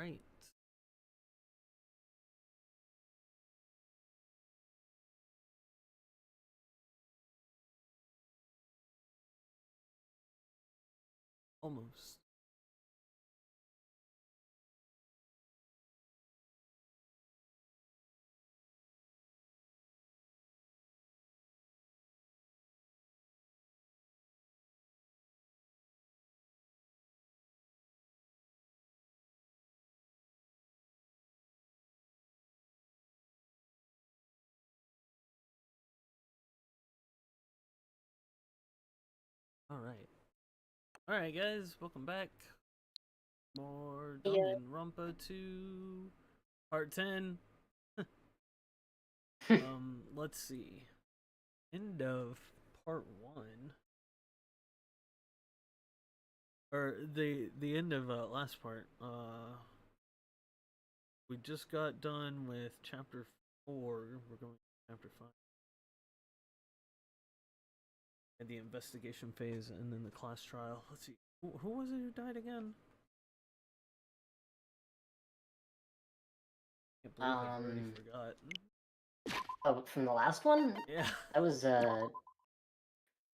Right. Almost. Alright. Alright, guys, welcome back. More Yeah. Danganronpa 2, Part 10. Let's see. End of Part 1. Or the end of last part. We just got done with Chapter 4. We're going to Chapter 5. And the investigation phase, and then the class trial. Let's see. Who was it who died again? I can't believe I already forgot. Oh, from the last one? Yeah. That was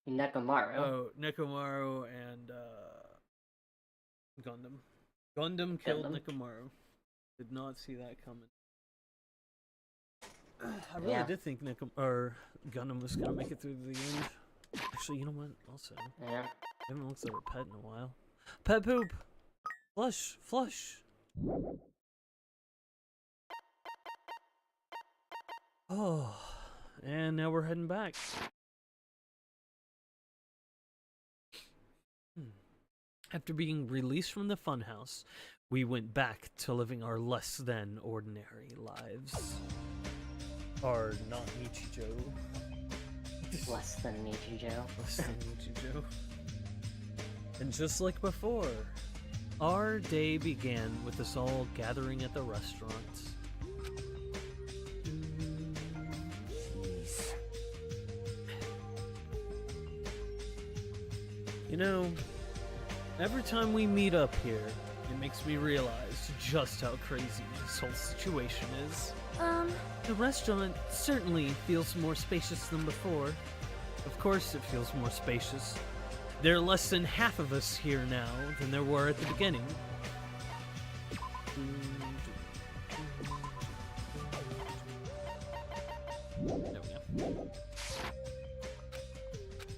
Nekomaru. Oh, Nekomaru and Gundam. Gundam killed Nekomaru. Did not see that coming. I really did think Gundam was gonna make it through the end. Actually, you know what? Also, yeah. I haven't looked at her pet in a while. Pet poop. Flush, flush. Oh, and now we're heading back. After being released from the funhouse, we went back to living our less than ordinary lives. Our not Nichijou. Less than Nichijou. Less than Nichijou. And just like before, our day began with us all gathering at the restaurant. You know, every time we meet up here, it makes me realize just how crazy this whole situation is. The restaurant certainly feels more spacious than before. Of course it feels more spacious. There are less than half of us here now than there were at the beginning. There we go.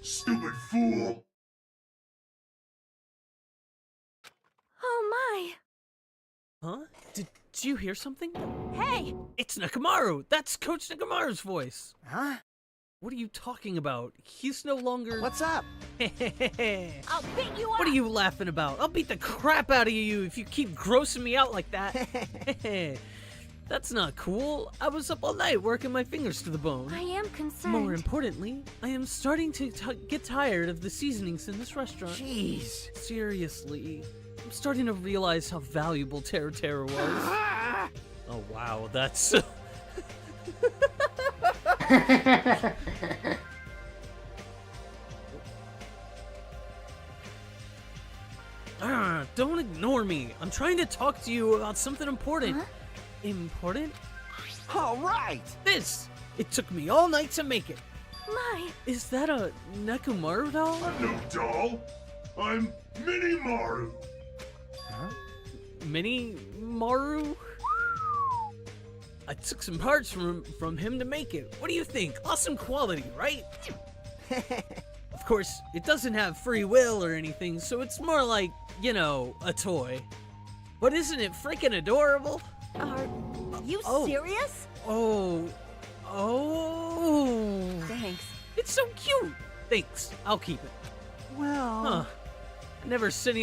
Stupid fool! Oh my! Huh? Did you hear something? Hey! It's Nekomaru! That's Coach Nekomaru's voice! Huh? What are you talking about? He's no longer... What's up? I'll beat you up! What are you laughing about? I'll beat the crap out of you if you keep grossing me out like that. That's not cool. I was up all night working my fingers to the bone. I am concerned. More importantly, I am starting to get tired of the seasonings in this restaurant. Jeez. Seriously. I'm starting to realize how valuable Terra Terra was. Oh wow, that's... Don't ignore me. I'm trying to talk to you about something important. Huh? Important? All right. This! It took me all night to make it. My! Is that a Nekomaru doll? I'm no doll. I'm Mini Maru. Huh? Mini Maru? I took some parts from him to make it. What do you think? Awesome quality, right? Of course, it doesn't have free will or anything, so it's more like, you know, a toy. But isn't it freaking adorable? Are you Oh. serious? Oh. Thanks. It's so cute. Thanks. I'll keep it. Well. Huh. I never said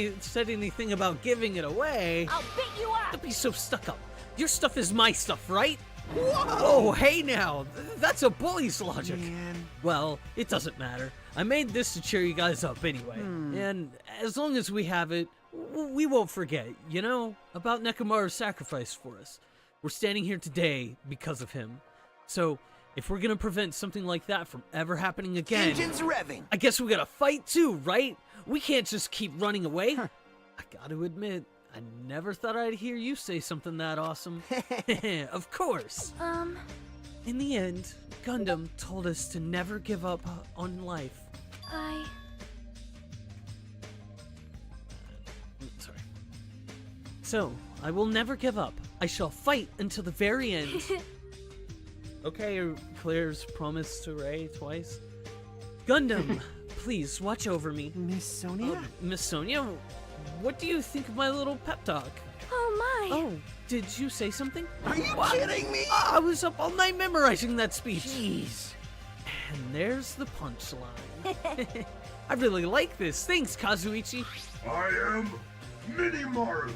anything about giving it away. I'll beat you up! Don't be so stuck up. Your stuff is my stuff, right? Whoa, hey now. That's a bully's logic. Man. Well, it doesn't matter. I made this to cheer you guys up anyway. And as long as we have it, we won't forget, you know, about Nekomaru's sacrifice for us. We're standing here today because of him. So, if we're gonna prevent something like that from ever happening again... Engines revving. I guess we gotta fight too, right? We can't just keep running away. I gotta admit, I never thought I'd hear you say something that awesome. Of course. In the end, Gundam told us to never give up on life. Sorry. So, I will never give up. I shall fight until the very end. Okay, Claire's promised to Ray twice. Gundam, please watch over me. Miss Sonia? Miss Sonia, what do you think of my little pep talk? Oh my. Oh, did you say something? Are you kidding me? I was up all night memorizing that speech. Jeez. And there's the punchline. I really like this. Thanks, Kazuichi. I am Mini-Maru.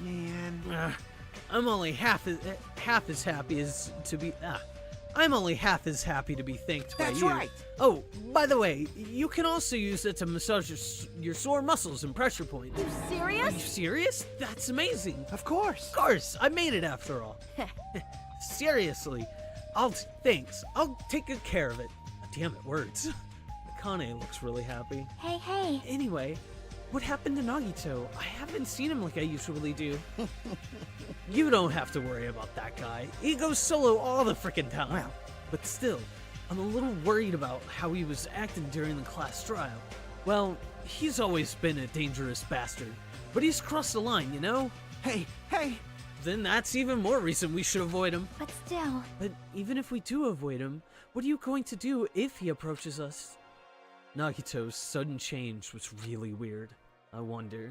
Man. I'm only half as happy as to be. I'm only half as happy to be thanked by you. That's right. Oh, by the way, you can also use it to massage your sore muscles and pressure points. You Are serious? you serious? That's amazing. Of course. Of course, I made it after all. Seriously, thanks. I'll take good care of it. Damn it, words. Akane looks really happy. Hey. Anyway, what happened to Nagito? I haven't seen him like I usually do. You don't have to worry about that guy. He goes solo all the frickin' time. Well. But still, I'm a little worried about how he was acting during the class trial. Well, he's always been a dangerous bastard. But he's crossed the line, you know? Hey. Then that's even more reason we should avoid him. But still. But even if we do avoid him, what are you going to do if he approaches us? Nagito's sudden change was really weird. I wonder,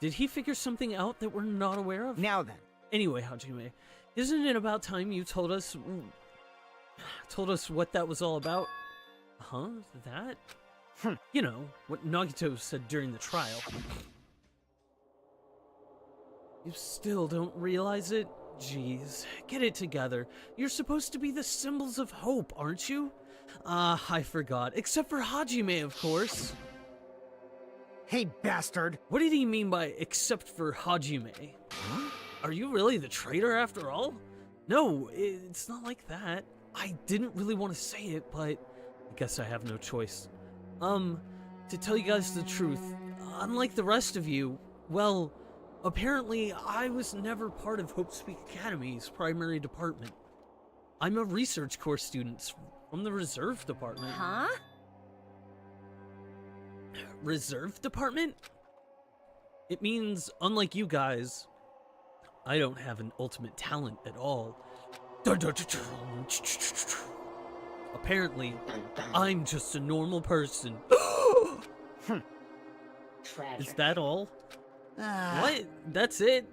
did he figure something out that we're not aware of? Now then. Anyway, Hajime, isn't it about time you told us what that was all about? Huh? That? You know, what Nagito said during the trial. You still don't realize it? Jeez, get it together. You're supposed to be the symbols of hope, aren't you? I forgot. Except for Hajime, of course. Hey, bastard. What did he mean by except for Hajime? Huh? Are you really the traitor after all? No, it's not like that. I didn't really want to say it, but I guess I have no choice. To tell you guys the truth, unlike the rest of you, well, apparently I was never part of Hope Speak Academy's primary department. I'm a research corps student from the reserve department. Huh? Reserve department? It means, unlike you guys, I don't have an ultimate talent at all. Apparently, I'm just a normal person. Tragic. Is that all? What? That's it?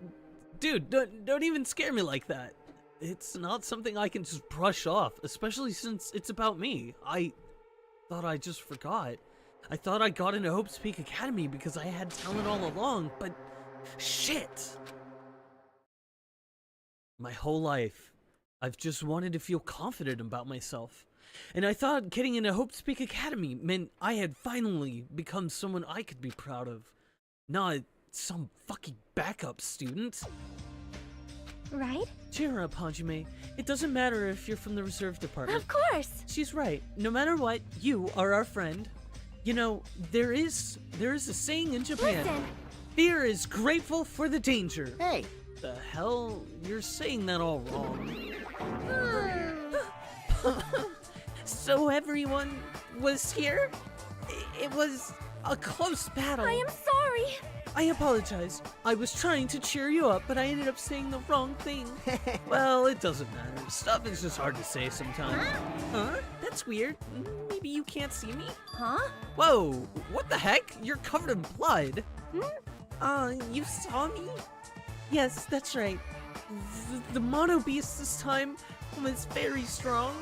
Dude, don't even scare me like that. It's not something I can just brush off, especially since it's about me. I thought I just forgot. I thought I got into Hope Speak Academy because I had talent all along, but shit! My whole life, I've just wanted to feel confident about myself. And I thought getting into Hope Speak Academy meant I had finally become someone I could be proud of. Not some fucking backup student. Right? Cheer up, Hajime. It doesn't matter if you're from the reserve department. Of course. She's right. No matter what, you are our friend. You know, there is a saying in Japan. Listen. Fear is grateful for the danger. Hey. The hell? You're saying that all wrong. So everyone was here? It was a close battle. I am sorry. I apologize. I was trying to cheer you up, but I ended up saying the wrong thing. Well, it doesn't matter. Stuff is just hard to say sometimes. Huh? That's weird. Maybe you can't see me? Huh? Whoa, what the heck? You're covered in blood. You saw me? Yes, that's right. The Mono Beast this time was very strong.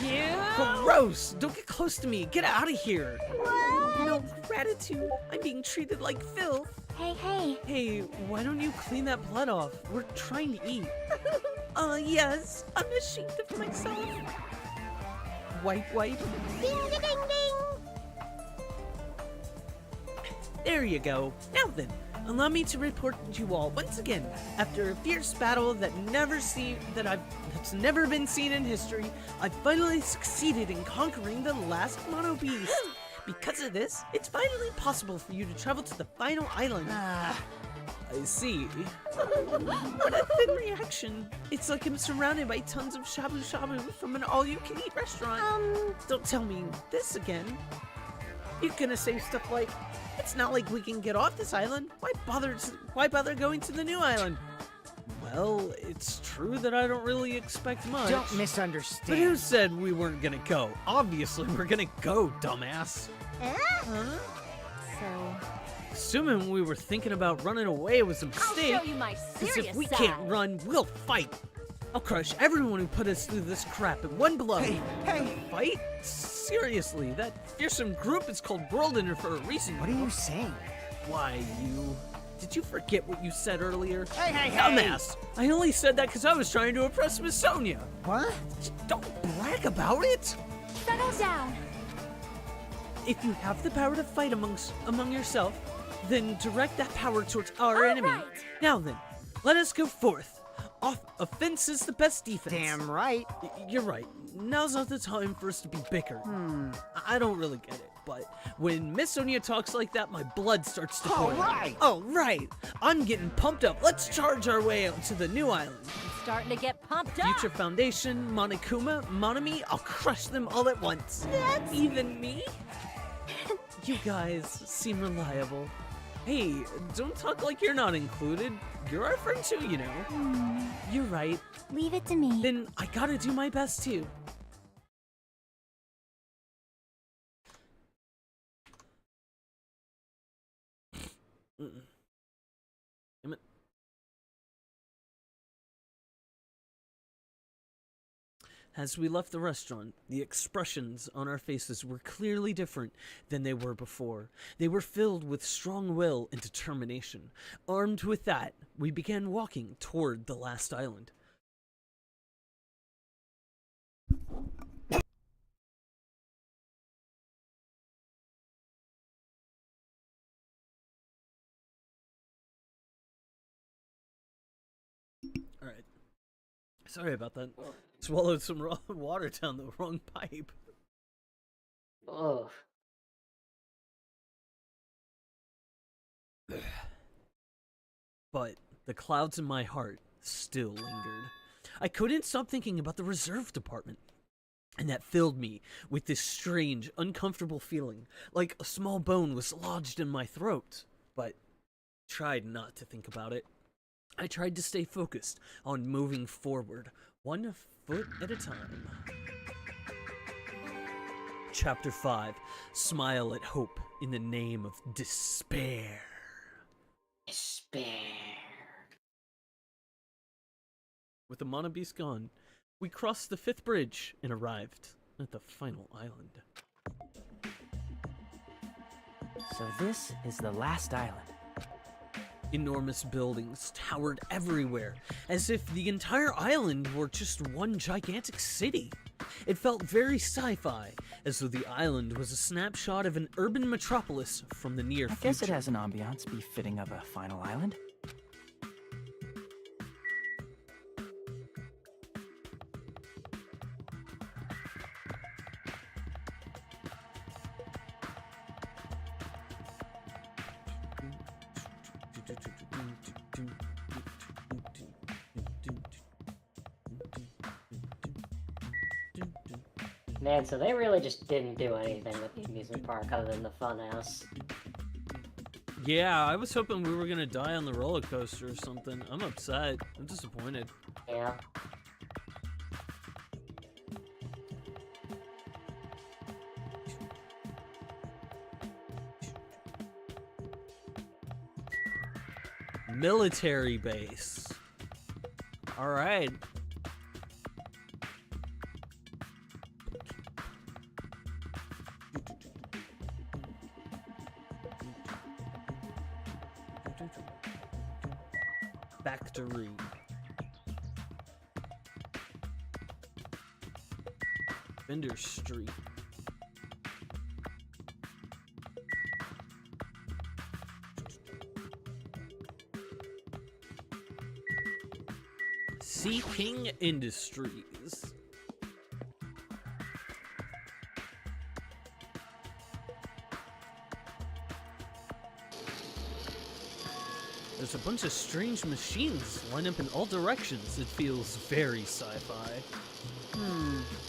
Yeah? Gross! Don't get close to me. Get out of here. What? No gratitude. I'm being treated like filth. Hey. Hey, why don't you clean that blood off? We're trying to eat. Yes. I'm ashamed of myself. Wipe. Ding ding ding. There you go. Now then, allow me to report to you all once again. After a fierce battle that's never been seen in history, I finally succeeded in conquering the last Mono Beast. Because of this, it's finally possible for you to travel to the final island. I see. What a thin reaction. It's like I'm surrounded by tons of shabu shabu from an all-you-can-eat restaurant. Don't tell me this again. You're gonna say stuff like, it's not like we can get off this island. Why bother going to the new island? Well, it's true that I don't really expect much. Don't misunderstand. But who said we weren't gonna go? Obviously, we're gonna go, dumbass. Huh? So, Assuming we were thinking about running away was a I'll mistake. show you my Because serious if we side. can't run, we'll fight. I'll crush everyone who put us through this crap in one blow. Hey, Fight? Seriously, that fearsome group is called Worldener for a reason. what are you saying? Why, you... Did you forget what you said earlier? Hey! Dumbass! I only said that because I was trying to impress Miss Sonia. What? Don't brag about it! Settle down. If you have the power to fight among yourself, then direct that power towards our All enemy. right. Now then, let us go forth. Offense is the best defense. Damn right. You're right. Now's not the time for us to be bicker. I don't really get it, but when Miss Sonia talks like that, my blood starts to boil. All right. I'm getting pumped up. Let's charge our way out to the new island. I'm starting to get pumped up. Future Foundation, Monokuma, Monami, I'll crush them all at once. That's- Even me? You guys seem reliable. Hey, don't talk like you're not included. You're our friend too, you know. You're right. Leave it to me. Then I gotta do my best too. Damn it. As we left the restaurant, the expressions on our faces were clearly different than they were before. They were filled with strong will and determination. Armed with that, we began walking toward the last island. Alright. Sorry about that. Swallowed some raw water down the wrong pipe. Ugh. But the clouds in my heart still lingered. I couldn't stop thinking about the reserve department. And that filled me with this strange, uncomfortable feeling, like a small bone was lodged in my throat. But I tried not to think about it. I tried to stay focused on moving forward, 1 foot at a time. Chapter 5, Smile at Hope in the Name of Despair. Despair. With the Mana Beast gone, we crossed the 5th bridge and arrived at the final island. So this is the last island. Enormous buildings towered everywhere, as if the entire island were just one gigantic city. It felt very sci-fi, as though the island was a snapshot of an urban metropolis from the near I future. guess it has an ambiance befitting of a final island. Man, so they really just didn't do anything with the amusement park other than the fun house. Yeah, I was hoping we were gonna die on the roller coaster or something. I'm upset. I'm disappointed. Yeah. Military base. Alright. Factory. Vendor Street. Sea King Industries. There's a bunch of strange machines lined up in all directions. It feels very sci-fi.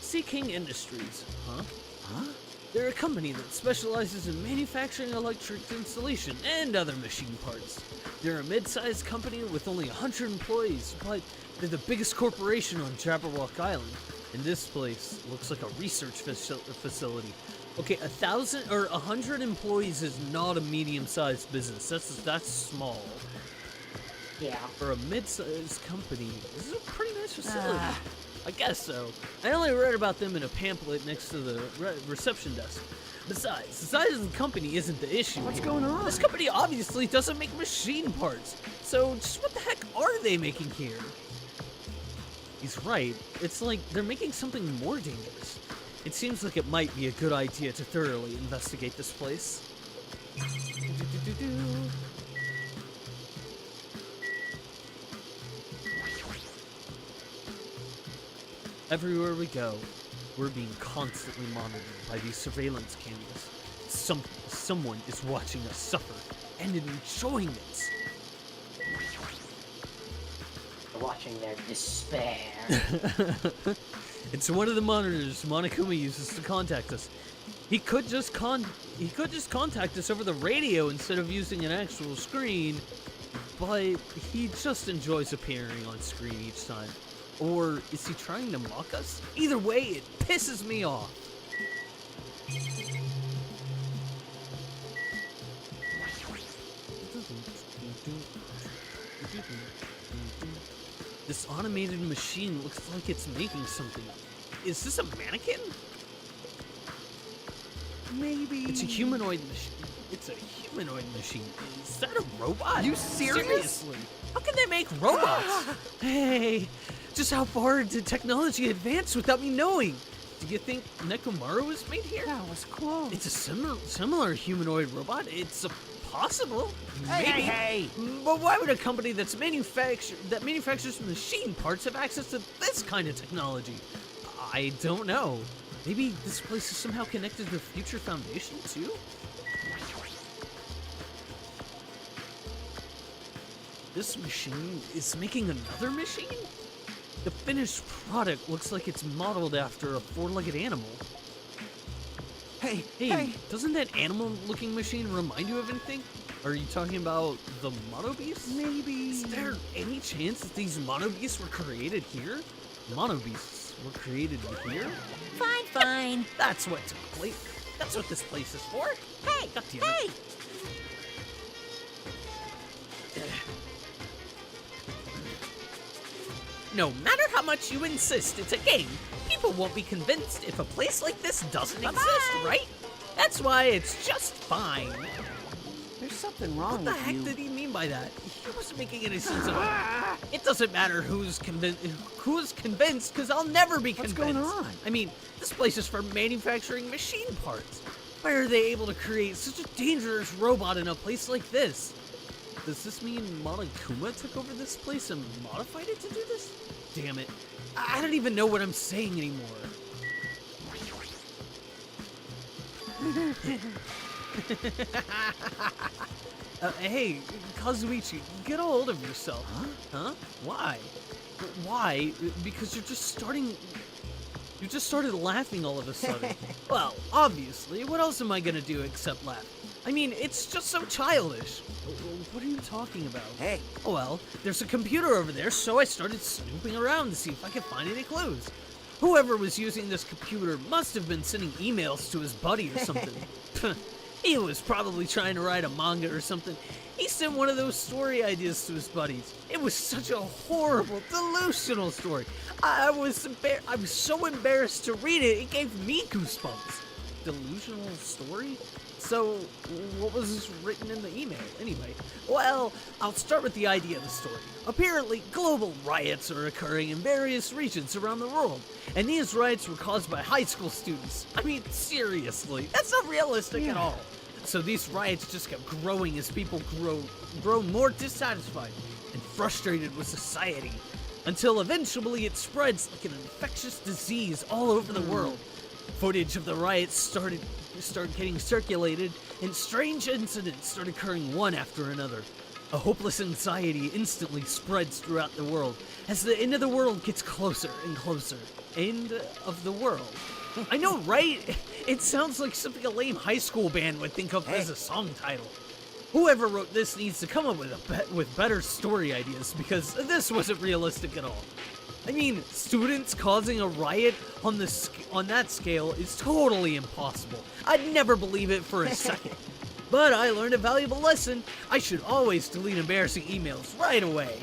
Sea King Industries, huh? Huh? They're a company that specializes in manufacturing electric installation and other machine parts. They're a mid-sized company with only 100 employees, but they're the biggest corporation on Jabberwock Island. And this place looks like a research facility. Okay, 1,000 or 100 employees is not a medium-sized business. That's small. Yeah. For a mid-sized company, this is a pretty nice facility. I guess so. I only read about them in a pamphlet next to the reception desk. Besides, the size of the company isn't the issue. What's here. going on? This company obviously doesn't make machine parts. So just what the heck are they making here? He's right. It's like they're making something more dangerous. It seems like it might be a good idea to thoroughly investigate this place. Everywhere we go, we're being constantly monitored by these surveillance cameras. Someone is watching us suffer and enjoying it. Watching their despair. It's one of the monitors Monokuma uses to contact us. He could just contact us over the radio instead of using an actual screen, but he just enjoys appearing on screen each time. Or is he trying to mock us? Either way, it pisses me off. This automated machine looks like it's making something. Is this a mannequin? Maybe. It's a humanoid machine. It's a humanoid machine. Is that a robot? Are you serious? Seriously? How can they make robots? Hey, just how far did technology advance without me knowing? Do you think Nekomaru was made here? That was close. It's a similar humanoid robot. It's a possible. Hey, Maybe. hey, But why would a company that manufactures machine parts have access to this kind of technology? I don't know. Maybe this place is somehow connected to Future Foundation too? This machine is making another machine? The finished product looks like it's modeled after a four-legged animal. hey, Hey, doesn't that animal-looking machine remind you of anything? Are you talking about the Mono Beasts? Maybe. Is there any chance that these Mono Beasts were created here? Mono Beasts were created here? Fine, fine. That's what took place. That's what this place is for. Hey, God damn it. hey! No matter how much you insist it's a game, people won't be convinced if a place like this doesn't exist, right? That's why it's just fine. There's something wrong What the with heck you. did he mean by that? He wasn't making any sense at all. It doesn't matter who's convinced, because I'll never be What's convinced. going on? I mean, this place is for manufacturing machine parts. Why are they able to create such a dangerous robot in a place like this? Does this mean Monokuma took over this place and modified it to do this? Damn it. I don't even know what I'm saying anymore. Hey, Kazuichi, get a hold of yourself. Huh? Why? Why? Because you just started laughing all of a sudden. Well, obviously, what else am I gonna do except laugh? I mean, it's just so childish. What are you talking about? Hey, Oh, well, there's a computer over there, so I started snooping around to see if I could find any clues. Whoever was using this computer must have been sending emails to his buddy or something. He was probably trying to write a manga or something. He sent one of those story ideas to his buddies. It was such a horrible, delusional story. I was so embarrassed to read it, it gave me goosebumps. Delusional story? So, what was written in the email, anyway? Well, I'll start with the idea of the story. Apparently, global riots are occurring in various regions around the world, and these riots were caused by high school students. I mean, seriously, that's not realistic at all. So these riots just kept growing as people grow more dissatisfied and frustrated with society, until eventually it spreads like an infectious disease all over the world. Footage of the riots started getting circulated, and strange incidents started occurring one after another. A hopeless anxiety instantly spreads throughout the world as the end of the world gets closer and closer. End of the world. I know, right? It sounds like something a lame high school band would think of as a song title. Whoever wrote this needs to come up with better story ideas, because this wasn't realistic at all. I mean, students causing a riot on that scale is totally impossible. I'd never believe it for a second. But I learned a valuable lesson. I should always delete embarrassing emails right away.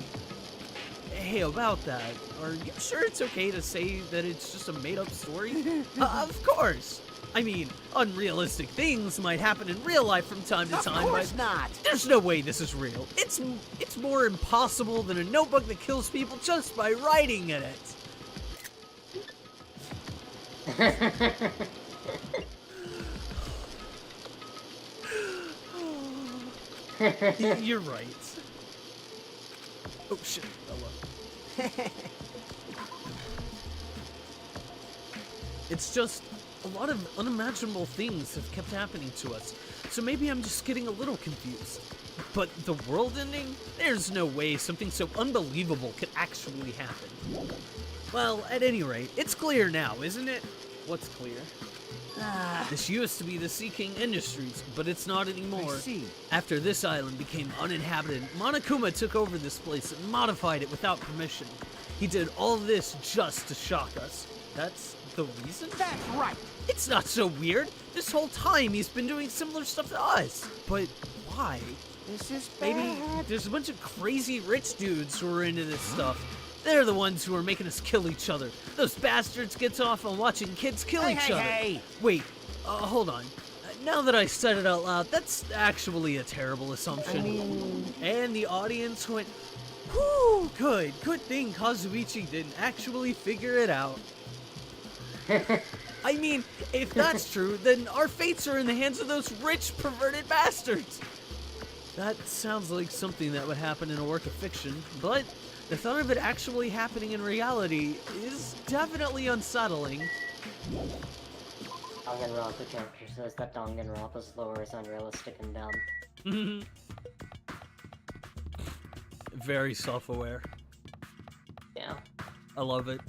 Hey, about that, are you sure it's okay to say that it's just a made-up story? Of course. I mean, unrealistic things might happen in real life from time to time, Of course but not. there's no way this is real. It's more impossible than a notebook that kills people just by writing in it. You're right. Oh shit, Bella. It's just a lot of unimaginable things have kept happening to us, so maybe I'm just getting a little confused. But the world ending? There's no way something so unbelievable could actually happen. Well, at any rate, it's clear now, isn't it? What's clear? This used to be the Sea King Industries, but it's not anymore. I see. After this island became uninhabited, Monokuma took over this place and modified it without permission. He did all this just to shock us. That's the reason? That's right. It's not so weird. This whole time he's been doing similar stuff to us. But why? This is bad. Maybe there's a bunch of crazy rich dudes who are into this stuff. They're the ones who are making us kill each other. Those bastards gets off on watching kids kill each other. Hey. Wait, hold on. Now that I said it out loud, that's actually a terrible assumption. And the audience went, whew, good thing Kazuichi didn't actually figure it out. I mean, if that's true, then our fates are in the hands of those rich, perverted bastards. That sounds like something that would happen in a work of fiction, but the thought of it actually happening in reality is definitely unsettling. Danganronpa character says that Danganronpa's lore is unrealistic and dumb. Very self-aware. Yeah. I love it.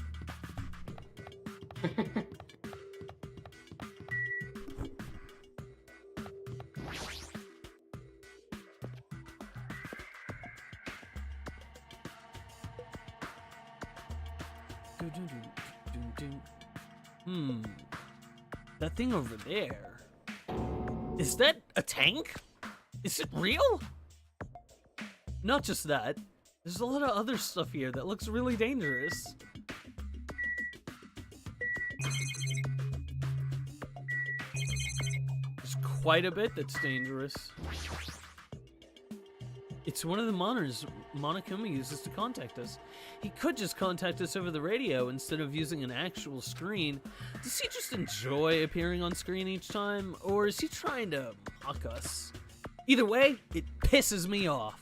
That thing over there. Is that a tank? Is it real? Not just that. There's a lot of other stuff here that looks really dangerous. There's quite a bit that's dangerous. It's one of the monitors Monokuma uses to contact us. He could just contact us over the radio instead of using an actual screen. Does he just enjoy appearing on screen each time, or is he trying to mock us? Either way, it pisses me off.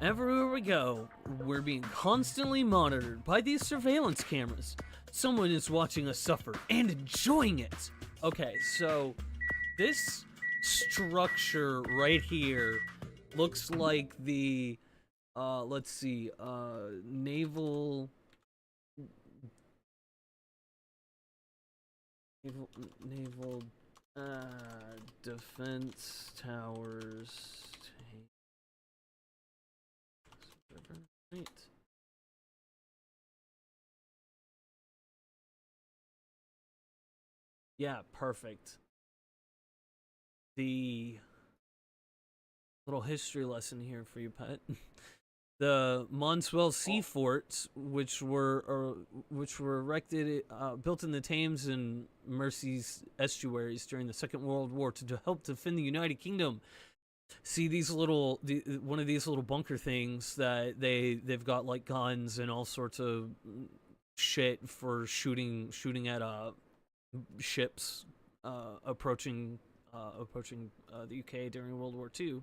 Everywhere we go, we're being constantly monitored by these surveillance cameras. Someone is watching us suffer and enjoying it. Okay, so this structure right here looks like the, let's see, naval defense towers. Right. Yeah, perfect. The little history lesson here for you, pet. The Monswell Sea Forts, which were erected, built in the Thames and Mersey's estuaries during the Second World War to help defend the United Kingdom. See these little, one of these little bunker things that they've got like guns and all sorts of shit for shooting at ships approaching the UK during World War II.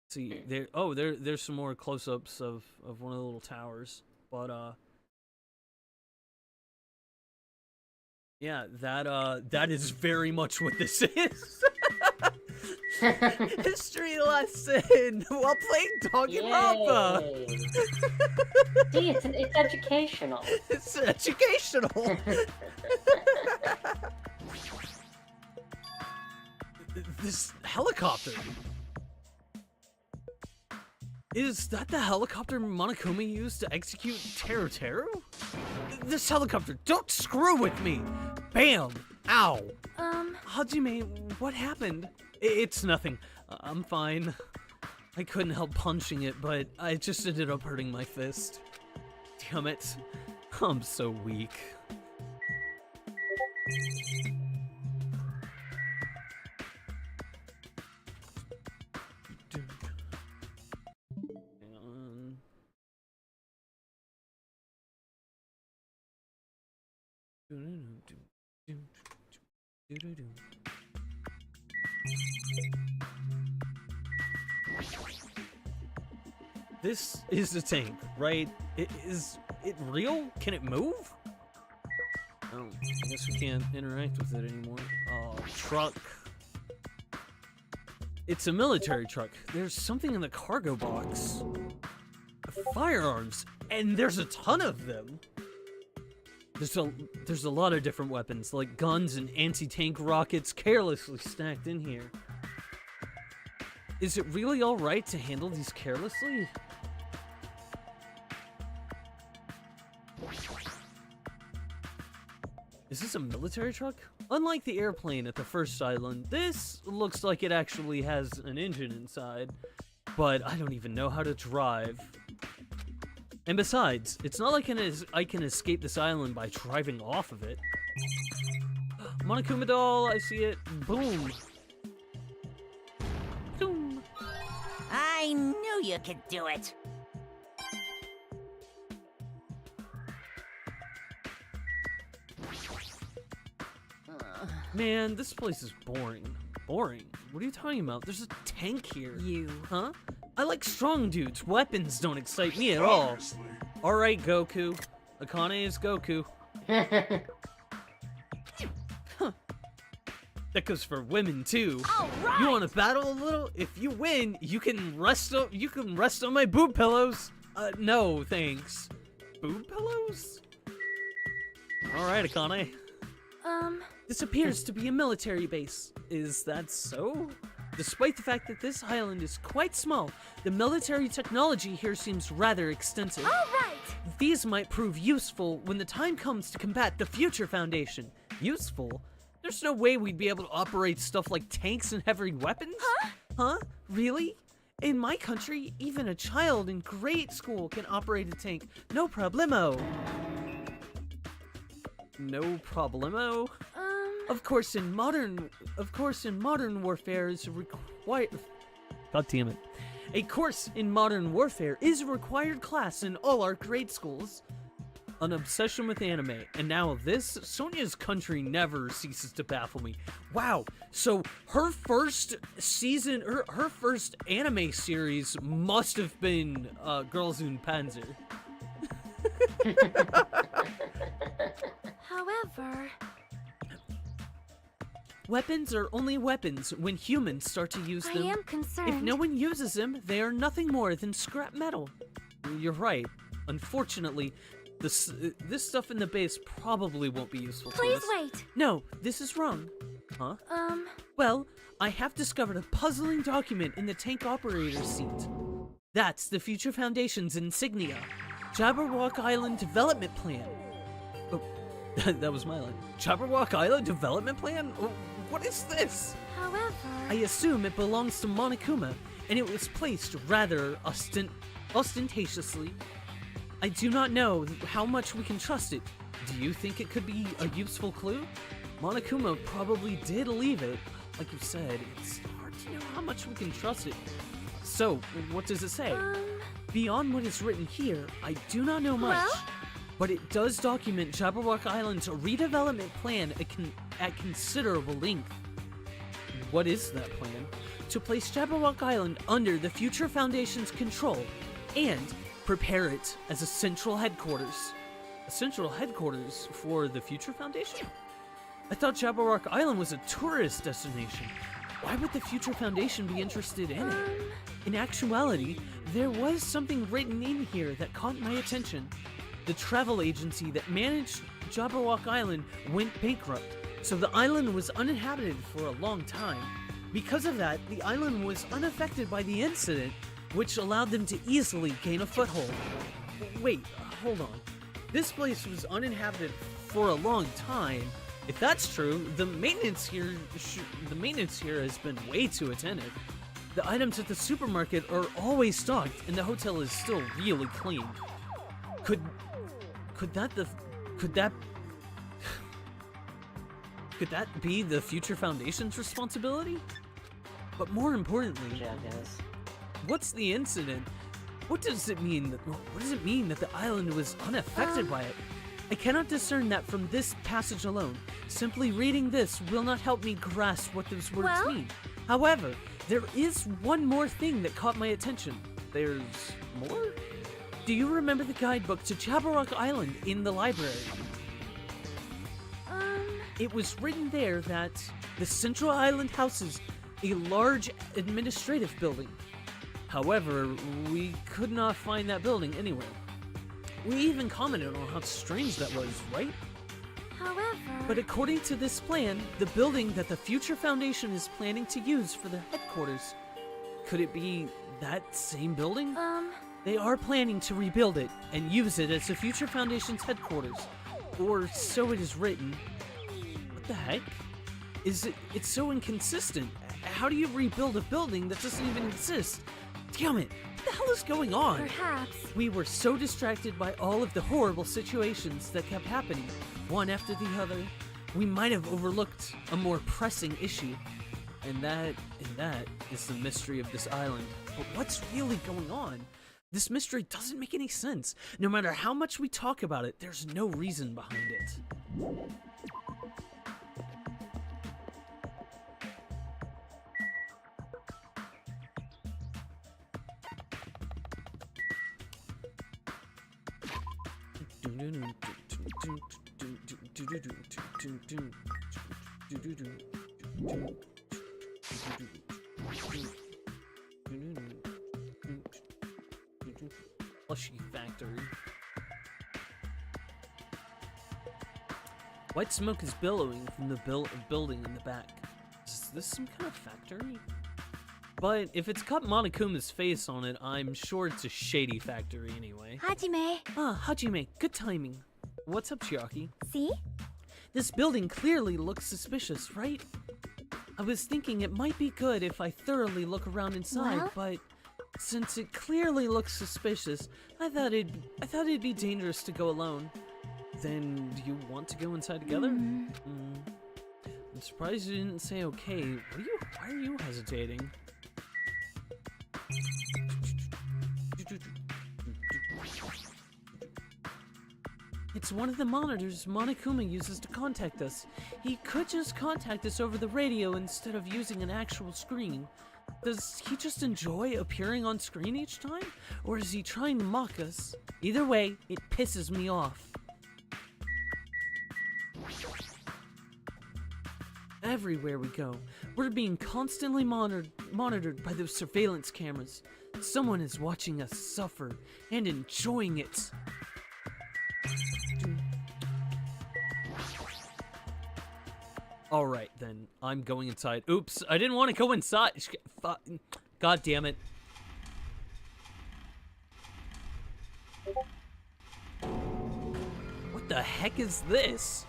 See there's some more close-ups of one of the little towers, but Yeah, that is very much what this is. History lesson while playing Danganronpa. Yay. See, it's educational. It's educational. This helicopter. Is that the helicopter Monokuma used to execute Teru? This helicopter, don't screw with me! Bam! Ow! Hajime, what happened? It's nothing. I'm fine. I couldn't help punching it, but I just ended up hurting my fist. Damn it. I'm so weak. This is the tank, right? Is it real? Can it move? Oh, I guess we can't interact with it anymore. Oh, truck. It's a military truck. There's something in the cargo box. Firearms, and there's a ton of them. There's a lot of different weapons, like guns and anti-tank rockets carelessly stacked in here. Is it really alright to handle these carelessly? Is this a military truck? Unlike the airplane at the first island, this looks like it actually has an engine inside, but I don't even know how to drive. And besides, it's not like I can escape this island by driving off of it. Monokuma doll, I see it. Boom. Boom. I knew you could do it. Man, this place is boring. Boring? What are you talking about? There's a tank here. You. Huh? I like strong dudes. Weapons don't excite me at all. Obviously. Alright, Goku. Akane is Goku. Huh. That goes for women too. All right. You want to battle a little? If you win, you can rest on my boob pillows. No, thanks. Boob pillows? Alright, Akane. This appears to be a military base. Is that so? Despite the fact that this island is quite small, the military technology here seems rather extensive. All right. These might prove useful when the time comes to combat the Future Foundation. Useful? There's no way we'd be able to operate stuff like tanks and heavy weapons? Huh? Huh? Really? In my country, even a child in grade school can operate a tank. No problemo. No problemo? Of course, in modern warfare is required. God damn it! A course in modern warfare is a required class in all our grade schools. An obsession with anime, and now this. Sonia's country never ceases to baffle me. Wow! So her first season, her first anime series must have been Girls und Panzer. However, Weapons are only weapons when humans start to use I them. am concerned. If no one uses them, they are nothing more than scrap metal. You're right. Unfortunately, this stuff in the base probably won't be useful to Please us. wait. No, this is wrong. Huh? Well, I have discovered a puzzling document in the tank operator's seat. That's the Future Foundation's insignia. Jabberwock Island Development Plan. Oh, that was my line. Jabberwock Island Development Plan? Oh, what is this? However, I assume it belongs to Monokuma, and it was placed rather ostentatiously. I do not know how much we can trust it. Do you think it could be a useful clue? Monokuma probably did leave it. Like you said, it's hard to know how much we can trust it. So, what does it say? Beyond what is written here, I do not know much. Well? But it does document Jabberwock Island's redevelopment plan at considerable length. What is that plan? To place Jabberwock Island under the Future Foundation's control and prepare it as a central headquarters. A central headquarters for the Future Foundation? I thought Jabberwock Island was a tourist destination. Why would the Future Foundation be interested in it? In actuality, there was something written in here that caught my attention. The travel agency that managed Jabberwock Island went bankrupt, so the island was uninhabited for a long time. Because of that, the island was unaffected by the incident, which allowed them to easily gain a foothold. Wait, hold on. This place was uninhabited for a long time. If that's true, the maintenance here has been way too attentive. The items at the supermarket are always stocked, and the hotel is still really clean. Could that be the Future Foundation's responsibility? But more importantly, what's the incident? What does it mean that the island was unaffected by it? I cannot discern that from this passage alone. Simply reading this will not help me grasp what those words mean. However, there is one more thing that caught my attention. There's more? Do you remember the guidebook to Jabberwock Island in the library? It was written there that the Central Island houses a large administrative building. However, we could not find that building anywhere. We even commented on how strange that was, right? However... But according to this plan, the building that the Future Foundation is planning to use for the headquarters, could it be that same building? They are planning to rebuild it and use it as the Future Foundation's headquarters. Or so it is written. What the heck? It's so inconsistent. How do you rebuild a building that doesn't even exist? Damn it! What the hell is going on? Perhaps. We were so distracted by all of the horrible situations that kept happening, one after the other. We might have overlooked a more pressing issue. And that is the mystery of this island. But what's really going on? This mystery doesn't make any sense. No matter how much we talk about it, there's no reason behind it. Plushy factory. White smoke is billowing from the building in the back. Is this some kind of factory? But if it's got Monokuma's face on it, I'm sure it's a shady factory anyway. Hajime. Ah, Hajime, good timing. What's up, Chiaki? See? This building clearly looks suspicious, right? I was thinking it might be good if I thoroughly look around inside, Well? but since it clearly looks suspicious, I thought it'd be dangerous to go alone. Then, do you want to go inside together? I'm surprised you didn't say okay. Why are you hesitating? It's one of the monitors Monokuma uses to contact us. He could just contact us over the radio instead of using an actual screen. Does he just enjoy appearing on screen each time? Or is he trying to mock us? Either way, it pisses me off. Everywhere we go, we're being constantly monitored by those surveillance cameras. Someone is watching us suffer and enjoying it. Alright then, I'm going inside. Oops, I didn't want to go inside. God damn it. What the heck is this?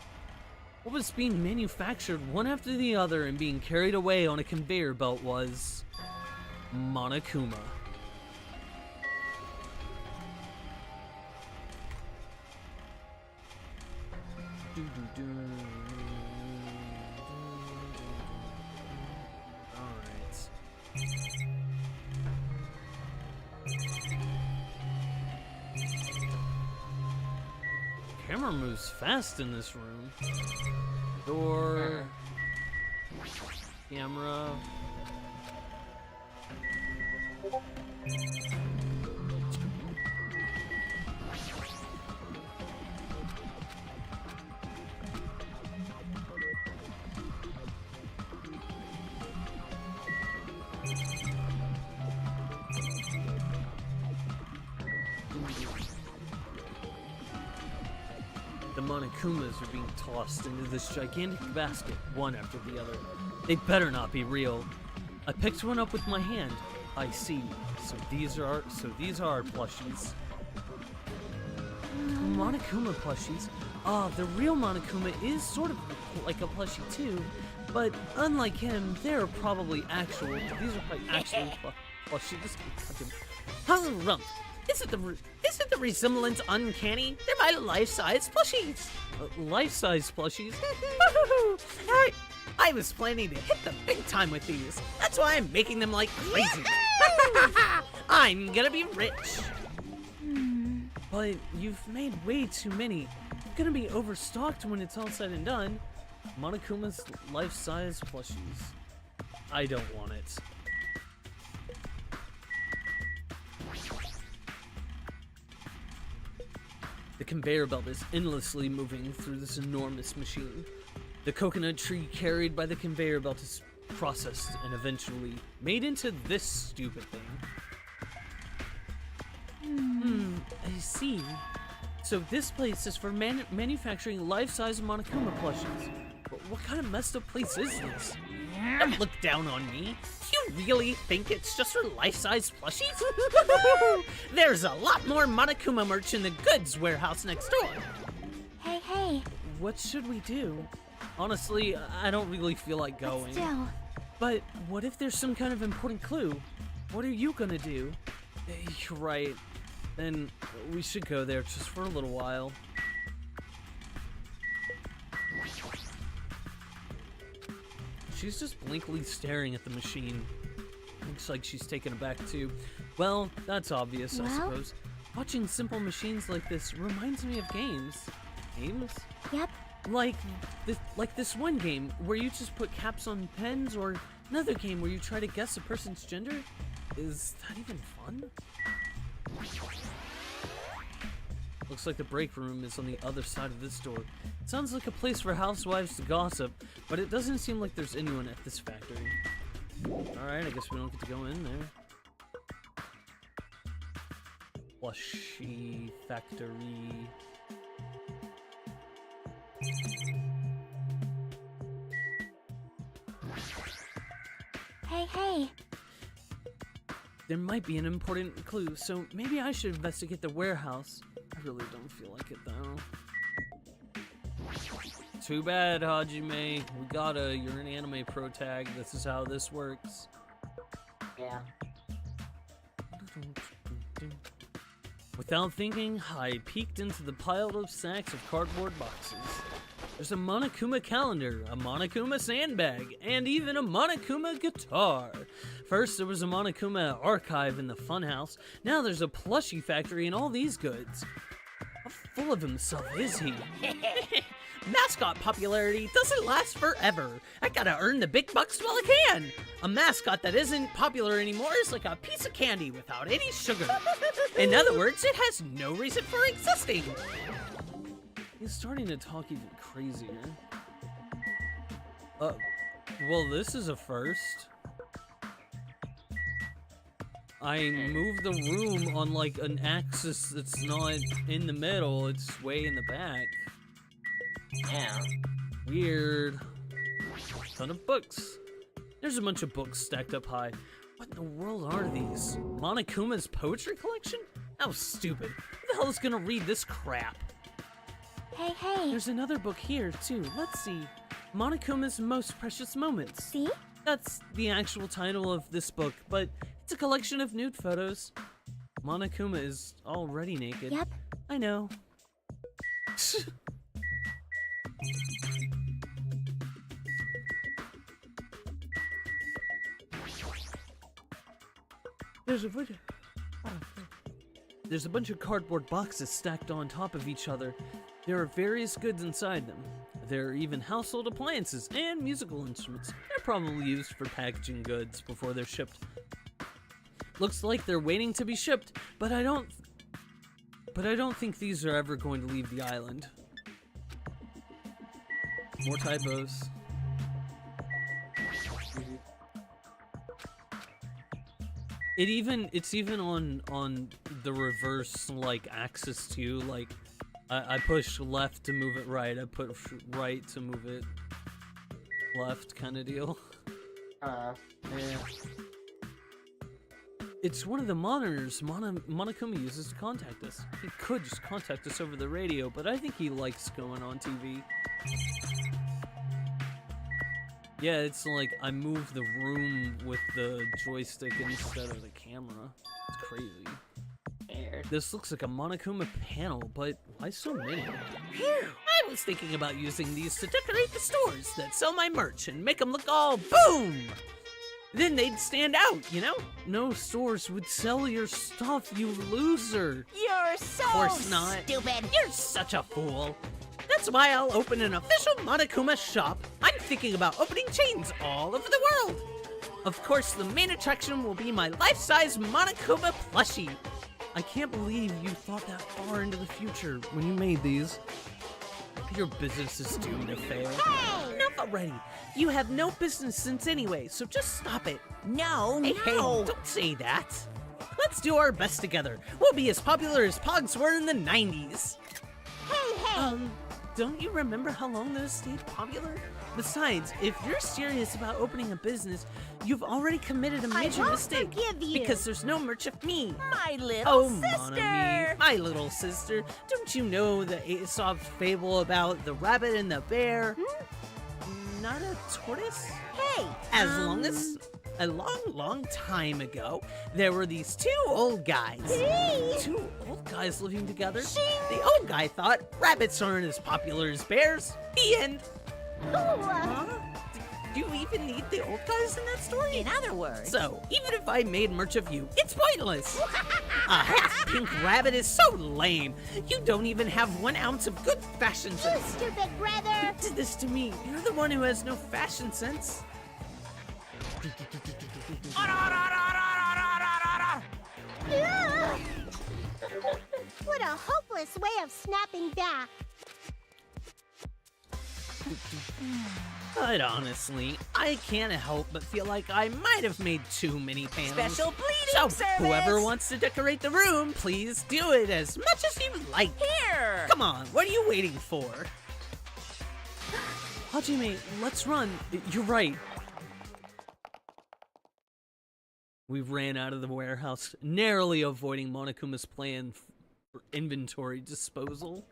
What was being manufactured one after the other and being carried away on a conveyor belt was Monokuma. Camera moves fast in this room. Door. Camera. The Monokumas are being tossed into this gigantic basket, one after the other. They better not be real. I picked one up with my hand. I see. So these are our plushies. Monokuma plushies. The real Monokuma is sort of like a plushie too, but unlike him, they're probably actual. These are probably actual plushies. Rump. Isn't the resemblance uncanny? They're my life-size plushies. Life-size plushies? I was planning to hit the big time with these. That's why I'm making them like crazy. I'm gonna be rich. But you've made way too many. I'm gonna be overstocked when it's all said and done. Monokuma's life-size plushies. I don't want it. The conveyor belt is endlessly moving through this enormous machine. The coconut tree carried by the conveyor belt is processed and eventually made into this stupid thing. I see. So this place is for manufacturing life-size Monokuma plushies. But what kind of messed up place is this? Don't look down on me. Do you really think it's just for life-size plushies? There's a lot more Monokuma merch in the goods warehouse next door. Hey. What should we do? Honestly, I don't really feel like going. Still. But what if there's some kind of important clue? What are you gonna do? You're right. Then we should go there just for a little while. She's just blankly staring at the machine. Looks like she's taken aback too. Well, that's obvious, I suppose. Watching simple machines like this reminds me of games. Games? Yep. Like this one game where you just put caps on pens, or another game where you try to guess a person's gender? Is that even fun? Looks like the break room is on the other side of this door. It sounds like a place for housewives to gossip, but it doesn't seem like there's anyone at this factory. Alright, I guess we don't get to go in there. Plushie factory. Hey. There might be an important clue, so maybe I should investigate the warehouse. I really don't feel like it, though. Too bad, Hajime. You're an anime pro tag. This is how this works. Yeah. Without thinking, I peeked into the piled up sacks of cardboard boxes. There's a Monokuma calendar, a Monokuma sandbag, and even a Monokuma guitar. First, there was a Monokuma archive in the funhouse. Now there's a plushie factory and all these goods. How full of himself is he? Mascot popularity doesn't last forever. I gotta earn the big bucks while I can. A mascot that isn't popular anymore is like a piece of candy without any sugar. In other words, it has no reason for existing. He's starting to talk even crazier. Well, this is a first. I moved the room on like an axis that's not in the middle, it's way in the back. Yeah. Weird. Ton of books. There's a bunch of books stacked up high. What in the world are these? Monokuma's poetry collection? How stupid. Who the hell is gonna read this crap? Hey. There's another book here, too. Let's see. Monokuma's Most Precious Moments. See? That's the actual title of this book, but it's a collection of nude photos. Monokuma is already naked. Yep. I know. There's a bunch of cardboard boxes stacked on top of each other. There are various goods inside them. There are even household appliances and musical instruments. They're probably used for packaging goods before they're shipped. Looks like they're waiting to be shipped, but I don't think these are ever going to leave the island. More typos. It's even on the reverse like axis too, like I pushed left to move it right. I put right to move it left, kind of deal. Uh, Yeah. It's one of the monitors Monokuma uses to contact us. He could just contact us over the radio, but I think he likes going on TV. Yeah, it's like I move the room with the joystick instead of the camera. It's crazy. weird. This looks like a Monokuma panel, but why so many? I was thinking about using these to decorate the stores that sell my merch and make them look all boom! Then they'd stand out, you know? No stores would sell your stuff, you loser. You're so Of course not. stupid. You're such a fool. That's why I'll open an official Monokuma shop. I'm thinking about opening chains all over the world. Of course, the main attraction will be my life-size Monokuma plushie. I can't believe you thought that far into the future when you made these. Your business is doomed to fail. Hey! Enough already. You have no business sense anyway, so just stop it. No, Hey, no. don't say that. Let's do our best together. We'll be as popular as Pogs were in the 90s. Hey. Don't you remember how long those stayed popular? Besides, if you're serious about opening a business, you've already committed a major won't mistake. forgive you. Because there's no merch of me. My little Oh, sister. Monami, my little sister. Don't you know the Aesop's fable about the rabbit and the bear? Not a tortoise? Hey. As long as a long time ago, there were these two old guys. Two old guys living together. The old guy thought rabbits aren't as popular as bears. The end. Huh? Do you even need the old guys in that story? In other words. So, even if I made merch of you, it's pointless. A half-pink rabbit is so lame. You don't even have 1 ounce of good fashion sense. Stupid brother! You did this to me. You're the one who has no fashion sense. What a hopeless way of snapping back! But honestly, I can't help but feel like I might have made too many panels. Special bleeding So, service. whoever wants to decorate the room, please do it as much as you like. Here. Come on, what are you waiting for? Hajime, let's run. You're right. We ran out of the warehouse, narrowly avoiding Monokuma's plan for inventory disposal.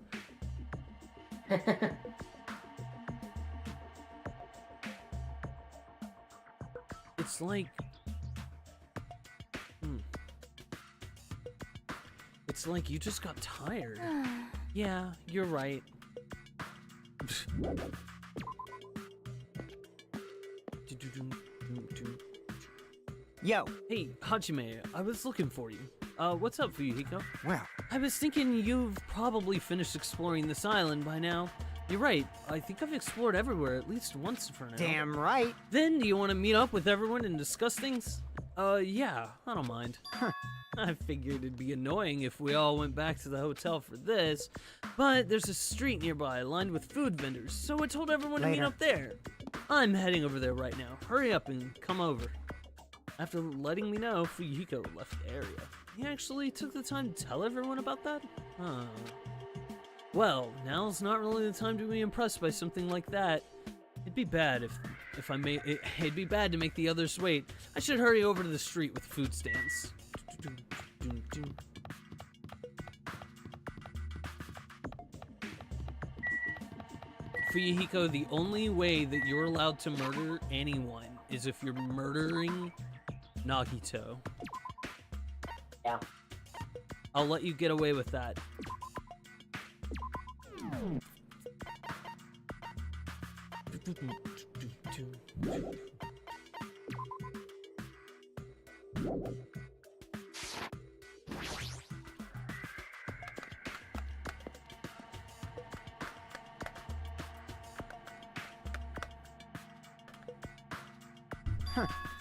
It's like... It's like you just got tired. Yeah, you're right. Yo, Hey, Hajime, I was looking for you. What's up, Fuyuhiko? well, I was thinking you've probably finished exploring this island by now. You're right, I think I've explored everywhere at least once for now. damn right. Then, do you want to meet up with everyone and discuss things? Yeah, I don't mind. I figured it'd be annoying if we all went back to the hotel for this, but there's a street nearby lined with food vendors, so I told everyone to meet Later. up there. I'm heading over there right now. Hurry up and come over. After letting me know, Fuyuhiko left the area. He actually took the time to tell everyone about that? Huh. Well, now's not really the time to be impressed by something like that. It'd be bad if I made it'd be bad to make the others wait. I should hurry over to the street with food stands. Fuyuhiko, the only way that you're allowed to murder anyone is if you're murdering Nagito. Yeah. I'll let you get away with that.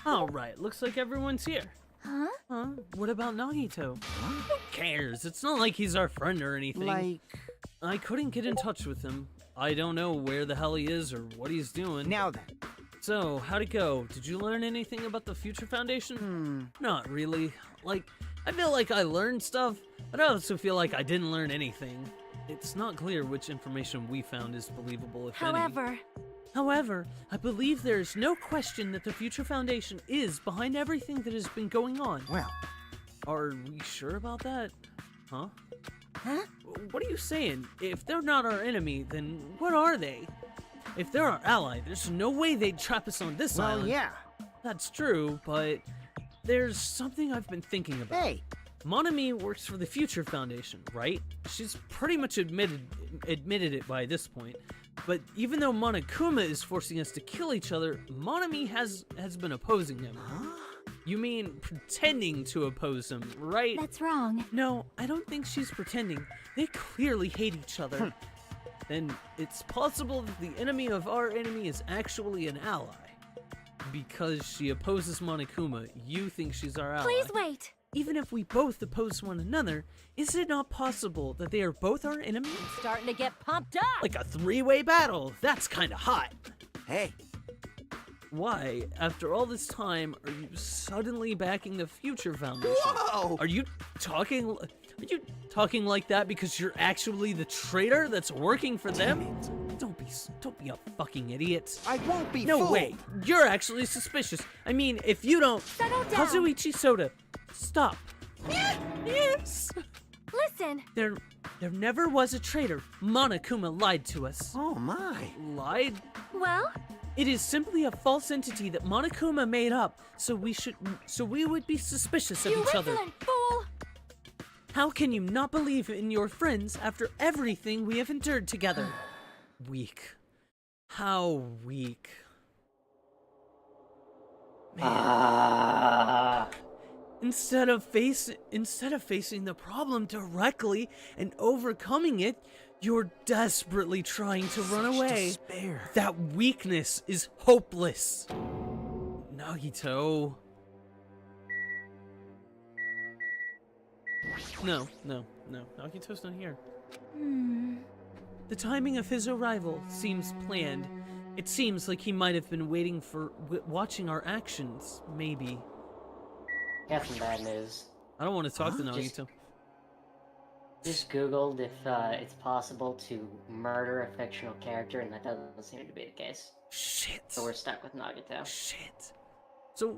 All right, looks like everyone's here. Huh? Huh? What about Nagito? Who cares? It's not like he's our friend or anything. Like, I couldn't get in touch with him. I don't know where the hell he is or what he's doing. now then. So, how'd it go? Did you learn anything about the Future Foundation? Not really. Like, I feel like I learned stuff, but I also feel like I didn't learn anything. It's not clear which information we found is believable, if any. However, I believe there is no question that the Future Foundation is behind everything that has been going on. Well, Are we sure about that? Huh? Huh? What are you saying? If they're not our enemy, then what are they? If they're our ally, there's no way they'd trap us on this island. well, yeah. That's true, but there's something I've been thinking about. Hey, Monami works for the Future Foundation, right? She's pretty much admitted it by this point. But even though Monokuma is forcing us to kill each other, Monami has been opposing him. huh? You mean pretending to oppose him, right? that's wrong. No, I don't think she's pretending. They clearly hate each other. Then it's possible that the enemy of our enemy is actually an ally. Because she opposes Monokuma, you think she's our ally. Please wait. Even if we both oppose one another, is it not possible that they are both our enemies? Starting to get pumped up. Like a three-way battle. That's kinda hot. Hey, Why, after all this time, are you suddenly backing the Future Foundation? whoa! Are you talking like that because you're actually the traitor that's working for them? Don't be a fucking idiot. I won't be No fooled. way. You're actually suspicious. I mean, if you don't, Settle down. Kazuichi Soda, stop. Yes. Listen. There never was a traitor. Monokuma lied to us. Oh my. Lied? Well, It is simply a false entity that Monokuma made up, so we would be suspicious of you each other. insolent fool. How can you not believe in your friends after everything we have endured together? Weak. How weak. Instead of facing the problem directly and overcoming it, you're desperately trying to run away. Despair. That weakness is hopeless. Nagito. No. Nagito's not here. The timing of his arrival seems planned. It seems like he might have been waiting for watching our actions, maybe. Got some bad news. I don't want to talk to Just- Nagito. Just Googled if it's possible to murder a fictional character, and that doesn't seem to be the case. Shit. So we're stuck with Nagito. Shit. So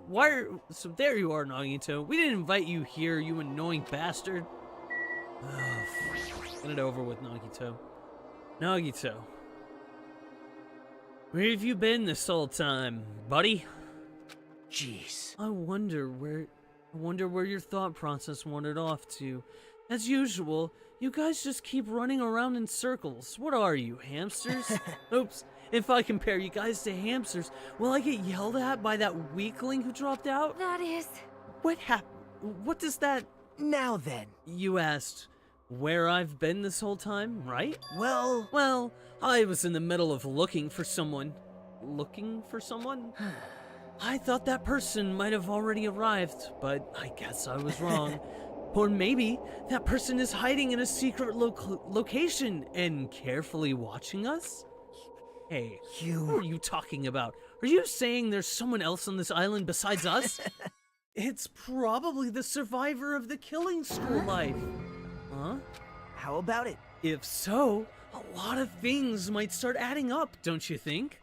there you are, Nagito. We didn't invite you here, you annoying bastard. Get it over with, Nagito. Nagito. Where have you been this whole time, buddy? Jeez. I wonder where your thought process wandered off to. As usual, you guys just keep running around in circles. What are you, hamsters? Oops. If I compare you guys to hamsters, will I get yelled at by that weakling who dropped out? That is. What happened? What does that... Now then. You asked where I've been this whole time, right? Well, Well, I was in the middle of looking for someone. Looking for someone? I thought that person might have already arrived, but I guess I was wrong. Or maybe that person is hiding in a secret location and carefully watching us? Hey, who are you talking about? Are you saying there's someone else on this island besides us? It's probably the survivor of the killing school life. Huh? how about it? If so, a lot of things might start adding up, don't you think?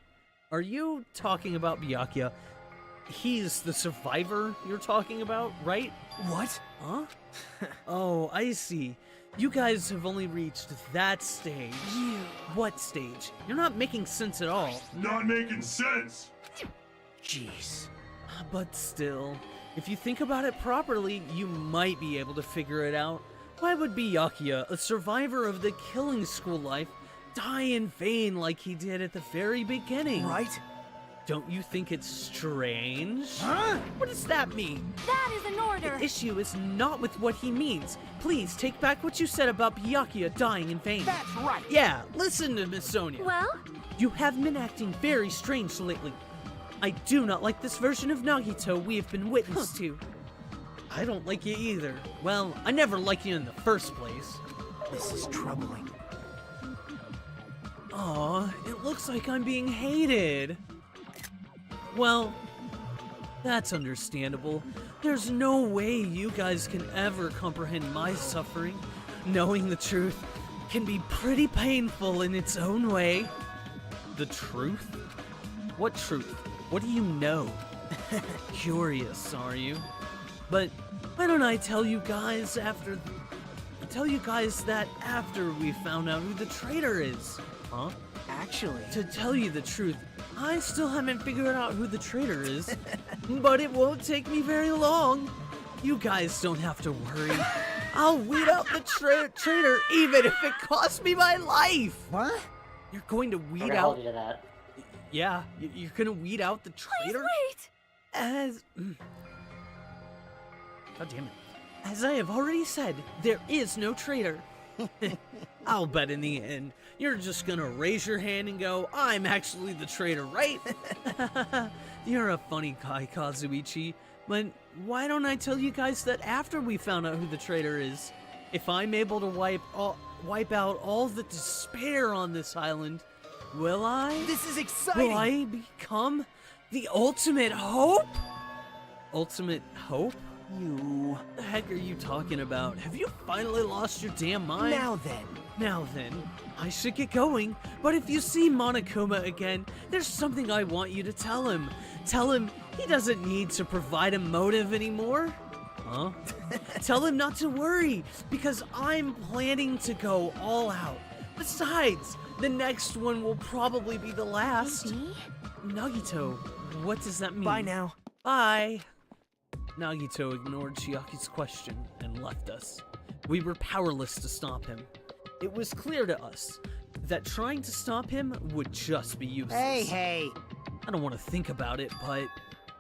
Are you talking about Byakuya? He's the survivor you're talking about, right? What? Huh? Oh, I see. You guys have only reached that stage. What stage? You're not making sense at all. Not making sense. Jeez. But still, if you think about it properly, you might be able to figure it out. Why would Byakuya, a survivor of the killing school life, die in vain like he did at the very beginning? Right? Don't you think it's strange? Huh? What does that mean? That is an order. The issue is not with what he means. Please take back what you said about Byakuya dying in vain. That's right. Yeah, listen to Miss Sonia. Well, You have been acting very strange lately. I do not like this version of Nagito we have been witness to. I don't like you either. Well, I never liked you in the first place. This is troubling. Aw, it looks like I'm being hated. Well, that's understandable. There's no way you guys can ever comprehend my suffering. Knowing the truth, can be pretty painful in its own way. The truth? What truth? What do you know? Curious, are you? But why don't I tell you guys that after we found out who the traitor is? Huh? Actually, To tell you the truth, I still haven't figured out who the traitor is, but it won't take me very long. You guys don't have to worry. I'll weed out the traitor even if it costs me my life. what? You're going to We're weed gonna out... hold you to that. Yeah, you're gonna weed out the Please traitor? wait. As... God damn it. As I have already said, there is no traitor. I'll bet in the end, you're just gonna raise your hand and go, I'm actually the traitor, right? You're a funny guy, Kazuichi. But why don't I tell you guys that after we found out who the traitor is? If I'm able to wipe out all the despair on this island, will I? This is exciting! Will I become the ultimate hope? Ultimate hope? You... What the heck are you talking about? Have you finally lost your damn mind? Now then, I should get going. But if you see Monokuma again, there's something I want you to tell him. Tell him he doesn't need to provide a motive anymore. Huh? Tell him not to worry, because I'm planning to go all out. Besides, the next one will probably be the last. Nagito, what does that mean? Bye now. Bye. Nagito ignored Chiaki's question and left us. We were powerless to stop him. It was clear to us that trying to stop him would just be useless. Hey! I don't want to think about it, but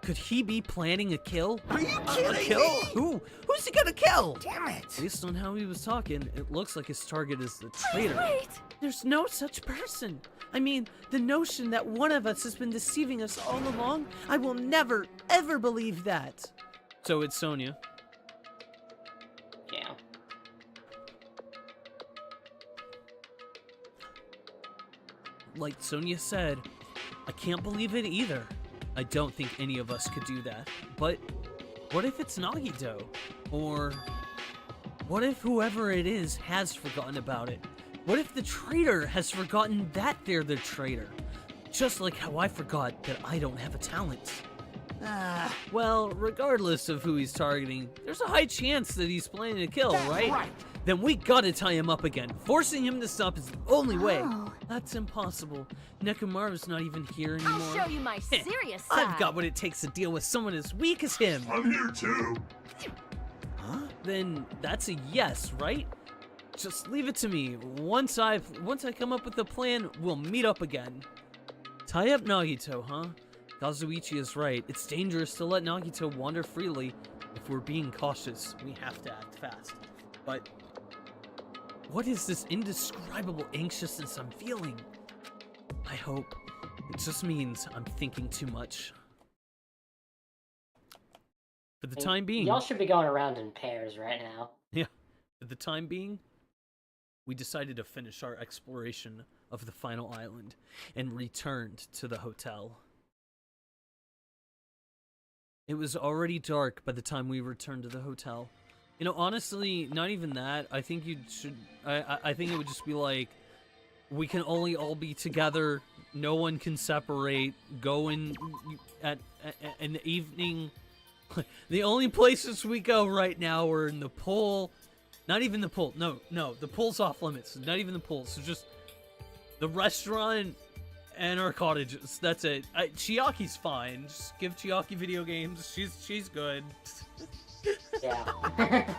could he be planning a kill? Are you A kidding kill? me? Who? Who's he gonna kill? Damn it! Based on how he was talking, it looks like his target is the traitor. Wait. There's no such person. I mean, the notion that one of us has been deceiving us all along, I will never, ever believe that. So it's Sonia. Yeah. Like Sonia said, I can't believe it either. I don't think any of us could do that. But what if it's Nagito? Or what if whoever it is has forgotten about it? What if the traitor has forgotten that they're the traitor? Just like how I forgot that I don't have a talent. Well, regardless of who he's targeting, there's a high chance that he's planning to kill, right? Then we gotta tie him up again. Forcing him to stop is the only way. Oh. That's impossible. Nekomaru's not even here anymore. I'll show you my serious side. I've got what it takes to deal with someone as weak as him. I'm here too. Huh? Then that's a yes, right? Just leave it to me. Once I come up with a plan, we'll meet up again. Tie up Nagito, huh? Kazuichi is right. It's dangerous to let Nagito wander freely. If we're being cautious, we have to act fast. But what is this indescribable anxiousness I'm feeling? I hope it just means I'm thinking too much. For the time being... Y'all should be going around in pairs right now. Yeah. For the time being, we decided to finish our exploration of the final island and returned to the hotel. It was already dark by the time we returned to the hotel. You know, honestly, not even that. I think you should... I think it would just be like, we can only all be together. No one can separate. Go in in the evening. The only places we go right now are in the pool. Not even the pool. No, the pool's off limits. Not even the pool. So just the restaurant and our cottages. That's it. Chiaki's fine. Just give Chiaki video games. She's good. Yeah.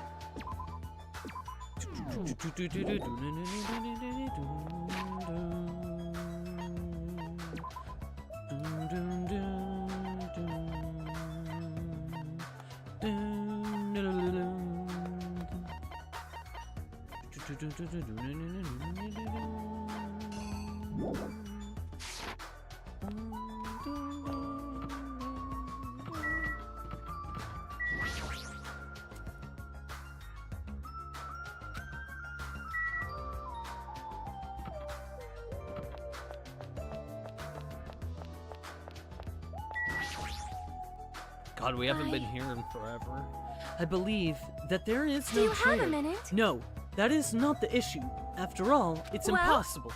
God, we haven't been here in forever. I believe that there is Do no you have traitor. a minute? No, that is not the issue. After all, it's Well- impossible.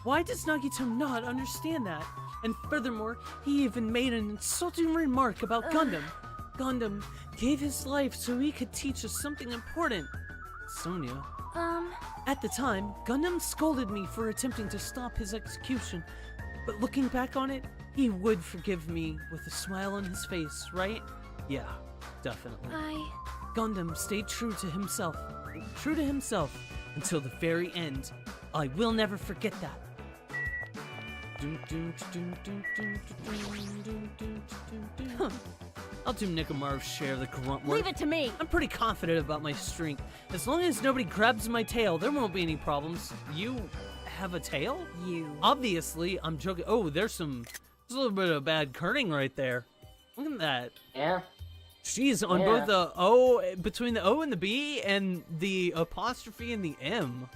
Why does Nagito not understand that? And furthermore, he even made an insulting remark about Gundam. Gundam gave his life so he could teach us something important. Sonia. At the time, Gundam scolded me for attempting to stop his execution. But looking back on it, he would forgive me with a smile on his face, right? Yeah, definitely. Gundam stayed true to himself until the very end. I will never forget that. I'll do Nikomaru's share of the grunt work. Leave it to me. I'm pretty confident about my strength. As long as nobody grabs my tail, there won't be any problems. You have a tail? You. Obviously, I'm joking. Oh, there's a little bit of bad kerning right there. Look at that. Yeah. She's on both the O, between the O and the B, and the apostrophe and the M.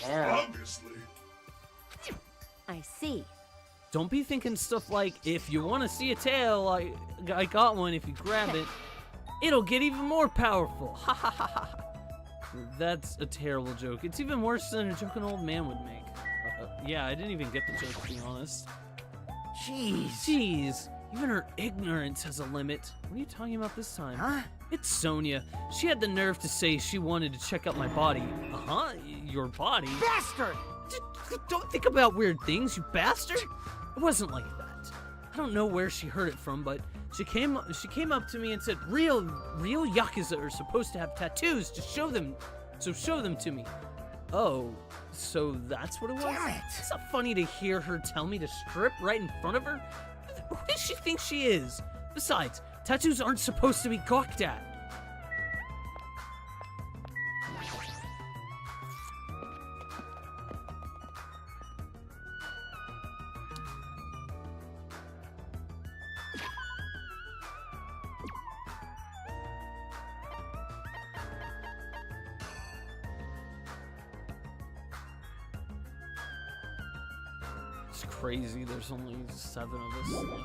Yeah. Obviously. I see. Don't be thinking stuff like, if you want to see a tail, I got one. If you grab it, it'll get even more powerful. Ha ha ha ha. That's a terrible joke. It's even worse than a joke an old man would make. Yeah, I didn't even get the joke, to be honest. Jeez. Even her ignorance has a limit. What are you talking about this time? Huh? It's Sonia. She had the nerve to say she wanted to check out my body. Uh-huh, your body? Bastard! Don't think about weird things, you bastard! It wasn't like that. I don't know where she heard it from, but she came up to me and said, real Yakuza are supposed to have tattoos to show them, so show them to me. Oh, so that's what it was? Damn it! It's not funny to hear her tell me to strip right in front of her. Who does she think she is? Besides, tattoos aren't supposed to be gawked at. It's crazy, there's only 7 of us left.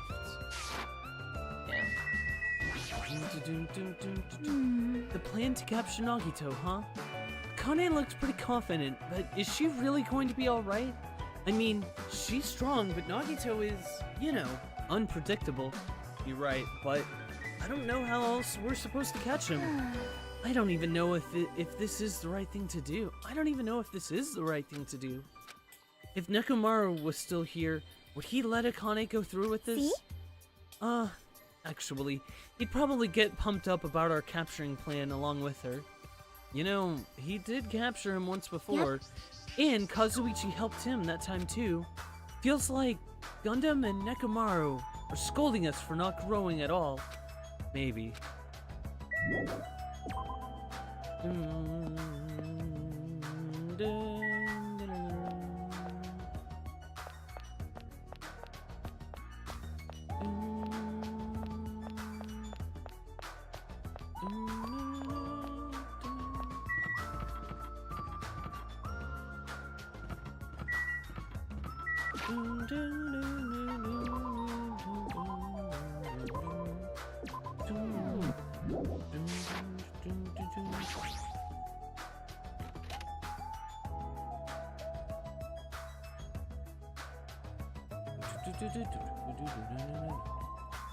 The plan to capture Nagito, huh? Kane looks pretty confident, but is she really going to be alright? I mean, she's strong, but Nagito is, you know, unpredictable. You're right, but I don't know how else we're supposed to catch him. I don't even know if this is the right thing to do. If Nekomaru was still here, would he let Akane go through with this? See? Actually, he'd probably get pumped up about our capturing plan along with her. You know, he did capture him once before, and Kazuichi helped him that time too. Feels like Gundam and Nekomaru are scolding us for not growing at all. Maybe.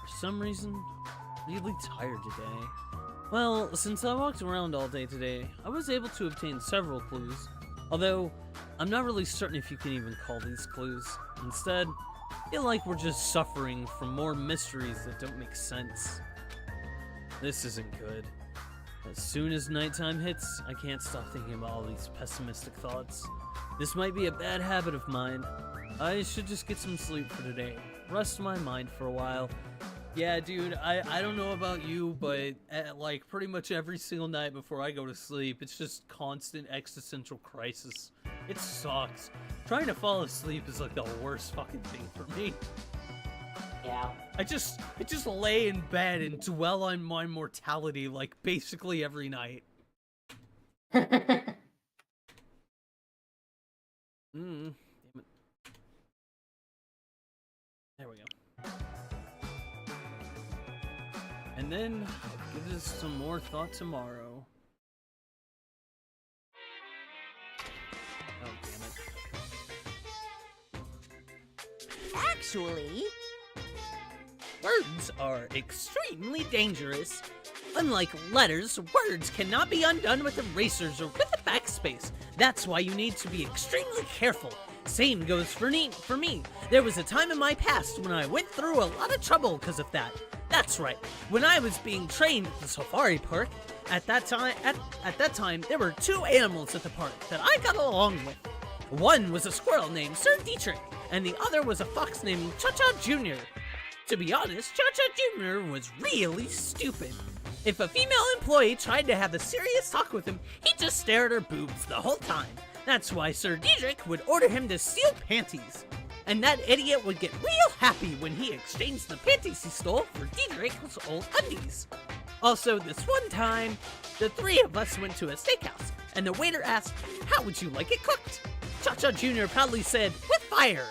For some reason, really tired today. Well, since I walked around all day today, I was able to obtain several clues. Although, I'm not really certain if you can even call these clues. Instead, I feel like we're just suffering from more mysteries that don't make sense. This isn't good. As soon as nighttime hits, I can't stop thinking about all these pessimistic thoughts. This might be a bad habit of mine. I should just get some sleep for today. Rest my mind for a while. Yeah, dude, I don't know about you, but like pretty much every single night before I go to sleep, it's just constant existential crisis. It sucks. Trying to fall asleep is like the worst fucking thing for me. Yeah. I just lay in bed and dwell on my mortality like basically every night. Damn it. There we go. And then I'll give this some more thought tomorrow. actually. Words are extremely dangerous. Unlike letters, words cannot be undone with erasers or with a backspace. That's why you need to be extremely careful. Same goes for me. There was a time in my past when I went through a lot of trouble because of that. That's right. When I was being trained at the safari park, at that time there were two animals at the park that I got along with. One was a squirrel named Sir Dietrich, and the other was a fox named Cha-Cha Jr. To be honest, Cha-Cha Jr. was really stupid. If a female employee tried to have a serious talk with him, he'd just stare at her boobs the whole time. That's why Sir Dietrich would order him to steal panties. And that idiot would get real happy when he exchanged the panties he stole for Dietrich's old undies. Also, this one time, the three of us went to a steakhouse, and the waiter asked, "How would you like it cooked?" Cha-Cha Jr. proudly said, "With fire."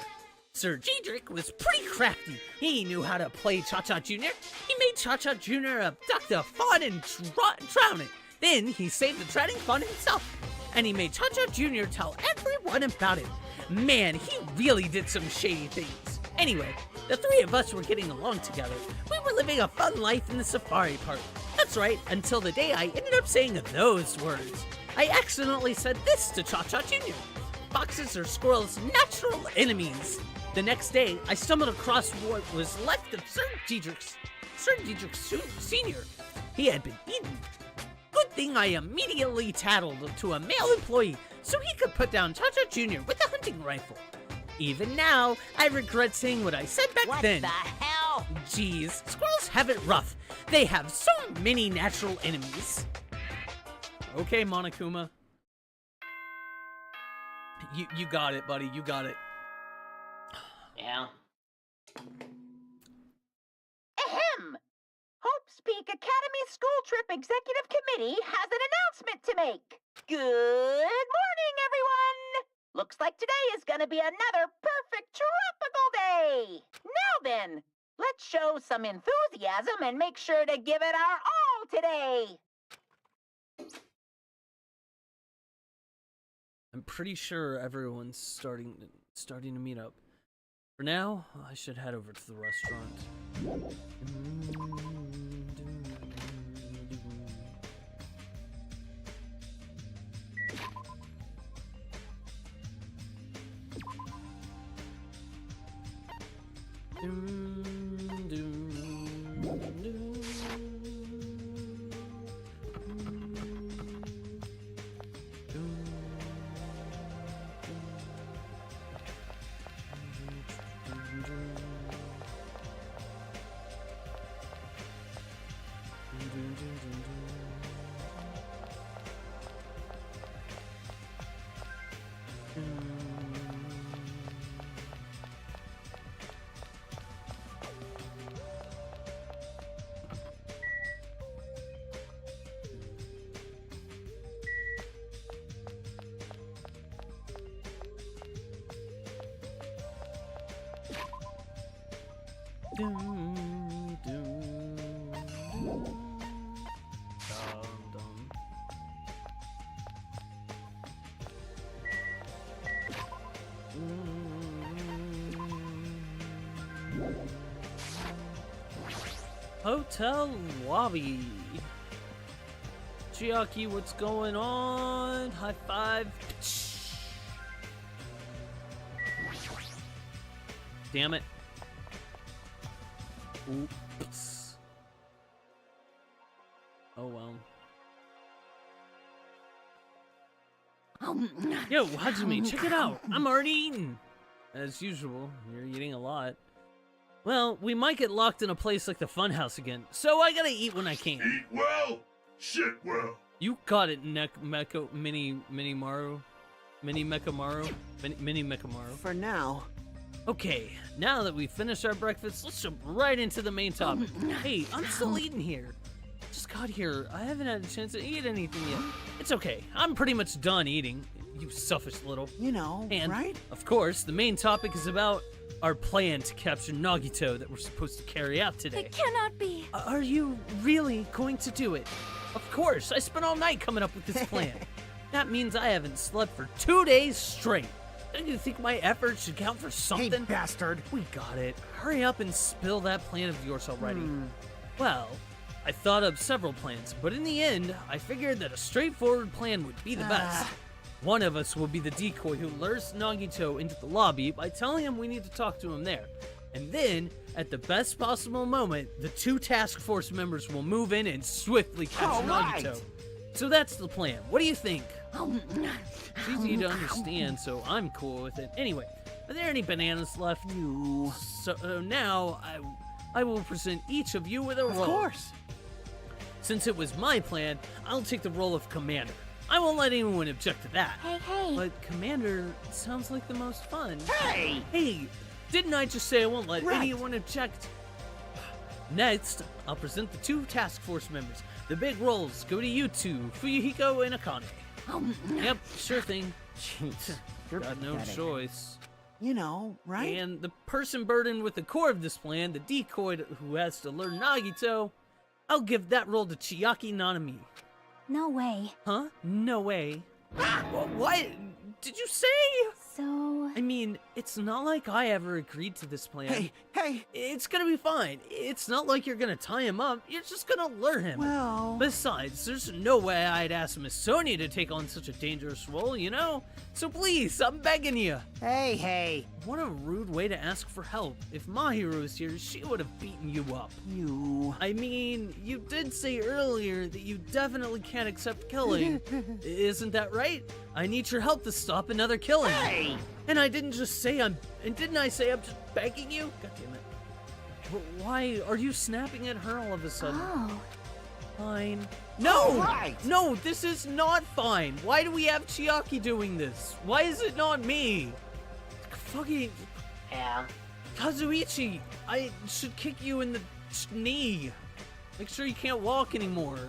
Sir Dietrich was pretty crafty. He knew how to play Cha-Cha Jr. He made Cha-Cha Jr. abduct a fawn and drown it. Then he saved the drowning fawn himself. And he made Cha-Cha Jr. tell everyone about it. Man, he really did some shady things. Anyway, the three of us were getting along together. We were living a fun life in the safari park. That's right, until the day I ended up saying those words. I accidentally said this to Cha-Cha Jr. Foxes are squirrels' natural enemies. The next day, I stumbled across what was left of Sir Dietrich Sr. He had been eaten. Good thing I immediately tattled to a male employee so he could put down Cha-Cha Jr. with a hunting rifle. Even now, I regret saying what I said back then. What the hell? Geez, squirrels have it rough. They have so many natural enemies. Okay, Monokuma. You got it, buddy. You got it. Yeah. Ahem! Hope's Peak Academy School Trip Executive Committee has an announcement to make. Good morning, everyone! Looks like today is gonna be another perfect tropical day! Now then, let's show some enthusiasm and make sure to give it our all today! I'm pretty sure everyone's starting to meet up. For now, I should head over to the restaurant. Hotel lobby. Chiaki, what's going on? High five. Damn it. Oops. Oh well. Yo, Hajime, check it out. I'm already eating. As usual, you're eating a lot. Well, we might get locked in a place like the Funhouse again, so I gotta eat when I can. Eat well, shit well. You got it, Mini Mekamaru. For now. Okay, now that we've finished our breakfast, let's jump right into the main topic. Hey, I'm still eating here. Just got here. I haven't had a chance to eat anything yet. It's okay. I'm pretty much done eating. You selfish little. You know, And, right? of course, the main topic is about our plan to capture Nagito that we're supposed to carry out today. It cannot be. Are you really going to do it? Of course. I spent all night coming up with this plan. That means I haven't slept for 2 days straight. Don't you think my effort should count for something? Hey, bastard! We got it. Hurry up and spill that plan of yours already. Well, I thought up several plans, but in the end, I figured that a straightforward plan would be the best. One of us will be the decoy who lures Nagito into the lobby by telling him we need to talk to him there. And then, at the best possible moment, the two task force members will move in and swiftly capture Nagito. So that's the plan. What do you think? It's easy to understand, so I'm cool with it. Anyway, are there any bananas left? So now, I will present each of you with a role. Of course. Since it was my plan, I'll take the role of commander. I won't let anyone object to that. Hey. But commander sounds like the most fun. Hey! Hey, didn't I just say I won't let Right. anyone object? Next, I'll present the two task force members. The big roles go to you two, Fuyuhiko and Akane. Yep, sure thing. Jeez, you're Got no pathetic. choice. You know, right? And the person burdened with the core of this plan, the decoy who has to lure Nagito, I'll give that role to Chiaki Nanami. No way. Huh? No way. What did you say? So... I mean, it's not like I ever agreed to this plan. Hey! It's gonna be fine. It's not like you're gonna tie him up. You're just gonna lure him. Well... Besides, there's no way I'd ask Miss Sonia to take on such a dangerous role, you know? So please, I'm begging you. Hey! What a rude way to ask for help. If Mahiro was here, she would have beaten you up. You... I mean, you did say earlier that you definitely can't accept killing. Isn't that right? I need your help to stop another killing. Hey! And I didn't just say and didn't I say I'm just begging you? God damn it. But why are you snapping at her all of a sudden? Oh. Fine. No! Right. No, this is not fine. Why do we have Chiaki doing this? Why is it not me? Fucking Yeah. Kazuichi, I should kick you in the knee. Make sure you can't walk anymore.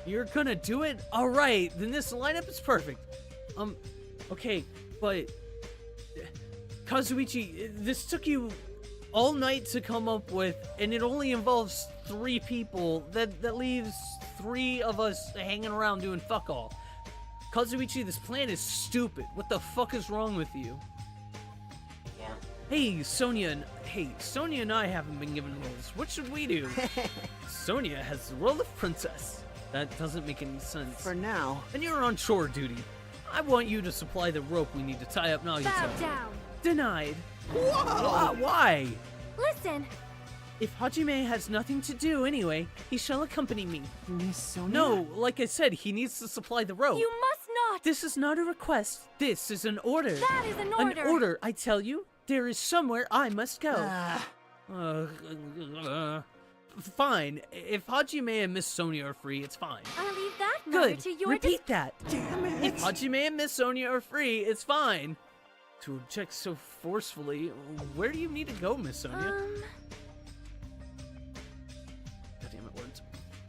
You're gonna do it? Alright, then this lineup is perfect. Okay, but... Kazuichi, this took you all night to come up with, and it only involves 3 people. That leaves 3 of us hanging around doing fuck all. Kazuichi, this plan is stupid. What the fuck is wrong with you? Yeah. Hey, Sonia and I haven't been given roles. What should we do? Sonia has the role of princess. That doesn't make any sense. For now. And you're on chore duty. I want you to supply the rope we need to tie up Nagito. Bow down. Denied. Whoa! Why? Listen. If Hajime has nothing to do anyway, he shall accompany me. Miss Sonia? No, like I said, he needs to supply the rope. You must not. This is not a request. This is an order. That is an order. An order, I tell you. There is somewhere I must go. Fine. If Hajime and Miss Sonia are free, it's fine. I'll leave that matter Good. to your Repeat that. Damn it! If Hajime and Miss Sonia are free, it's fine. To object so forcefully, where do you need to go, Miss Sonia? Goddammit words.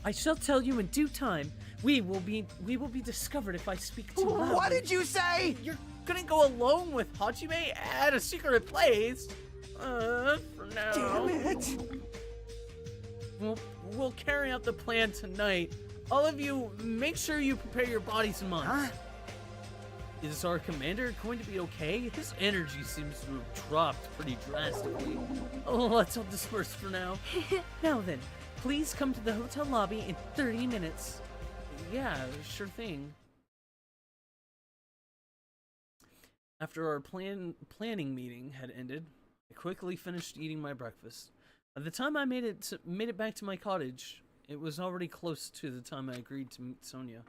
I shall tell you in due time. We will be discovered if I speak too loud. What did you say? You're gonna go alone with Hajime at a secret place? For now. Damn it! We'll carry out the plan tonight. All of you, make sure you prepare your bodies and minds. Huh? Is our commander going to be okay? His energy seems to have dropped pretty drastically. Oh, let's all disperse for now. Now then, please come to the hotel lobby in 30 minutes. Yeah, sure thing. After our planning meeting had ended, I quickly finished eating my breakfast. By the time I made it back to my cottage, it was already close to the time I agreed to meet Sonia.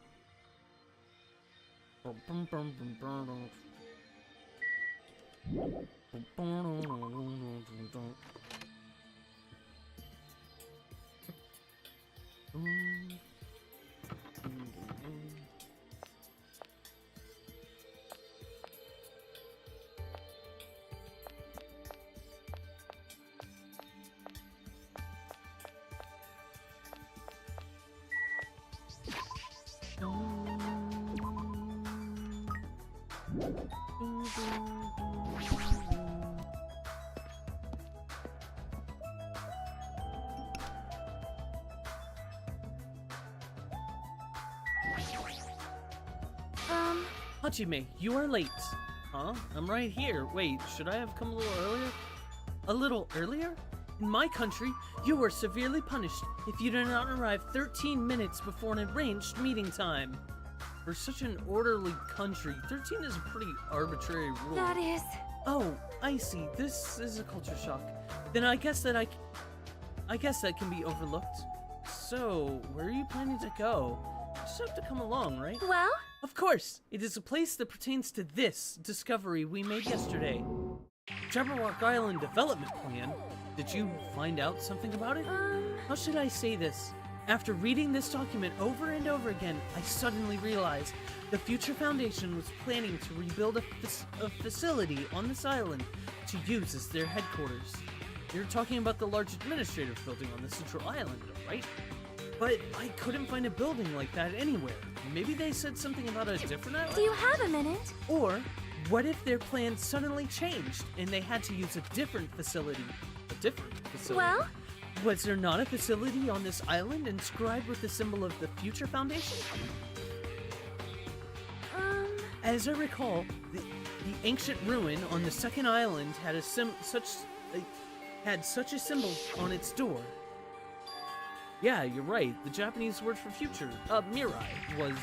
Hajime, you are late. Huh? I'm right here. Wait, should I have come a little earlier? A little earlier? In my country, you were severely punished if you did not arrive 13 minutes before an arranged meeting time. For such an orderly country, 13 is a pretty arbitrary rule. That is... Oh, I see. This is a culture shock. Then I guess that can be overlooked. So, where are you planning to go? You just have to come along, right? Well? Of course! It is a place that pertains to this discovery we made yesterday. Jabberwock Island Development Plan. Did you find out something about it? How should I say this? After reading this document over and over again, I suddenly realized the Future Foundation was planning to rebuild a facility on this island to use as their headquarters. You're talking about the large administrative building on the central island, right? But I couldn't find a building like that anywhere. Maybe they said something about a different island? Do you have a minute? Or, what if their plans suddenly changed and they had to use a different facility? Well? Was there not a facility on this island inscribed with the symbol of the Future Foundation? As I recall, the ancient ruin on the second island had such a symbol on its door. Yeah, you're right. The Japanese word for future, mirai, was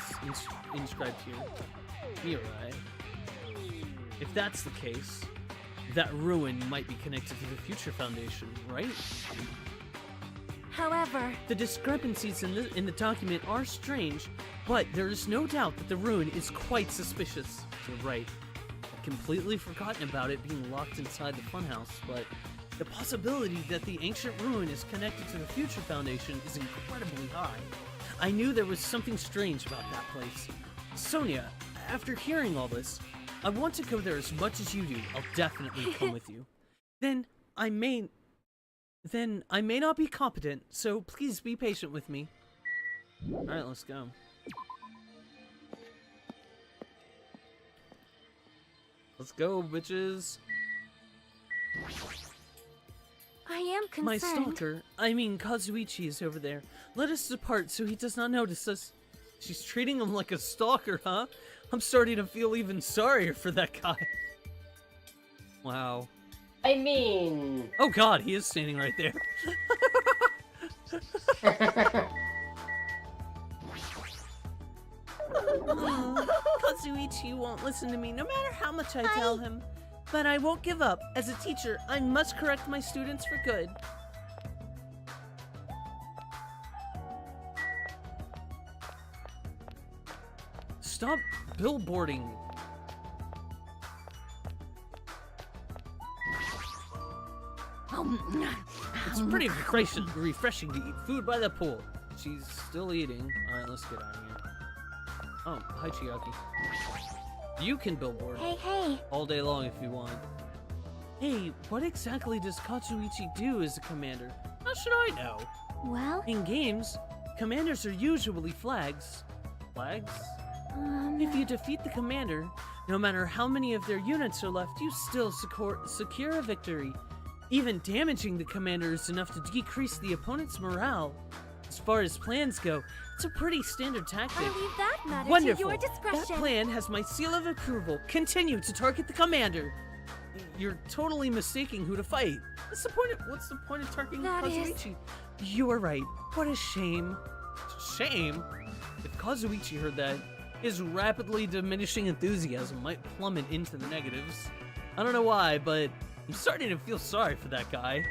inscribed here. Mirai. If that's the case, that ruin might be connected to the Future Foundation, right? However... The discrepancies in the document are strange, but there is no doubt that the ruin is quite suspicious. You're right. I've completely forgotten about it being locked inside the funhouse, but the possibility that the ancient ruin is connected to the Future Foundation is incredibly high. I knew there was something strange about that place. Sonia, after hearing all this, I want to go there as much as you do. I'll definitely come with you. Then I may not be competent, so please be patient with me. Alright, let's go. Let's go, bitches. I am concerned. My stalker, I mean Kazuichi, is over there. Let us depart so he does not notice us. She's treating him like a stalker, huh? I'm starting to feel even sorrier for that guy. Wow. I mean... Oh god, he is standing right there. Kazuichi won't listen to me no matter how much I tell him. But I won't give up. As a teacher, I must correct my students for good. Stop billboarding. It's pretty refreshing to eat food by the pool. She's still eating. Alright, let's get out of here. Oh, hi Chiaki. You can billboard Hey. all day long if you want. Hey, what exactly does Katsuichi do as a commander? How should I know? Well? In games, commanders are usually flags. Flags? If you defeat the commander, no matter how many of their units are left, you still secure a victory. Even damaging the commander is enough to decrease the opponent's morale. As far as plans go, it's a pretty standard tactic. I leave that matter Wonderful. to your discretion. That plan has my seal of approval. Continue to target the commander. You're totally mistaking who to fight. What's the point of targeting That Kazuichi? You are right. What a shame. Shame? If Kazuichi heard that, his rapidly diminishing enthusiasm might plummet into the negatives. I don't know why, but I'm starting to feel sorry for that guy.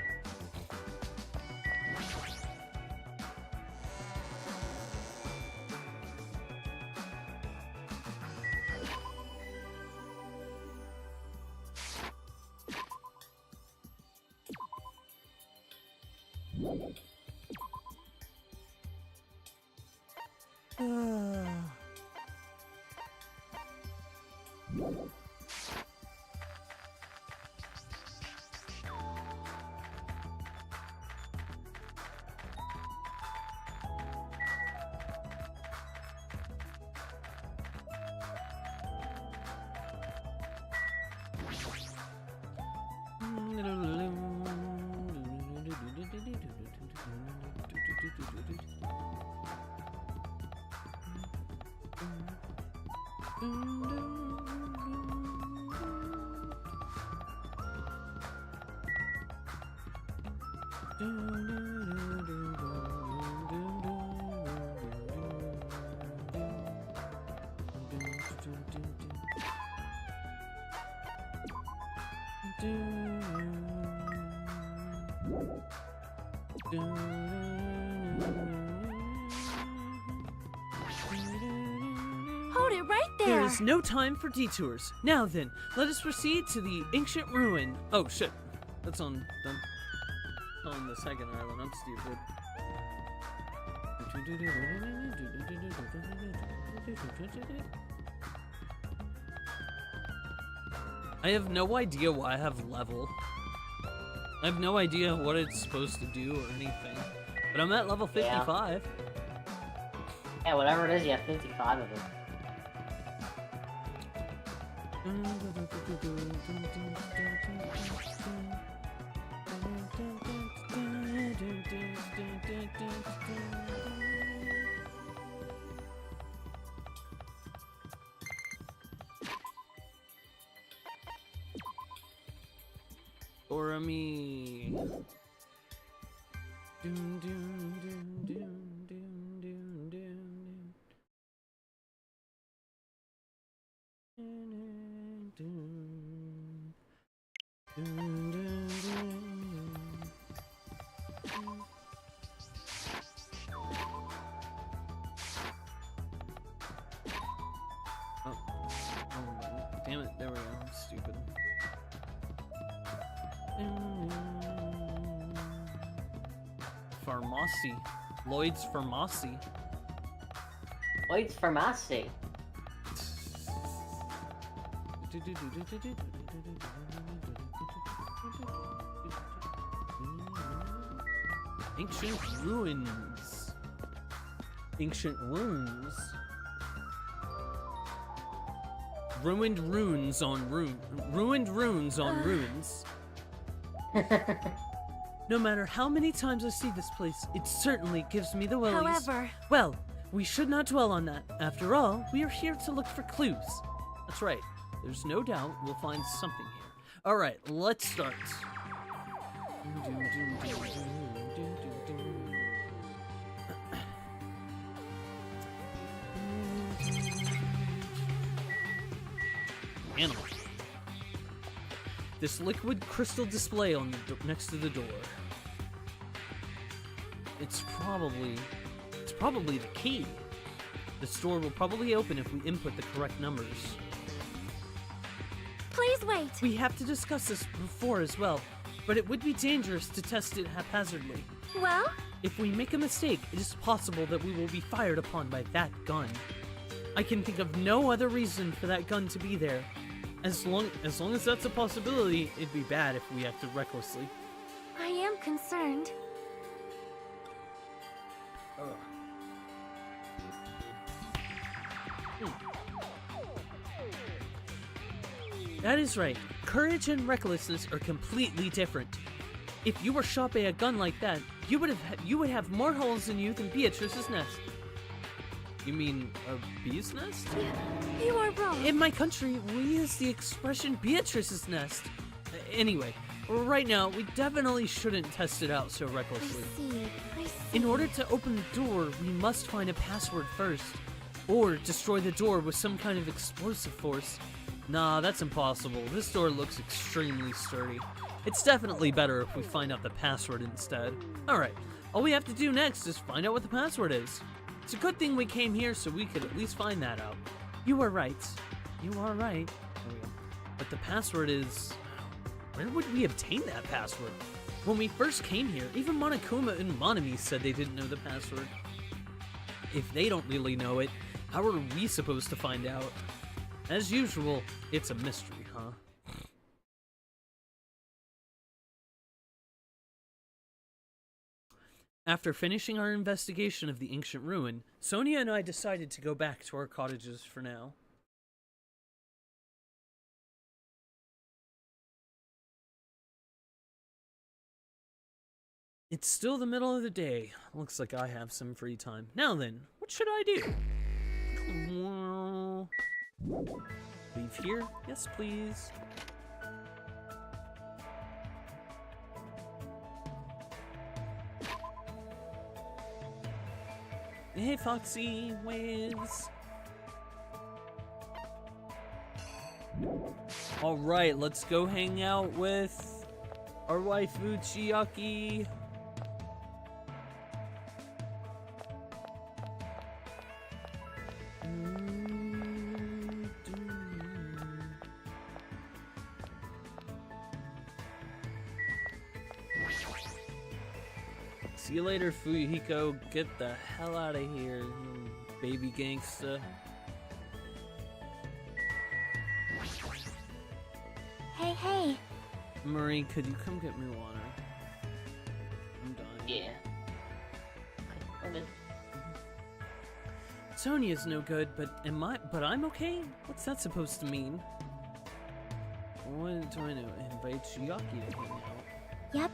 Hold it right there. There is no time for detours. Now then, let us proceed to the ancient ruin. Oh shit, that's on the second island. I'm stupid. I have no idea why I have level. I have no idea what it's supposed to do or anything. But I'm at level 55. Yeah, whatever it is, you have 55 of it. Or me. Doom, doom, doom, doom, doom, doom, doom. Oh, damn it, there we go. I'm stupid. Pharmacy. Lloyd's Pharmacy. Lloyd's Pharmacy. Ancient ruins. Ancient ruins. Ruined runes on ruined runes on ruins. No matter how many times I see this place, it certainly gives me the willies. However, Well, we should not dwell on that. After all, we are here to look for clues. That's right. There's no doubt we'll find something here. All right, let's start. Animal. This liquid crystal display on the next to the door. It's probably the key. The store will probably open if we input the correct numbers. please wait. We have to discuss this before as well, but it would be dangerous to test it haphazardly. Well, If we make a mistake, it is possible that we will be fired upon by that gun. I can think of no other reason for that gun to be there. As long as that's a possibility, it'd be bad if we acted recklessly. I am concerned. That is right. Courage and recklessness are completely different. If you were shot by a gun like that, you would have more holes in you than Beatrice's nest. You mean a bee's nest? You are wrong. In my country, we use the expression Beatrice's nest. Anyway, right now, we definitely shouldn't test it out so recklessly. I see. In order to open the door, we must find a password first. Or destroy the door with some kind of explosive force. Nah, that's impossible. This door looks extremely sturdy. It's definitely better if we find out the password instead. Alright, all we have to do next is find out what the password is. It's a good thing we came here so we could at least find that out. You are right. You are right. There we go. But the password is... Where would we obtain that password? When we first came here, even Monokuma and Monami said they didn't know the password. If they don't really know it, how are we supposed to find out? As usual, it's a mystery, huh? After finishing our investigation of the ancient ruin, Sonia and I decided to go back to our cottages for now. It's still the middle of the day. Looks like I have some free time. Now then, what should I do? Leave here? Yes, please. Hey, Foxy, waves. Alright, let's go hang out with our waifu Chiaki. See you later, Fuyuhiko. Get the hell out of here, you baby gangsta. Hey, hey. Marie, could you come get me water? I'm dying. Yeah. I'm good. Sonia's no good, but I'm okay? What's that supposed to mean? What do I know? Invite Chiaki to hang out. Yep.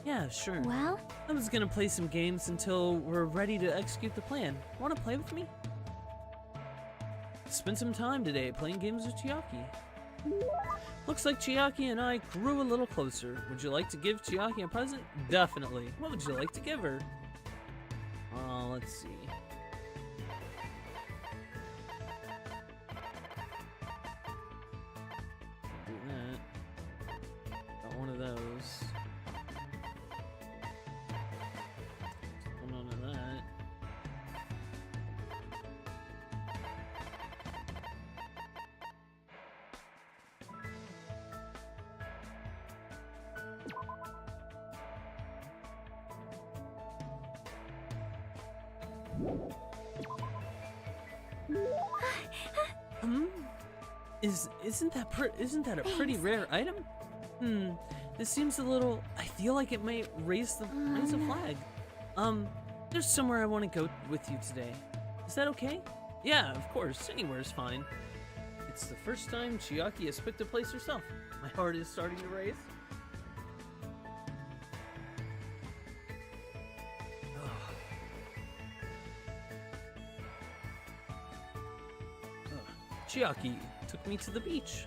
Yeah, sure. Well, I was gonna play some games until we're ready to execute the plan. Wanna play with me? Spend some time today playing games with Chiaki. Looks like Chiaki and I grew a little closer. Would you like to give Chiaki a present? Definitely. What would you like to give her? Let's see. Do that. Got one of those. None of that. Isn't that a pretty Thanks. rare item? This seems a little. I feel like it might raise a flag. There's somewhere I want to go with you today. Is that okay? Yeah, of course. Anywhere is fine. It's the first time Chiaki has picked a place herself. My heart is starting to race. Chiaki took me to the beach.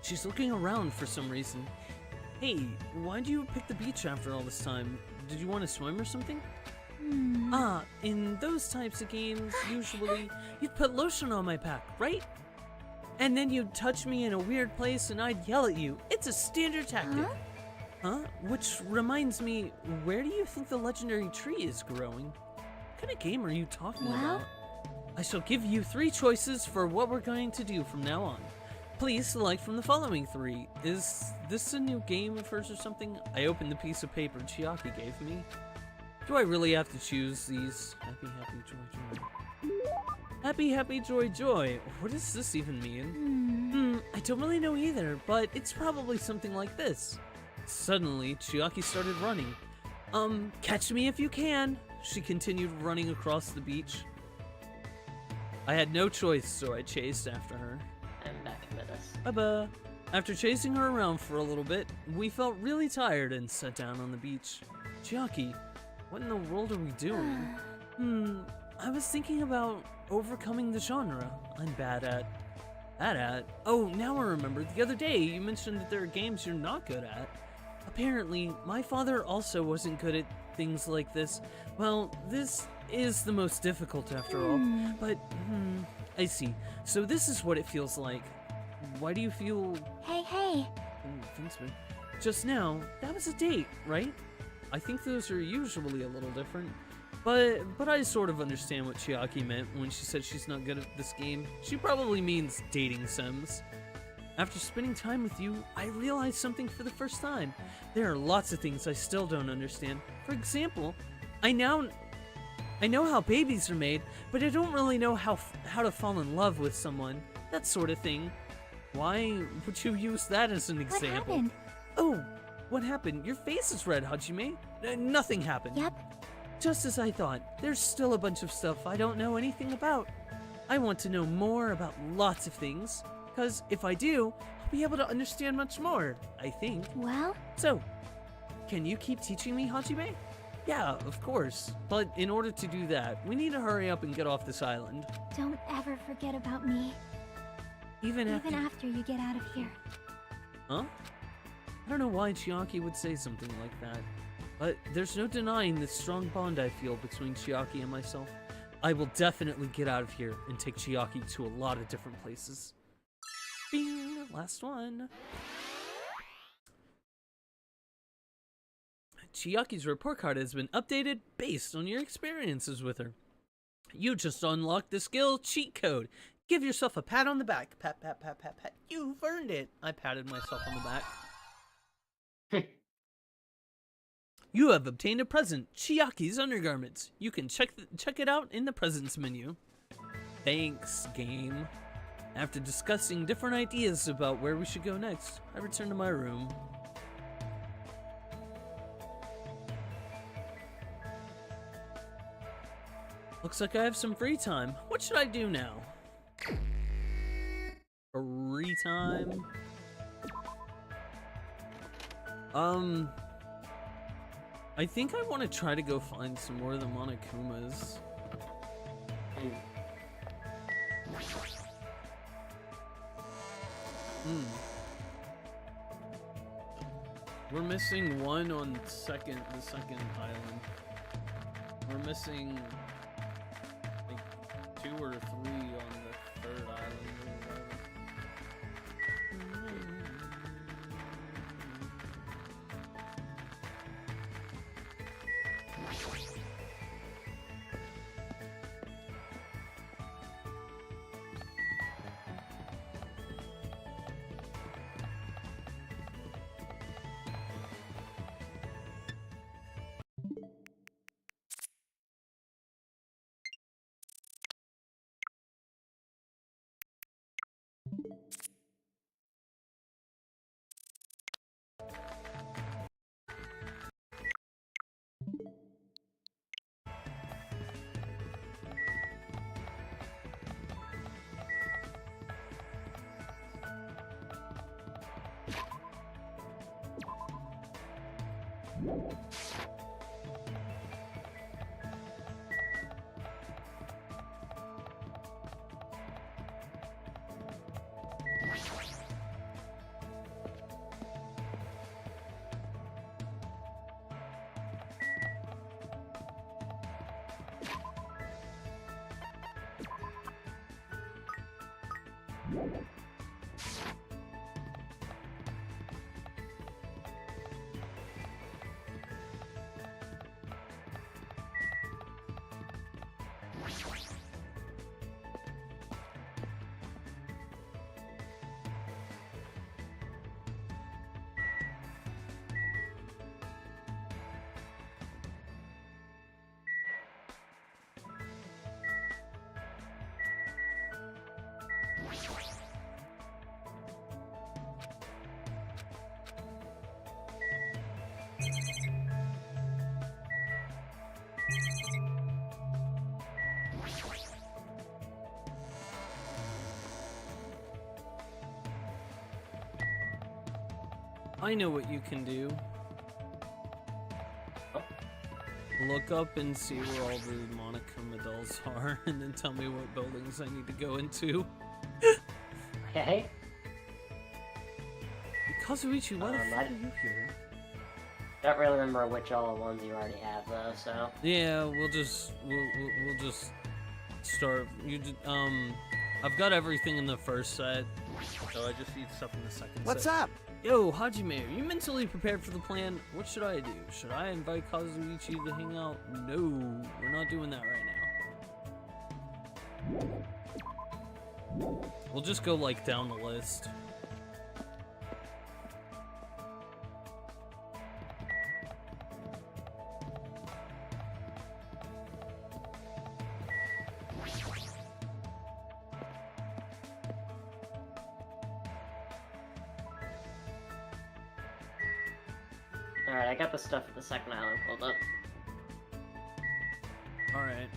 She's looking around for some reason. Hey, why did you pick the beach after all this time? Did you want to swim or something? In those types of games, usually, you'd put lotion on my back, right? And then you'd touch me in a weird place and I'd yell at you. It's a standard tactic. Huh? Which reminds me, where do you think the legendary tree is growing? What kind of game are you talking about? I shall give you 3 choices for what we're going to do from now on. Please select from the following 3. Is this a new game of hers or something? I opened the piece of paper Chiaki gave me. Do I really have to choose these? Happy, happy, joy, joy. Happy, happy, joy, joy. What does this even mean? I don't really know either, but it's probably something like this. Suddenly, Chiaki started running. Catch me if you can. She continued running across the beach. I had no choice, so I chased after her. I'm back with us. Bye-bye. After chasing her around for a little bit, we felt really tired and sat down on the beach. Chiaki, what in the world are we doing? I was thinking about overcoming the genre I'm bad at. Oh, now I remember. The other day, you mentioned that there are games you're not good at. Apparently, my father also wasn't good at things like this. Well, this is the most difficult after all. But, I see. So this is what it feels like. Why do you feel... Hey, hey. Thanks, man. Just now, that was a date, right? I think those are usually a little different. But I sort of understand what Chiaki meant when she said she's not good at this game. She probably means dating sims. After spending time with you, I realized something for the first time. There are lots of things I still don't understand. For example, I know how babies are made, but I don't really know how to fall in love with someone. That sort of thing. Why would you use that as an example? What happened? Oh, what happened? Your face is red, Hajime. Nothing happened. Yep. Just as I thought, there's still a bunch of stuff I don't know anything about. I want to know more about lots of things, because if I do, I'll be able to understand much more, I think. Well? So, can you keep teaching me, Hajime? Yeah, of course. But in order to do that, we need to hurry up and get off this island. Don't ever forget about me. Even after you get out of here. Huh? I don't know why Chiaki would say something like that, but there's no denying the strong bond I feel between Chiaki and myself. I will definitely get out of here and take Chiaki to a lot of different places. Bing! Last one. Chiaki's report card has been updated based on your experiences with her. You just unlocked the skill cheat code. Give yourself a pat on the back. Pat, pat, pat, pat, pat. You've earned it. I patted myself on the back. You have obtained a present, Chiaki's undergarments. You can check it out in the presents menu. Thanks, game. After discussing different ideas about where we should go next, I return to my room. Looks like I have some free time. What should I do now? Free time? I think I want to try to go find some more of the Monokumas. We're missing one on the second island. We're missing like 2 or 3 on the third island or whatever. I know what you can do. Look up and see where all the Monokuma dolls are, and then tell me what buildings I need to go into. Okay. Kazuichi, why the fuck are you here? Don't really remember which all ones you already have though, so. Yeah, we'll just start. I've got everything in the first set, so I just need stuff in the second set. What's up? Yo, Hajime, are you mentally prepared for the plan? What should I do? Should I invite Kazuichi to hang out? No, we're not doing that right now. We'll just go, like, down the list. Alright, I got the stuff at the second island pulled up. Alright.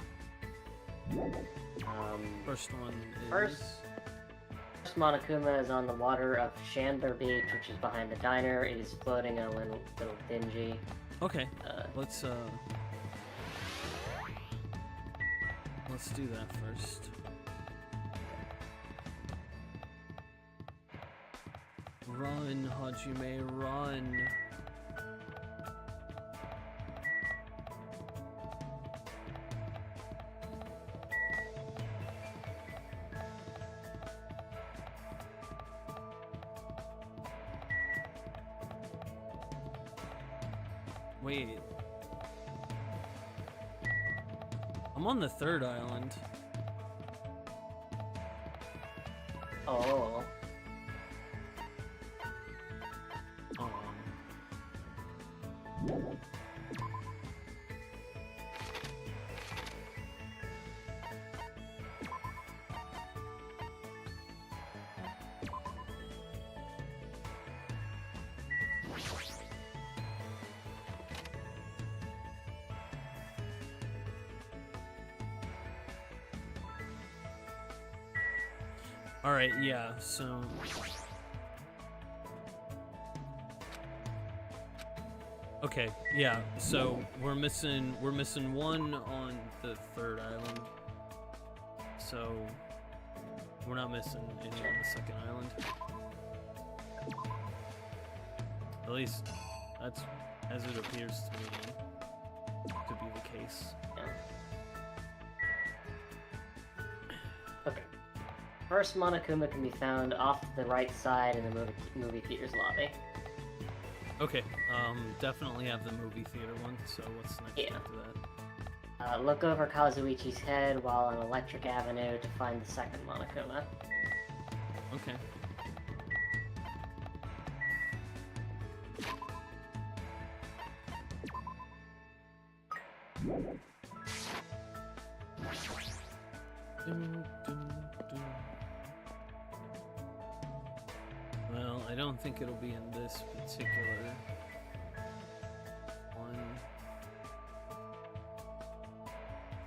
First one is... First Monokuma is on the water of Chandler Beach, which is behind the diner. It is floating a little dingy. Okay, let's do that first. Run, Hajime, run. Wait. I'm on the third island. Oh. Alright, yeah, so... Okay, yeah, so we're missing one on the third island. So we're not missing any on the second island. At least that's as it appears to me to be the case. Okay. First Monokuma can be found off to the right side in the movie theater's lobby. Okay, definitely have the movie theater one, so what's next after that? Look over Kazuichi's head while on Electric Avenue to find the second Monokuma. Okay. Well, I don't think it'll be in this particular one.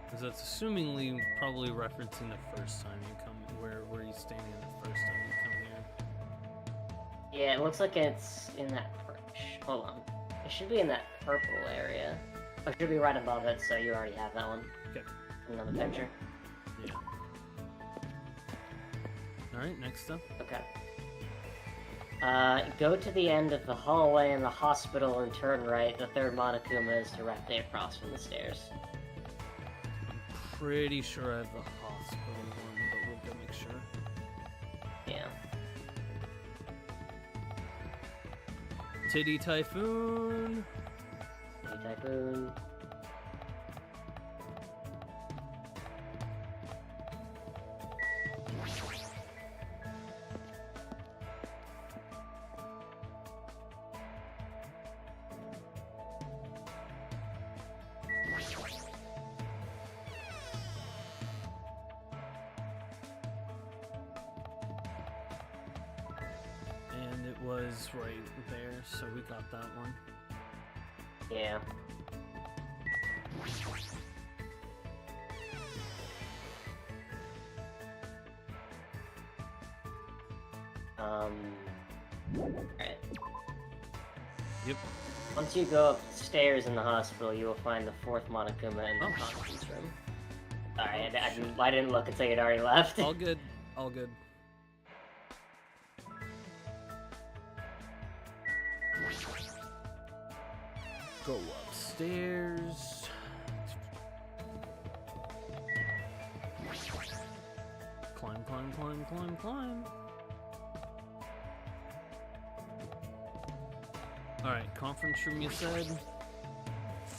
Because that's assumingly probably referencing the first time you come, where he's standing the first time you come here. Yeah, it looks like it's in that... Hold on. It should be in that purple area. It should be right above it, so you already have that one. Okay. Another picture. Yeah. Alright, next up. Okay. Go to the end of the hallway in the hospital and turn right. The third Monokuma is directly across from the stairs. I'm pretty sure I have the hospital one, but we'll go make sure. Yeah. Titty Typhoon! Titty Typhoon. And it was right there, so we got that one. Yeah. Alright. Yep. Once you go upstairs in the hospital, you will find the fourth Monokuma in the Oh. conference room. Sorry, I didn't look until you'd already left. All good. All good. Go upstairs. Climb, climb, climb, climb, climb. Alright, conference room you said?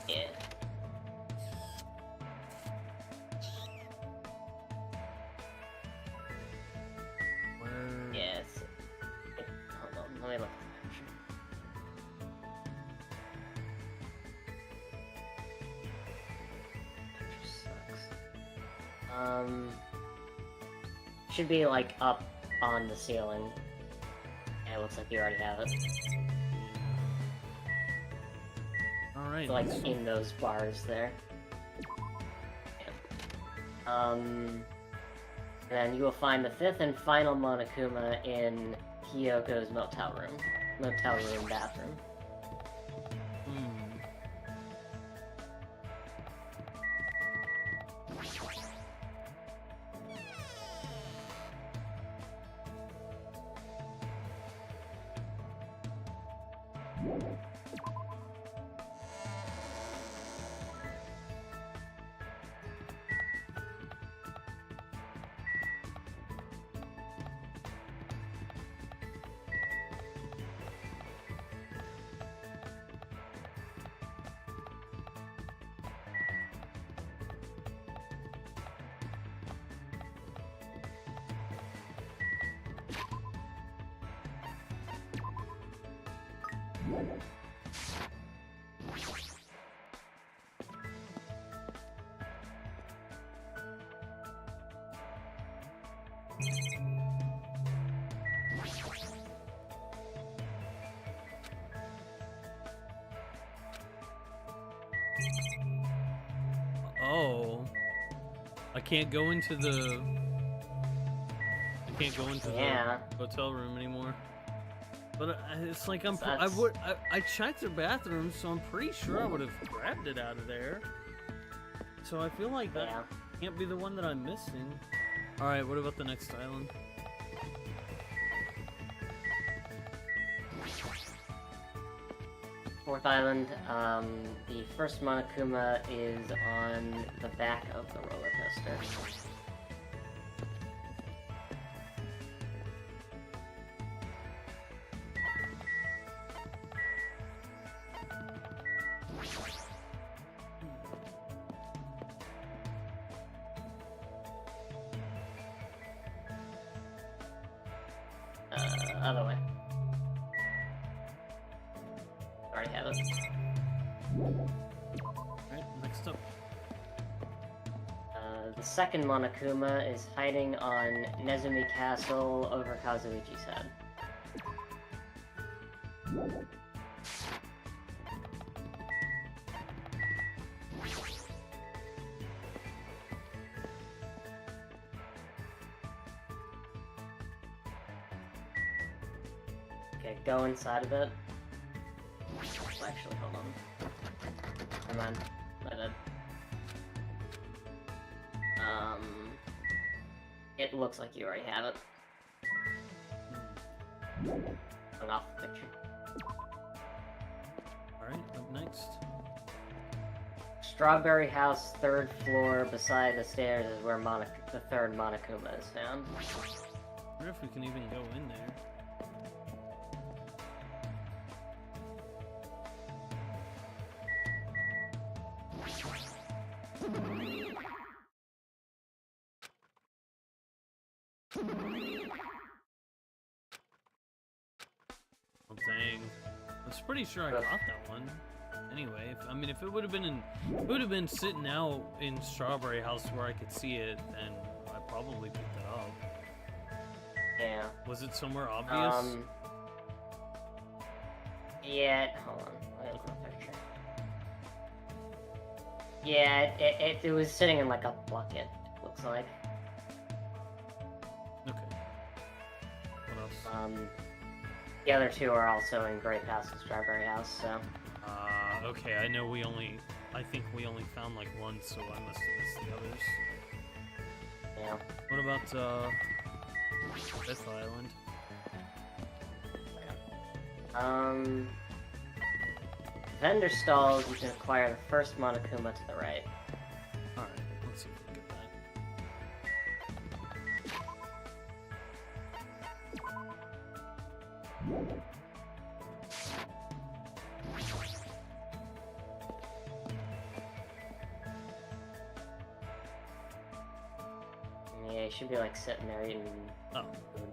Yeah. Where? Yes. Hold on, let me look at the picture. Picture sucks. Should be like up on the ceiling. Yeah, it looks like you already have it. Alright. It's like in those bars there. Yeah. Then you will find the fifth and final Monokuma in Hiyoko's motel room bathroom. Oh. I can't go into the Yeah. hotel room anymore. But it's like So I checked their bathroom, so I'm pretty sure I would have grabbed it out of there. So I feel like that Yeah. can't be the one that I'm missing. All right, what about the next island? Fourth island, the first Monokuma is on the back of the roller coaster. Other way. Already have it. Alright, next up. The second Monokuma is hiding on Nezumi Castle over Kazuichi's head. Okay, go inside of it. Actually, hold on. Come on. Let it. It looks like you already have it. Hung off the picture. Alright, up next. Strawberry House, 3rd floor, beside the stairs is where the third Monokuma is found. I wonder if we can even go in there. Oh, dang. I was pretty sure I got that one. Anyway, if it would have been sitting out in Strawberry House where I could see it, then I probably picked it up. Yeah. Was it somewhere obvious? Yeah, hold on. Let me look at the picture. Yeah, it was sitting in like a bucket, looks like. Okay. What else? The other two are also in Great House and Strawberry House, so. Okay, I think we only found like one, so I must have missed the others. Yeah. What about, Fifth Island? Vendor stalls, you can acquire the first Monokuma to the right. Alright, let's see if we can get that. Yeah, you should be like sitting there eating Oh. food.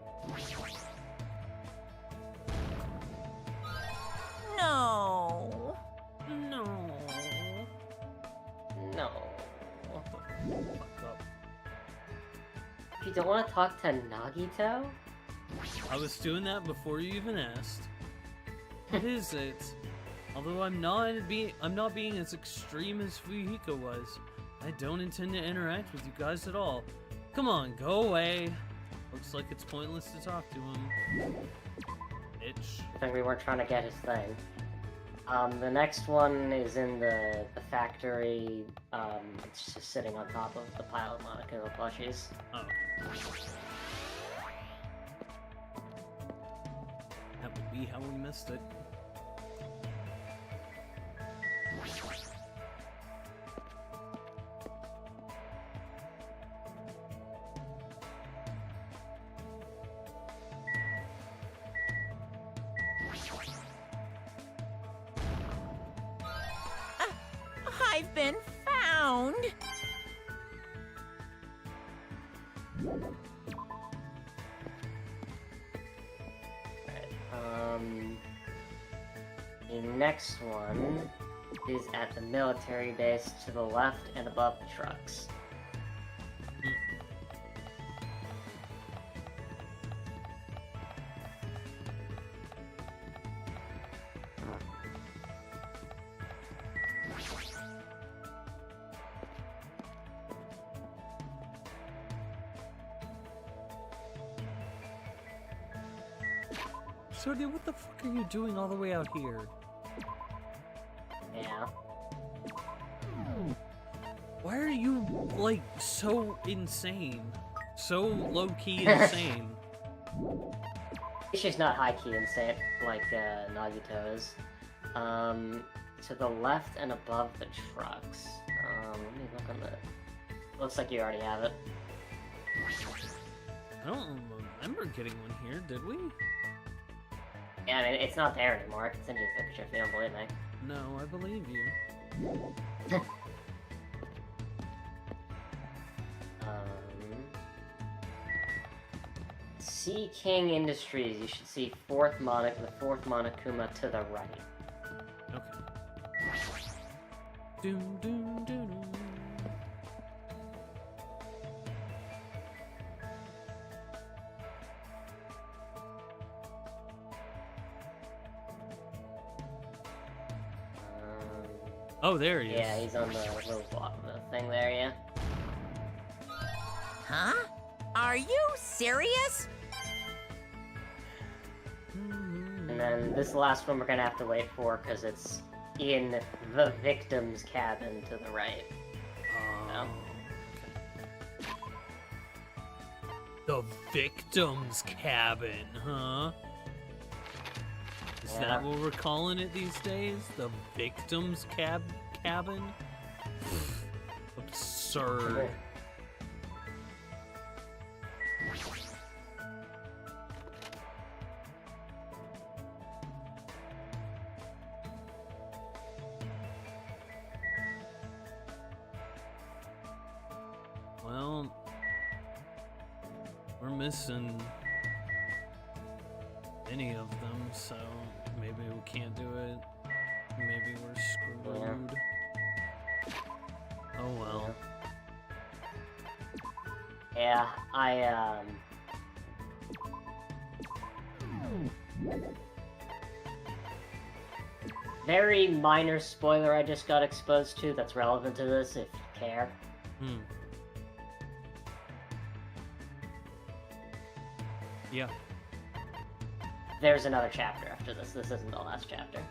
No. No. No. What the fuck up? You don't want to talk to Nagito? I was doing that before you even asked. What is it? Although I'm not being as extreme as Fujiko was. I don't intend to interact with you guys at all. Come on, go away. Looks like it's pointless to talk to him. Bitch. I think we weren't trying to get his thing. The next one is in the factory. It's just sitting on top of the pile of Monokuma plushies. Oh. That would be how we missed it. I've been found. The next one is at the military base to the left and above the trucks. So, dude, what the fuck are you doing all the way out here? Yeah. Why are you, like, so insane? So low-key insane. She's not high-key insane like Nagito is. To the left and above the trucks. Let me look on the... Looks like you already have it. I don't remember getting one here, did we? Yeah, I mean, it's not there anymore. I can send you a picture if you don't believe me. No, I believe you. Sea King Industries. You should see the fourth Monokuma to the right. Okay. Doom, doom, doom, doom. Oh, there he is. Yeah, he's on the little block, the thing there, yeah. Huh? Are you serious? And then this last one we're gonna have to wait for because it's in the victim's cabin to the right. Oh, okay. The victim's cabin, huh? Is Yeah. that what we're calling it these days? The victim's cabin? Absurd. Well, we're missing any of them, so maybe we can't do it. Maybe we're screwed. Oh well. Yeah, very minor spoiler I just got exposed to that's relevant to this if you care. Yeah. There's another chapter after this. This isn't the last chapter.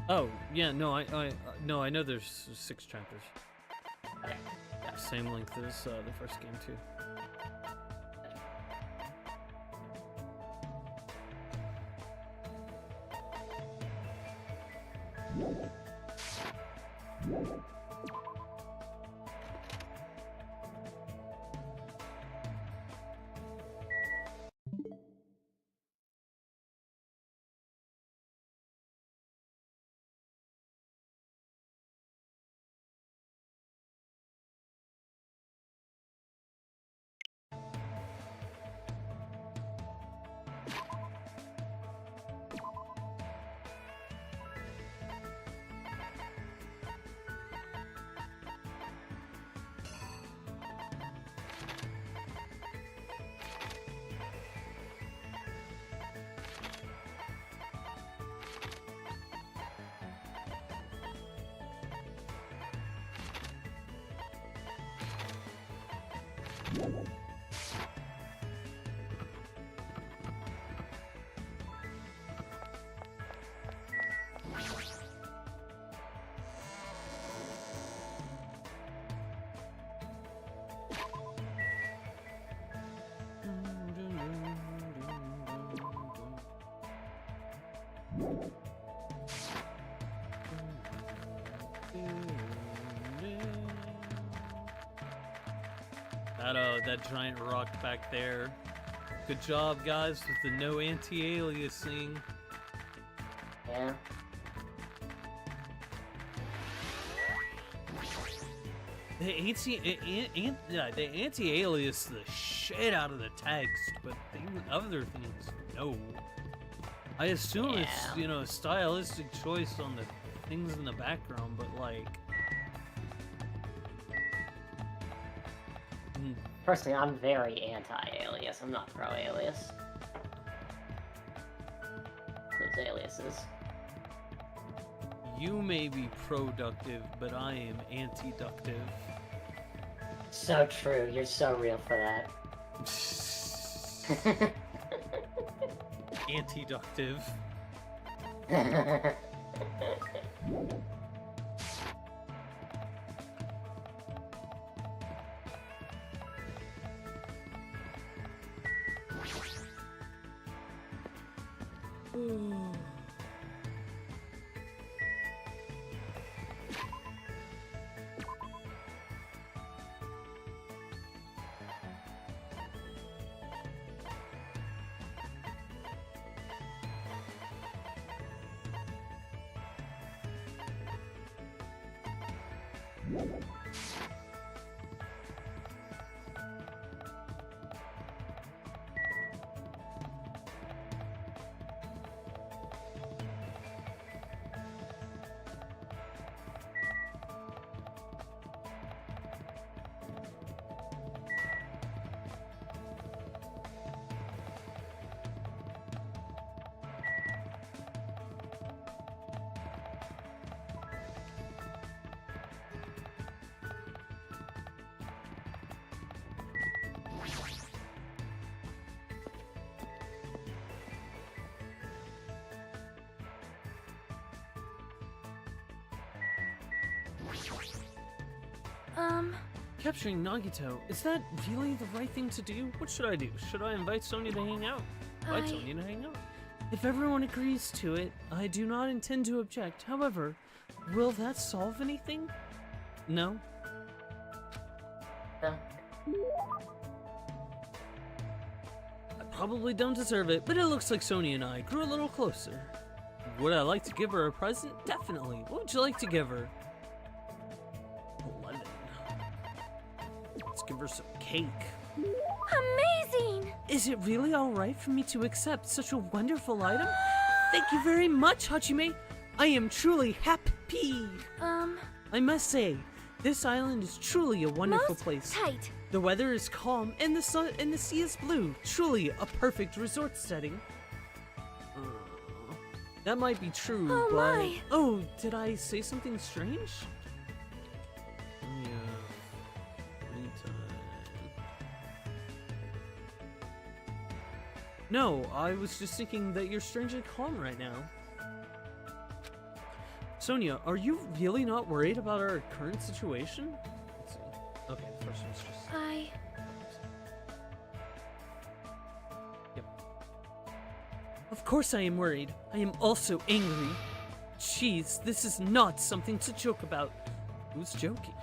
Oh, yeah, no, I know there's 6 chapters. Okay. Yeah, same length as the first game, too. That giant rock back there. Good job, guys, with the no anti-aliasing. Yeah. They anti-alias the shit out of the text, but other things, no. I assume it's, Yeah. you know, a stylistic choice on the things in the background, but like... Personally, I'm very anti-alias. I'm not pro-alias. Those aliases. You may be productive, but I am anti-ductive. So true. You're so real for that. Anti-ductive. Capturing Nagito, is that really the right thing to do? What should I do? Should I invite Sonia to hang out? Invite Sonia to hang out? If everyone agrees to it, I do not intend to object. However, will that solve anything? No? No. I probably don't deserve it, but it looks like Sonia and I grew a little closer. Would I like to give her a present? Definitely. What would you like to give her? 11. Let's give her some cake. Amazing! Is it really alright for me to accept such a wonderful item? Thank you very much, Hachime! I am truly happy! I must say, this island is truly a wonderful most place. tight. The weather is calm and the sun and the sea is blue. Truly a perfect resort setting. That might be true, Oh, but... my. Oh, did I say something strange? No, I was just thinking that you're strangely calm right now. Sonia, are you really not worried about our current situation? Let's see. Okay, the first one's just... Yep. Of course I am worried. I am also angry. Jeez, this is not something to joke about. Who's joking?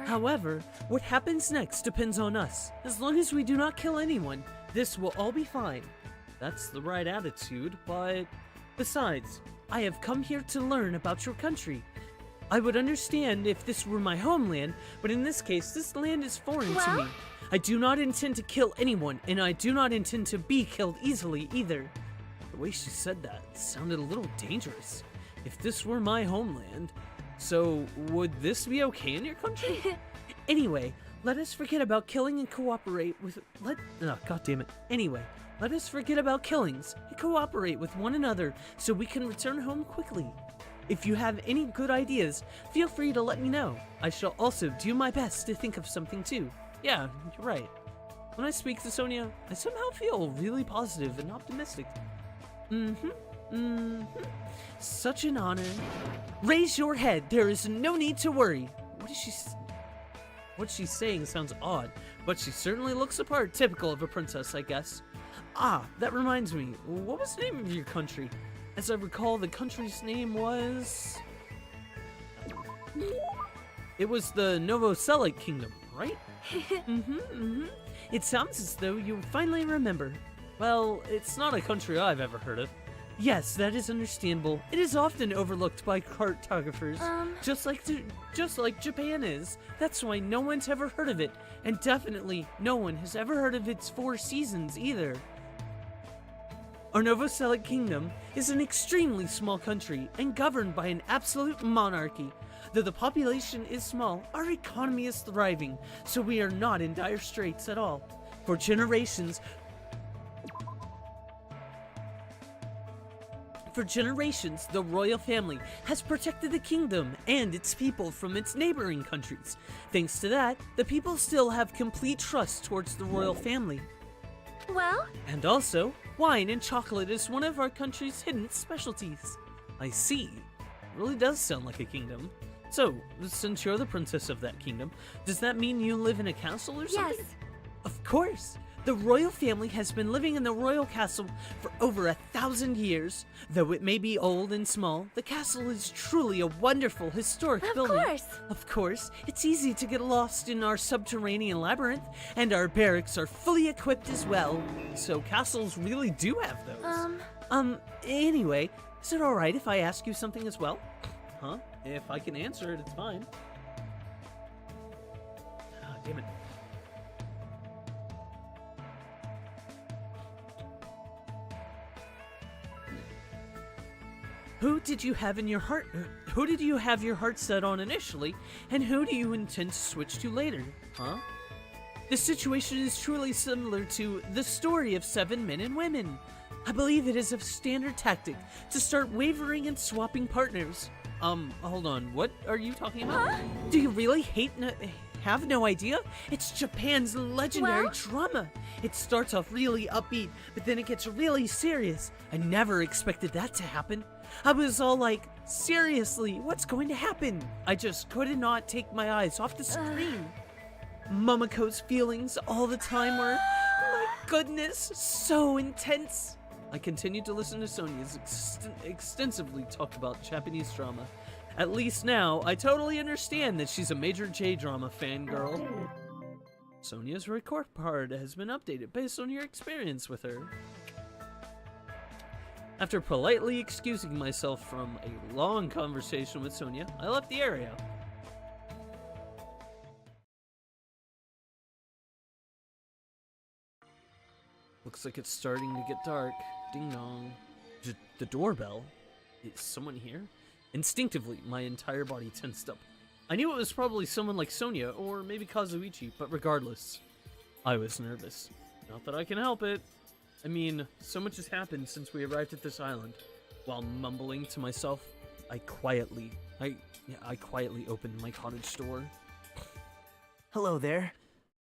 However, what happens next depends on us. As long as we do not kill anyone, this will all be fine. That's the right attitude, but... Besides, I have come here to learn about your country. I would understand if this were my homeland, but in this case, this land is foreign to me. I do not intend to kill anyone, and I do not intend to be killed easily either. The way she said that sounded a little dangerous. If this were my homeland, so would this be okay in your country? Anyway, let us forget about killing and cooperate with... God damn it. Anyway, let us forget about killings and cooperate with one another so we can return home quickly. If you have any good ideas, feel free to let me know. I shall also do my best to think of something too. Yeah, you're right. When I speak to Sonia, I somehow feel really positive and optimistic. Such an honor. Raise your head. There is no need to worry. What she's saying sounds odd, but she certainly looks the part, typical of a princess, I guess. Ah, that reminds me. What was the name of your country? As I recall, the country's name was... It was the Novoselite Kingdom, right? It sounds as though you finally remember. Well, it's not a country I've ever heard of. Yes, that is understandable. It is often overlooked by cartographers, just like Japan is. That's why no one's ever heard of it, and definitely no one has ever heard of its 4 seasons either. Our Novoselic kingdom is an extremely small country and governed by an absolute monarchy. Though the population is small, our economy is thriving, so we are not in dire straits at all. For generations, the royal family has protected the kingdom and its people from its neighboring countries. Thanks to that, the people still have complete trust towards the royal family. Well, And also, wine and chocolate is one of our country's hidden specialties. I see. It really does sound like a kingdom. So, since you're the princess of that kingdom, does that mean you live in a castle or something? yes. Of course! The royal family has been living in the royal castle for over 1,000 years. Though it may be old and small, the castle is truly a wonderful historic building. Of course, it's easy to get lost in our subterranean labyrinth, and our barracks are fully equipped as well. So castles really do have those. Anyway, is it alright if I ask you something as well? Huh? If I can answer it, it's fine. Ah, damn it. Who did you have your heart set on initially, and who do you intend to switch to later? Huh? This situation is truly similar to the story of 7 men and women. I believe it is a standard tactic to start wavering and swapping partners. Hold on, what are you talking about? Huh? Do you really have no idea? It's Japan's legendary Well? drama. It starts off really upbeat, but then it gets really serious. I never expected that to happen. I was all like, seriously, what's going to happen? I just could not take my eyes off the screen. Momoko's feelings all the time were, my goodness, so intense. I continued to listen to Sonia's extensively talk about Japanese drama. At least now, I totally understand that she's a major J-drama fangirl. Sonia's record card has been updated based on your experience with her. After politely excusing myself from a long conversation with Sonia, I left the area. Looks like it's starting to get dark. Ding dong. The doorbell? Is someone here? Instinctively, my entire body tensed up. I knew it was probably someone like Sonia, or maybe Kazuichi, but regardless, I was nervous. Not that I can help it. I mean, so much has happened since we arrived at this island. While mumbling to myself, I quietly opened my cottage door. Hello there.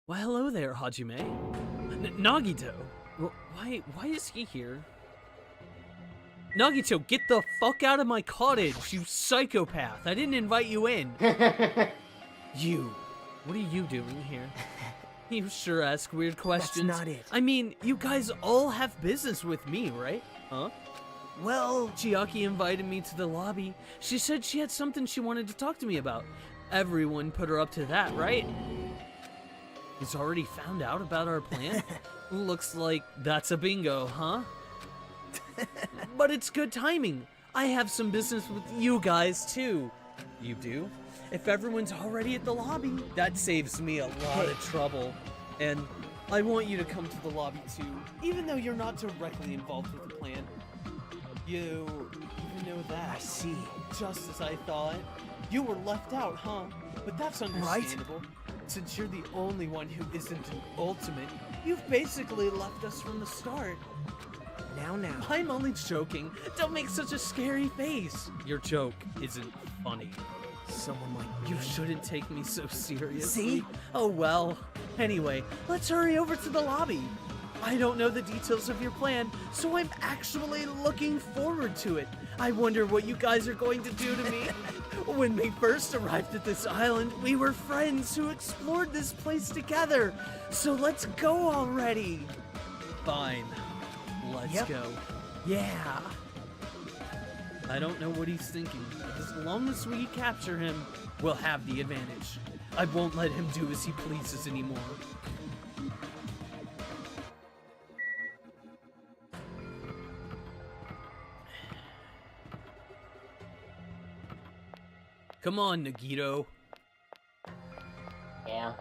Why, hello there, Hajime. Nagito! Why is he here? Nagito, get the fuck out of my cottage, you psychopath! I didn't invite you in! You, what are you doing here? You sure ask weird questions. That's not it. I mean, you guys all have business with me, right? Huh? Well, Chiaki invited me to the lobby. She said she had something she wanted to talk to me about. Everyone put her up to that, right? He's already found out about our plan? Looks like that's a bingo, huh? But it's good timing. I have some business with you guys, too. You do? If everyone's already at the lobby, that saves me a lot of trouble. And I want you to come to the lobby, too, even though you're not directly involved with the plan. You even know that. I see. Just as I thought. You were left out, huh? But that's understandable. Since you're the only one who isn't an ultimate, you've basically left us from the start. Now. I'm only joking. Don't make such a scary face. Your joke isn't funny. Someone like You shouldn't take me so seriously. See? Oh well. Anyway, let's hurry over to the lobby. I don't know the details of your plan, so I'm actually looking forward to it. I wonder what you guys are going to do to me. When we first arrived at this island, we were friends who explored this place together. So let's go already. Fine. Let's go. Yeah. I don't know what he's thinking, but as long as we capture him, we'll have the advantage. I won't let him do as he pleases anymore. Come on, Nagito. Yeah.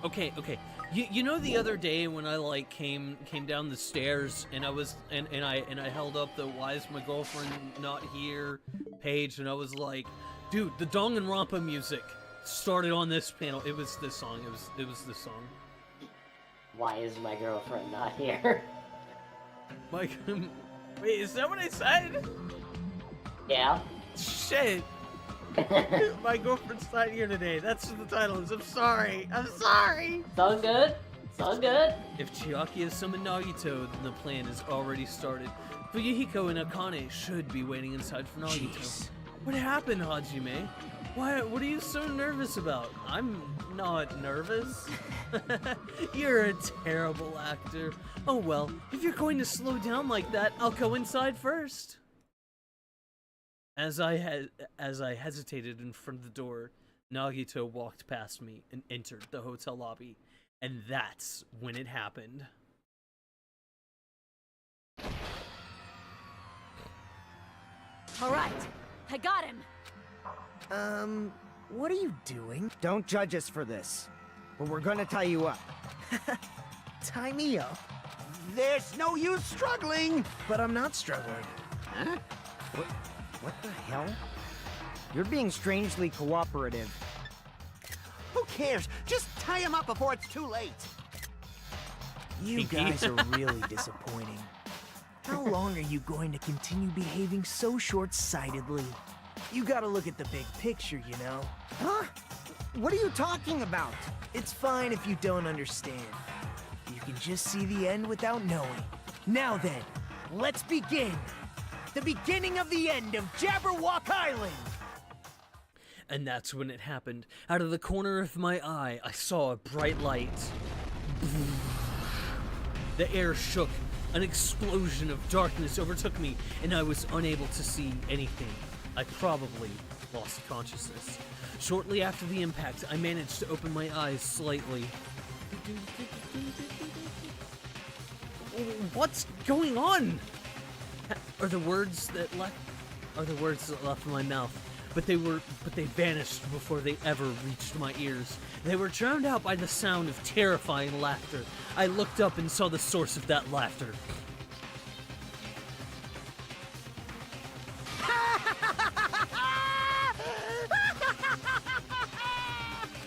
Okay. You know the other day when I like came down the stairs and I was and I held up the "Why is my girlfriend not here" page, and I was like, dude, the Danganronpa music started on this panel. It was this song. It was this song. Why is my girlfriend not here? Like, wait, is that what I said? Yeah. Shit. My girlfriend's not here today. That's what the title is. I'm sorry. It's all good. It's all good. If Chiaki has summoned Nagito, then the plan has already started. Fuyuhiko and Akane should be waiting inside for Nagito. Jeez. What happened, Hajime? What are you so nervous about? I'm not nervous. You're a terrible actor. Oh well, if you're going to slow down like that, I'll go inside first. As I hesitated in front of the door, Nagito walked past me and entered the hotel lobby. And that's when it happened. All right, I got him. What are you doing? Don't judge us for this, but we're gonna tie you up. Tie me up? There's no use struggling! But I'm not struggling. Huh? What the hell? You're being strangely cooperative. Who cares? Just tie him up before it's too late! You guys are really disappointing. How long are you going to continue behaving so short-sightedly? You gotta look at the big picture, you know? Huh? What are you talking about? It's fine if you don't understand. You can just see the end without knowing. Now then, let's begin! The beginning of the end of Jabberwock Island! And that's when it happened. Out of the corner of my eye, I saw a bright light. The air shook. An explosion of darkness overtook me, and I was unable to see anything. I probably lost consciousness. Shortly after the impact, I managed to open my eyes slightly. What's going on? Are the words that left my mouth, but they vanished before they ever reached my ears. They were drowned out by the sound of terrifying laughter. I looked up and saw the source of that laughter.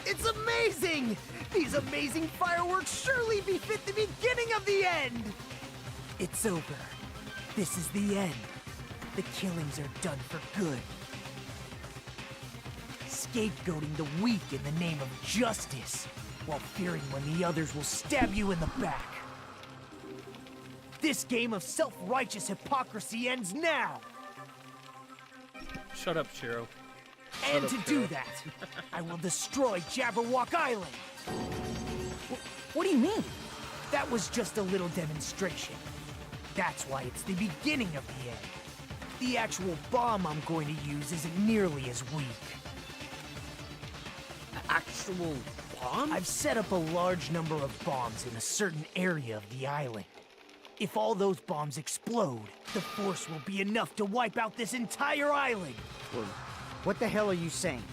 It's amazing! These amazing fireworks surely befit the beginning of the end! It's over. This is the end. The killings are done for good. Scapegoating the weak in the name of justice, while fearing when the others will stab you in the back. This game of self-righteous hypocrisy ends now! Shut up, Shiro. And to do that, I will destroy Jabberwock Island! What do you mean? That was just a little demonstration. That's why it's the beginning of the end. The actual bomb I'm going to use isn't nearly as weak. Actual bomb? I've set up a large number of bombs in a certain area of the island. If all those bombs explode, the force will be enough to wipe out this entire island. What the hell are you saying?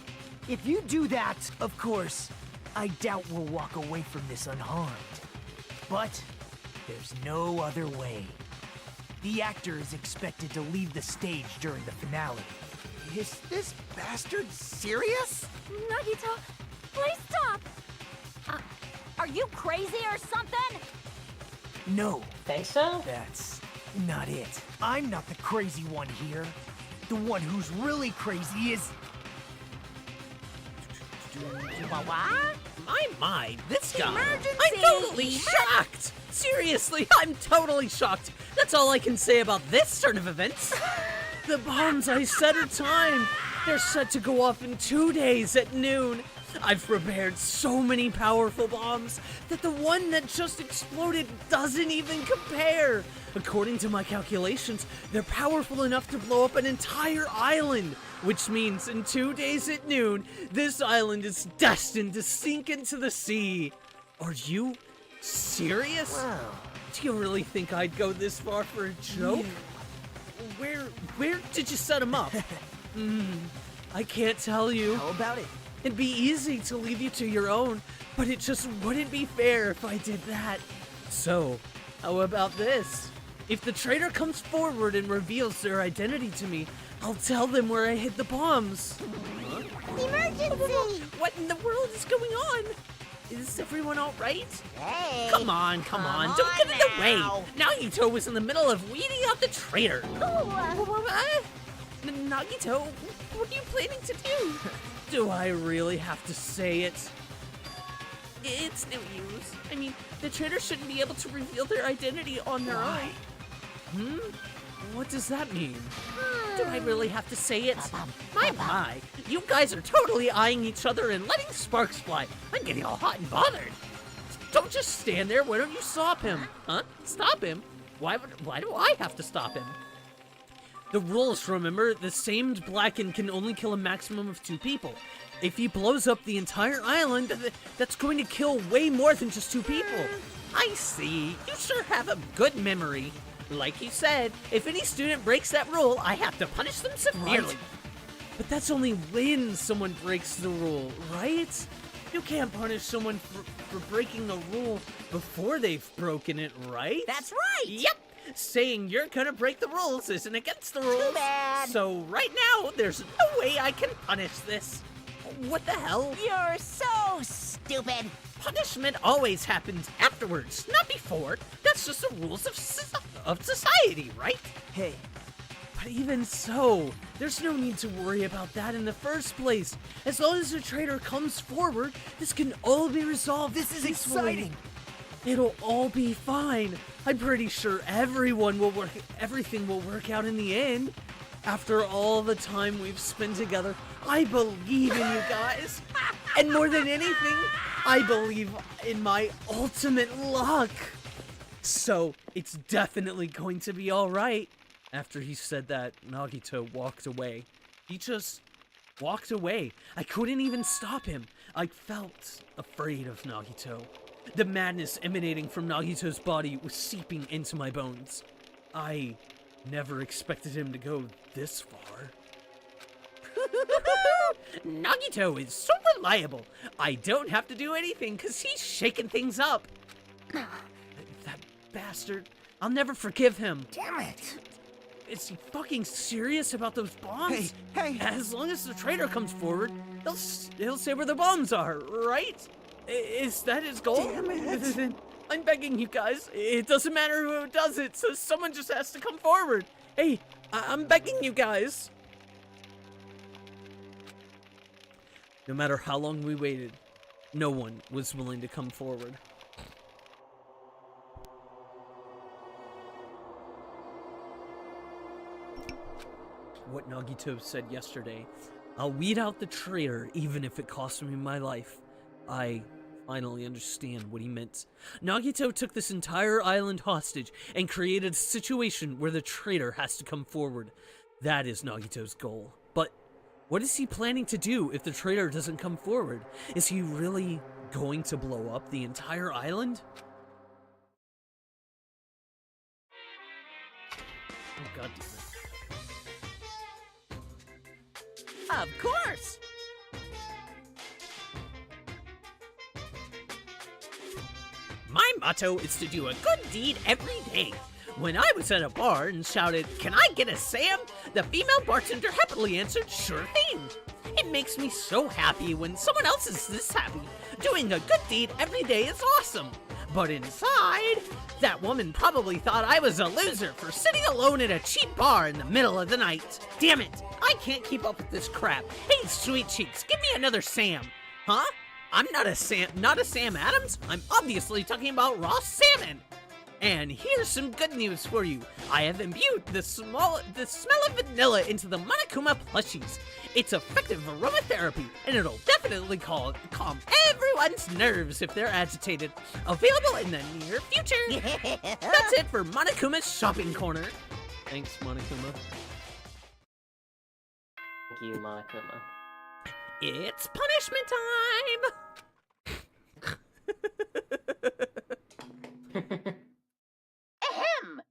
If you do that... Of course, I doubt we'll walk away from this unharmed. But there's no other way. The actor is expected to leave the stage during the finale. Is this bastard serious? Nagito, please stop. Are you crazy or something? No, Think so? that's not it. I'm not the crazy one here. The one who's really crazy is... What? My, this guy. Emergency! I'm totally shocked! Seriously, I'm totally shocked. That's all I can say about this turn of events. The bombs I set are timed. They're set to go off in 2 days at noon. I've prepared so many powerful bombs that the one that just exploded doesn't even compare. According to my calculations, they're powerful enough to blow up an entire island, which means in 2 days at noon, this island is destined to sink into the sea. Are you serious? Wow. Do you really think I'd go this far for a joke? Where did you set him up? I can't tell you. How about it? It'd be easy to leave you to your own, but it just wouldn't be fair if I did that. So, how about this? If the traitor comes forward and reveals their identity to me, I'll tell them where I hid the bombs. Emergency! What in the world is going on? Is everyone all right? Hey! Come on, don't get in the way. Nagito was in the middle of weeding out the traitor. Nagito, what are you planning to do? Do I really have to say it? It's no use. I mean, the traitor shouldn't be able to reveal their identity on their own. What does that mean? Do I really have to say it? My, you guys are totally eyeing each other and letting sparks fly. I'm getting all hot and bothered. Don't just stand there. Why don't you stop him? Huh? Stop him? Why do I have to stop him? The rules, remember? The Samed Blackened can only kill a maximum of 2 people. If he blows up the entire island, that's going to kill way more than just 2 people. I see. You sure have a good memory. Like you said, if any student breaks that rule, I have to punish them severely. Right. But that's only when someone breaks the rule, right? You can't punish someone for breaking the rule before they've broken it, right? That's right! Yep! Saying you're gonna break the rules isn't against the rules. Too bad. So right now, there's no way I can punish this. What the hell? You're so stupid. Punishment always happens afterwards, not before. That's just the rules of society, right? Hey, But even so, there's no need to worry about that in the first place. As long as the traitor comes forward, this can all be resolved. this is peacefully. exciting. It'll all be fine. I'm pretty sure everything will work out in the end. After all the time we've spent together, I believe in you guys. And more than anything, I believe in my ultimate luck. So, it's definitely going to be all right. After he said that, Nagito walked away. He just walked away. I couldn't even stop him. I felt afraid of Nagito. The madness emanating from Nagito's body was seeping into my bones. I never expected him to go this far. Nagito is so reliable. I don't have to do anything because he's shaking things up. That bastard. I'll never forgive him. Damn it. Is he fucking serious about those bombs? Hey. As long as the traitor comes forward, he'll say where the bombs are, right? Is that his goal? Damn it. I'm begging you guys. It doesn't matter who does it, so someone just has to come forward. Hey, I'm begging you guys. No matter how long we waited, no one was willing to come forward. What Nagito said yesterday. I'll weed out the traitor even if it costs me my life. I finally understand what he meant. Nagito took this entire island hostage and created a situation where the traitor has to come forward. That is Nagito's goal. But what is he planning to do if the traitor doesn't come forward? Is he really going to blow up the entire island? Oh, God damn it. Of course! My motto is to do a good deed every day. When I was at a bar and shouted, "Can I get a Sam?" the female bartender happily answered, "Sure thing." It makes me so happy when someone else is this happy. Doing a good deed every day is awesome. But inside, that woman probably thought I was a loser for sitting alone at a cheap bar in the middle of the night. Damn it, I can't keep up with this crap. Hey, sweet cheeks, give me another Sam. Huh? I'm not a Sam Adams. I'm obviously talking about raw salmon. And here's some good news for you. I have imbued the smell of vanilla into the Monokuma plushies. It's effective aromatherapy, and it'll definitely calm everyone's nerves if they're agitated. Available in the near future. That's it for Monokuma's shopping corner. Thanks, Monokuma. Thank you, Monokuma. It's punishment time! Ahem!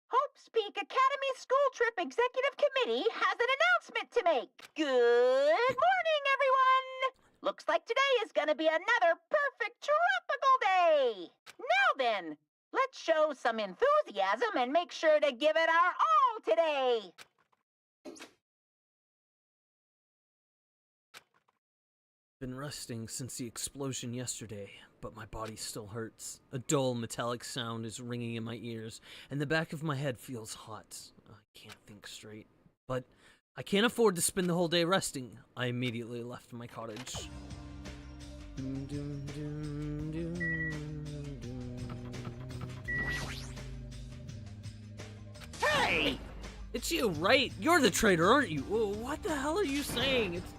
Hope's Peak Academy School Trip Executive Committee has an announcement to make. Good morning, everyone! Looks like today is gonna be another perfect tropical day. Now then, let's show some enthusiasm and make sure to give it our all today. Been resting since the explosion yesterday, but my body still hurts. A dull metallic sound is ringing in my ears, and the back of my head feels hot. I can't think straight. But I can't afford to spend the whole day resting. I immediately left my cottage. Doom, doom, doom, doom, doom. Hey! It's you, right? You're the traitor, aren't you? Whoa, what the hell are you saying? It's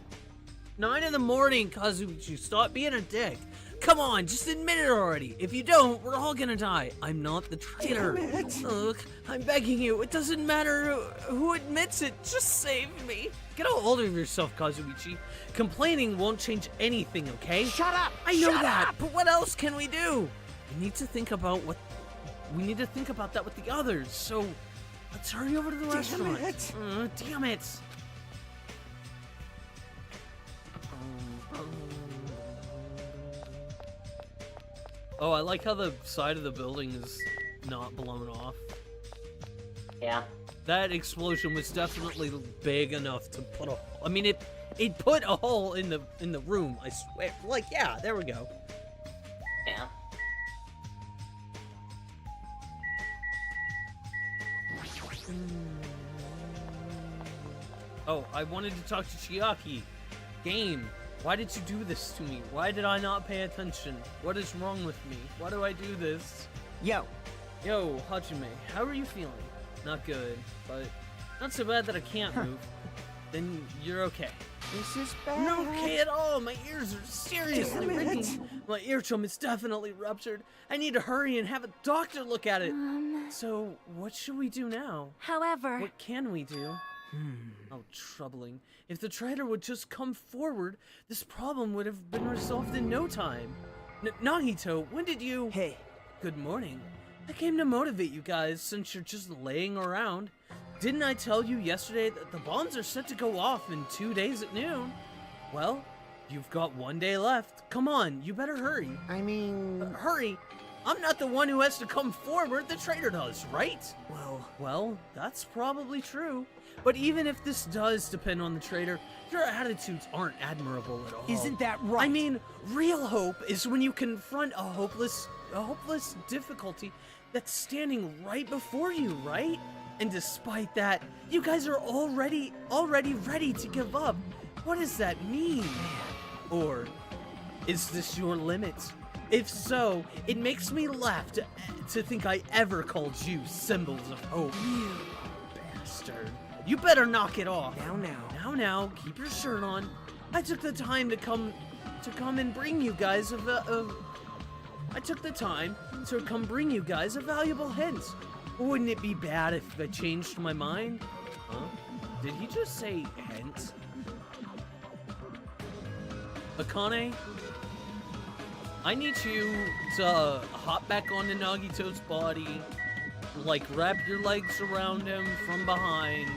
9 in the morning, Kazuichi. Stop being a dick. Come on, just admit it already. If you don't, we're all gonna die. I'm not the traitor. Damn it. Look, I'm begging you. It doesn't matter who admits it. Just save me. Get a hold of yourself, Kazuichi. Complaining won't change anything, okay? Shut up! I know Shut that, up! but what else can we do? We need to think about that with the others. So, let's hurry over to the restaurant. It. Damn it. Oh, I like how the side of the building is not blown off. Yeah. That explosion was definitely big enough to put a. I mean, it put a hole in the room. I swear. Like, yeah, there we go. Yeah. Oh, I wanted to talk to Chiaki. Game, why did you do this to me? Why did I not pay attention? What is wrong with me? Why do I do this? Yo, Yo, Hajime, how are you feeling? Not good, but not so bad that I can't move. Then you're okay. this is bad. I'm not okay at all. My ears are seriously Damn it. ringing. My eardrum is definitely ruptured. I need to hurry and have a doctor look at it. So, what should we do now? However, What can we do? Oh, troubling. If the traitor would just come forward, this problem would have been resolved in no time. Nagito, when did you... Hey, Good morning. I came to motivate you guys since you're just laying around. Didn't I tell you yesterday that the bombs are set to go off in 2 days at noon? Well, you've got 1 day left. Come on, you better hurry. I mean, Hurry! I'm not the one who has to come forward, the traitor does, right? well, That's probably true. But even if this does depend on the traitor, your attitudes aren't admirable at all. Isn't that right? I mean, real hope is when you confront a hopeless difficulty that's standing right before you, right? And despite that, you guys are already ready to give up. What does that mean? Or is this your limit? If so, it makes me laugh to think I ever called you symbols of hope. You bastard. You better knock it off. Now, keep your shirt on. I took the time to come and bring you guys I took the time to come bring you guys a valuable hint. Wouldn't it be bad if I changed my mind? Huh? Did he just say hint? Akane? I need you to hop back onto Nagito's body, like wrap your legs around him from behind,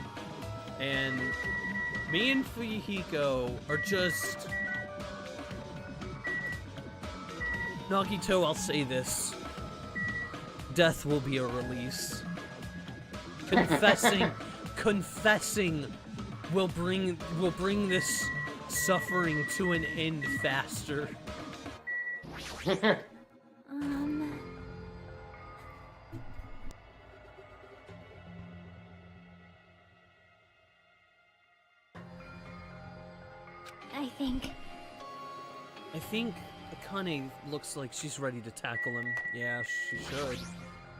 and me and Fuyuhiko are just... Nagito, I'll say this. Death will be a release. Confessing will bring this suffering to an end faster. I think Akane looks like she's ready to tackle him. Yeah, she should.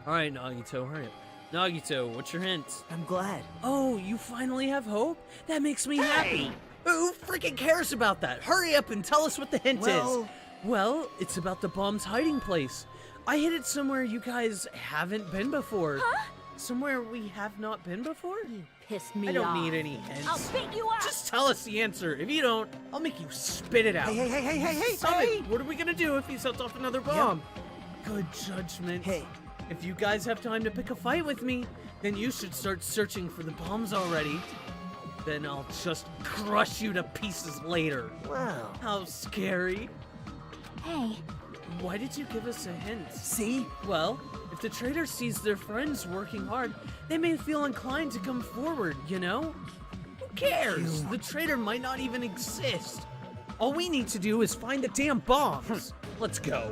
Alright, Nagito, hurry up. Nagito, what's your hint? I'm glad. Oh, you finally have hope? That makes me happy. Who freaking cares about that? Hurry up and tell us what the hint is. Well, it's about the bomb's hiding place. I hid it somewhere you guys haven't been before. Huh? Somewhere we have not been before? You pissed me off. I don't need any hints. I'll beat you up. Just tell us the answer. If you don't, I'll make you spit it out. Hey, Stop it. What are we gonna do if he sets off another bomb? Good judgment. Hey. If you guys have time to pick a fight with me, then you should start searching for the bombs already. Then I'll just crush you to pieces later. Wow. How scary. Hey, Why did you give us a hint? See? Well, if the traitor sees their friends working hard, they may feel inclined to come forward, you know? Who cares? The traitor might not even exist. All we need to do is find the damn bombs. Let's go.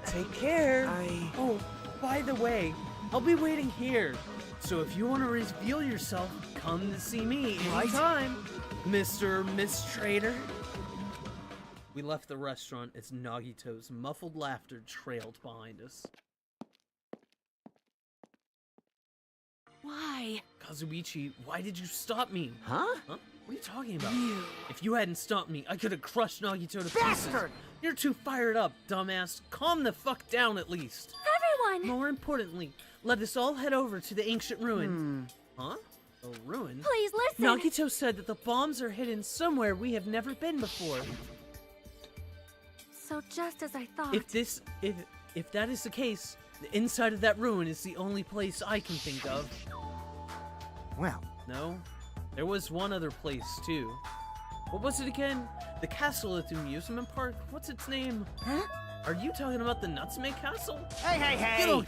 Take care. Oh, by the way, I'll be waiting here. So if you want to reveal yourself, come to see me anytime, Mr. or Miss Traitor. We left the restaurant as Nagito's muffled laughter trailed behind us. why? Kazuichi, why did you stop me? Huh? What are you talking about? If you hadn't stopped me, I could have crushed Nagito to pieces. Bastard! You're too fired up, dumbass. Calm the fuck down at least. Everyone! More importantly, let us all head over to the ancient ruin. Huh? A ruin? Please listen! Nagito said that the bombs are hidden somewhere we have never been before. So just as I thought. If that is the case, the inside of that ruin is the only place I can think of. Well, No? There was one other place, too. What was it again? The castle at the amusement park? What's its name? Huh? Are you talking about the Natsume Castle? hey!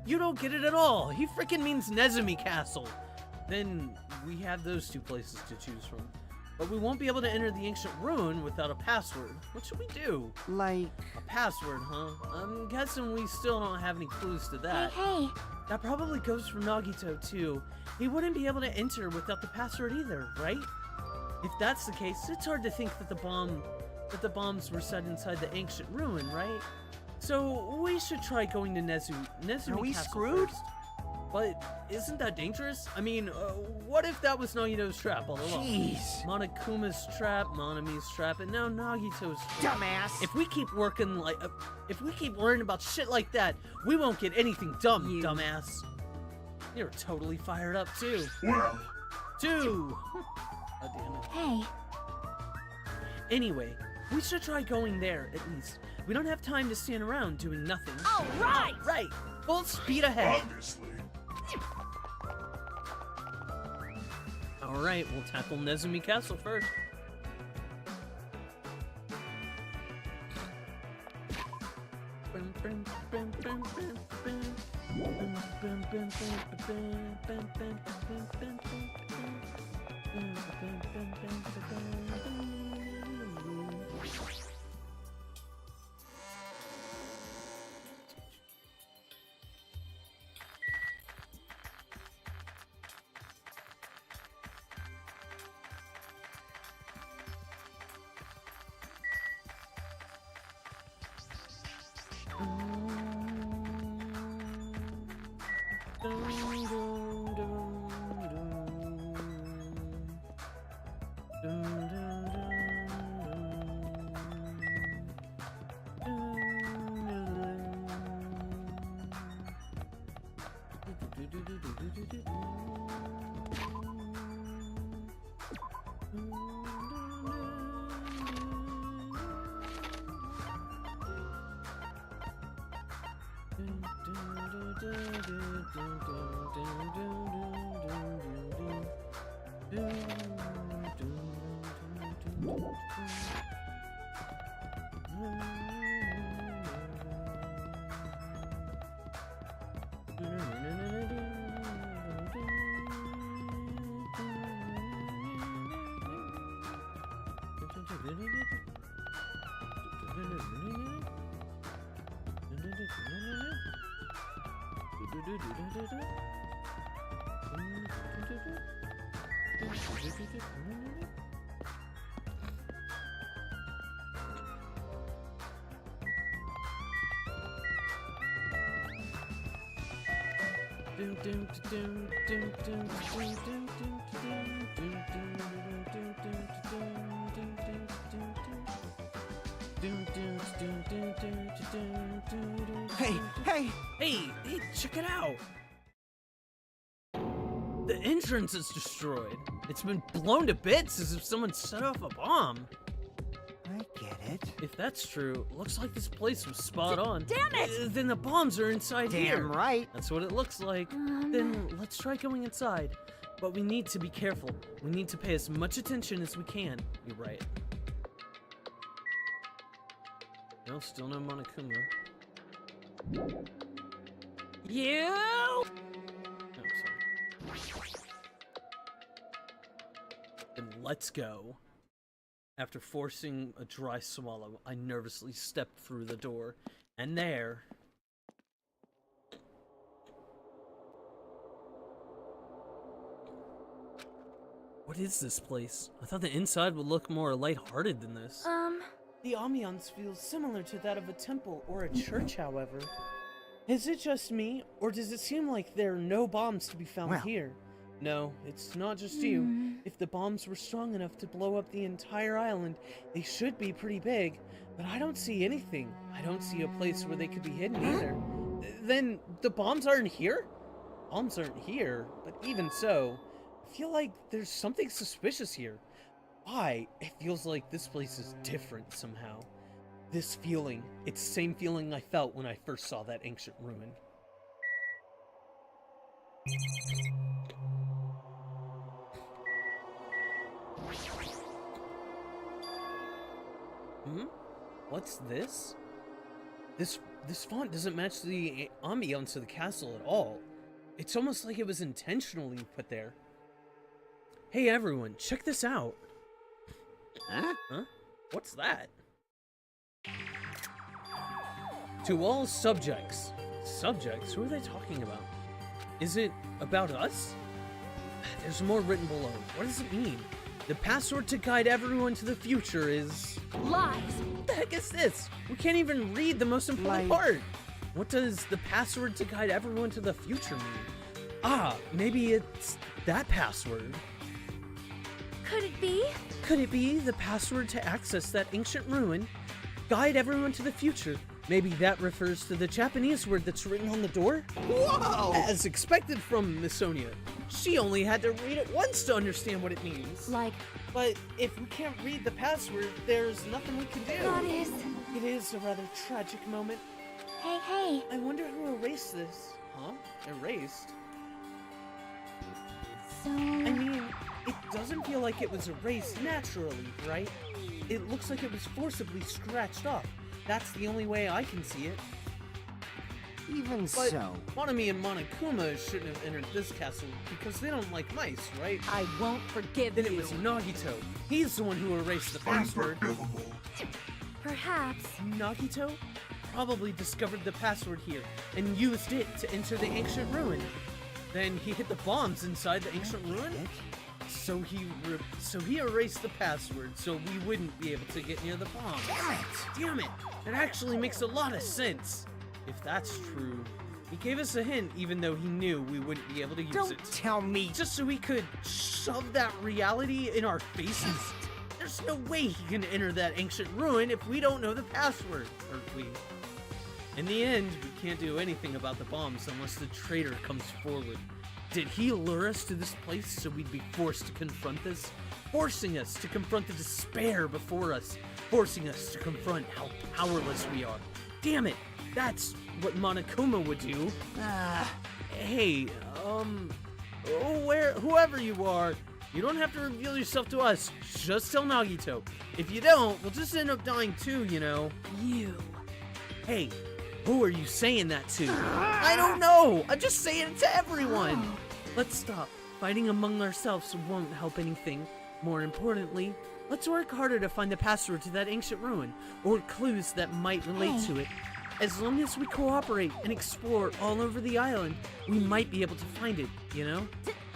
You don't get it at all. He freaking means Nezumi Castle. Then we have those two places to choose from. But we won't be able to enter the ancient ruin without a password. What should we do? Like, A password, huh? I'm guessing we still don't have any clues to that. Hey, That probably goes for Nagito, too. He wouldn't be able to enter without the password either, right? If that's the case, it's hard to think that the bombs were set inside the ancient ruin, right? So we should try going to Nezumi Are we Castle screwed? first. But isn't that dangerous? I mean, what if that was Nagito's trap all along? jeez. Monokuma's trap, Monami's trap, and now Nagito's trap. Dumbass. If we keep working like, if we keep worrying about shit like that, we won't get anything done, dumbass. You're totally fired up too. Well, Two. Oh, damn it. hey. Anyway, we should try going there at least. We don't have time to stand around doing nothing. All right! Right. Full speed ahead. obviously. All right, we'll tackle Nezumi Castle first. Hey, check it out! The entrance is destroyed. It's been blown to bits as if someone set off a bomb. I get it. If that's true, looks like this place was spot on. Damn it! Then the bombs are inside here. Damn right. That's what it looks like. Then let's try going inside. But we need to be careful. We need to pay as much attention as we can. You're right. No, still no Monokuma. You! Oh, sorry. Then let's go. After forcing a dry swallow, I nervously stepped through the door, and there... What is this place? I thought the inside would look more lighthearted than this. The ambiance feels similar to that of a temple or a church, however. Is it just me, or does it seem like there are no bombs to be found here? No, it's not just you. If the bombs were strong enough to blow up the entire island, they should be pretty big, but I don't see anything. I don't see a place where they could be hidden either. Then the bombs aren't here? Bombs aren't here, but even so, I feel like there's something suspicious here. Why? It feels like this place is different somehow. This feeling, it's the same feeling I felt when I first saw that ancient ruin. What's this? This font doesn't match the ambiance of the castle at all. It's almost like it was intentionally put there. Hey everyone, check this out. Huh? What's that? To all subjects. Subjects? Who are they talking about? Is it about us? There's more written below. What does it mean? The password to guide everyone to the future is... Lies! What the heck is this? We can't even read the most important part. What does the password to guide everyone to the future mean? Ah, maybe it's that password. Could it be? Could it be the password to access that ancient ruin? Guide everyone to the future. Maybe that refers to the Japanese word that's written on the door? Whoa! As expected from Miss Sonia. She only had to read it once to understand what it means. Like, But if we can't read the password, there's nothing we can do. that is... It is a rather tragic moment. Hey. I wonder who erased this. Huh? Erased? So... I mean, it doesn't feel like it was erased naturally, right? It looks like it was forcibly scratched off. That's the only way I can see it. Even But so. Monami and Monokuma shouldn't have entered this castle because they don't like mice, right? I won't forgive Then you. it was Nagito. He's the one who erased the password. Unforgivable. Perhaps. Nagito probably discovered the password here and used it to enter the ancient ruin. Then he hit the bombs inside the ancient ruin. So he erased the password so we wouldn't be able to get near the bombs. Damn it! It actually makes a lot of sense. If that's true, he gave us a hint even though he knew we wouldn't be able to use Don't it. tell me. Just so he could shove that reality in our faces. There's no way he can enter that ancient ruin if we don't know the password, or we. In the end, we can't do anything about the bombs unless the traitor comes forward. Did he lure us to this place so we'd be forced to confront this? Forcing us to confront the despair before us. Forcing us to confront how powerless we are. Damn it! That's what Monokuma would do. Hey, whoever you are, you don't have to reveal yourself to us. Just tell Nagito. If you don't, we'll just end up dying too, you know. You. Hey, who are you saying that to? I don't know. I'm just saying it to everyone. Let's stop. Fighting among ourselves won't help anything. More importantly, let's work harder to find the password to that ancient ruin, or clues that might relate to it. As long as we cooperate and explore all over the island, we might be able to find it, you know?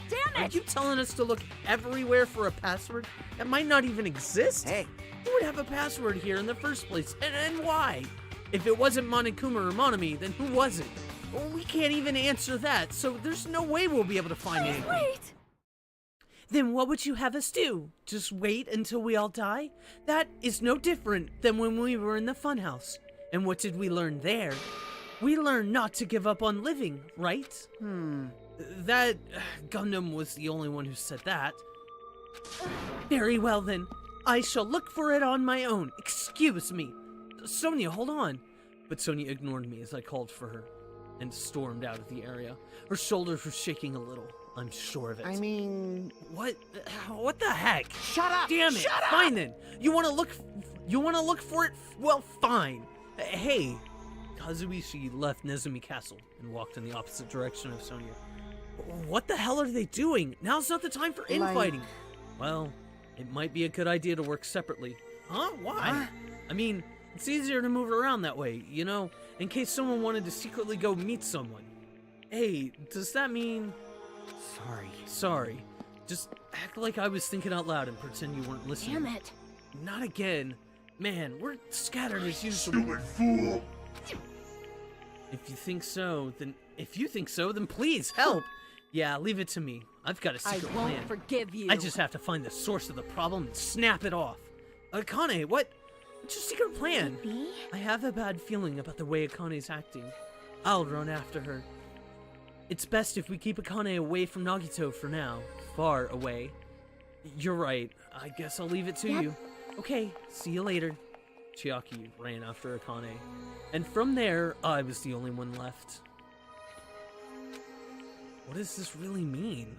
Damn Are it! you telling us to look everywhere for a password that might not even exist? Hey. Who would have a password here in the first place, and why? If it wasn't Monokuma or Monami, then who was it? Well, we can't even answer that, so there's no way we'll be able to find it. Wait! Then what would you have us do? Just wait until we all die? That is no different than when we were in the funhouse. And what did we learn there? We learned not to give up on living, right? That Gundam was the only one who said that. Very well then. I shall look for it on my own. Excuse me. Sonia, hold on. But Sonia ignored me as I called for her and stormed out of the area. Her shoulders were shaking a little. I'm sure of it. I mean... What? What the heck? Shut up! Damn it! Shut up! Fine then. You want to look for it? Well, fine. Hey, Kazuishi left Nezumi Castle and walked in the opposite direction of Sonia. What the hell are they doing? Now's not the time for infighting. Well, it might be a good idea to work separately. Huh? Why? Huh? I mean, it's easier to move around that way, you know, in case someone wanted to secretly go meet someone. Hey, does that mean... Sorry. Just act like I was thinking out loud and pretend you weren't listening. Damn it. Not again. Man, we're scattered as usual. Stupid fool! If you think so, then please help. Yeah, leave it to me. I've got a I secret won't plan. forgive you. I just have to find the source of the problem and snap it off. Akane, what's your secret plan? Me? I have a bad feeling about the way Akane's acting. I'll run after her. It's best if we keep Akane away from Nagito for now. Far away. You're right. I guess I'll leave it to you. Okay, see you later. Chiaki ran after Akane. And from there, I was the only one left. What does this really mean?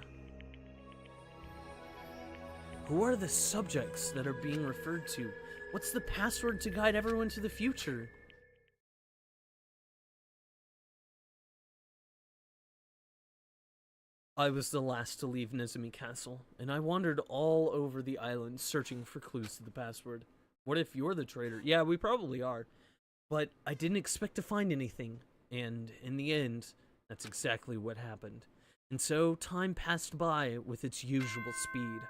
Who are the subjects that are being referred to? What's the password to guide everyone to the future? I was the last to leave Nezumi Castle, and I wandered all over the island searching for clues to the password. What if you're the traitor? Yeah, we probably are. But I didn't expect to find anything, and in the end, that's exactly what happened. And so, time passed by with its usual speed.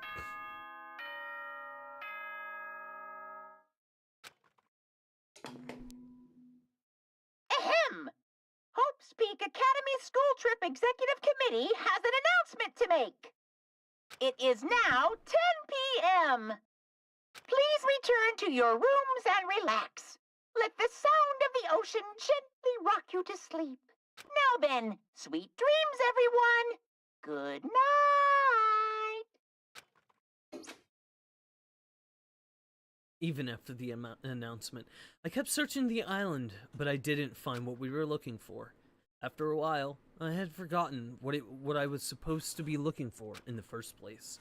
Ahem! Hope's Peak Academy School Trip Executive Committee has an announcement to make. It is now 10 p.m. Please return to your rooms and relax. Let the sound of the ocean gently rock you to sleep. Now then, sweet dreams, everyone. Good night. Even after the announcement, I kept searching the island, but I didn't find what we were looking for. After a while, I had forgotten what I was supposed to be looking for in the first place.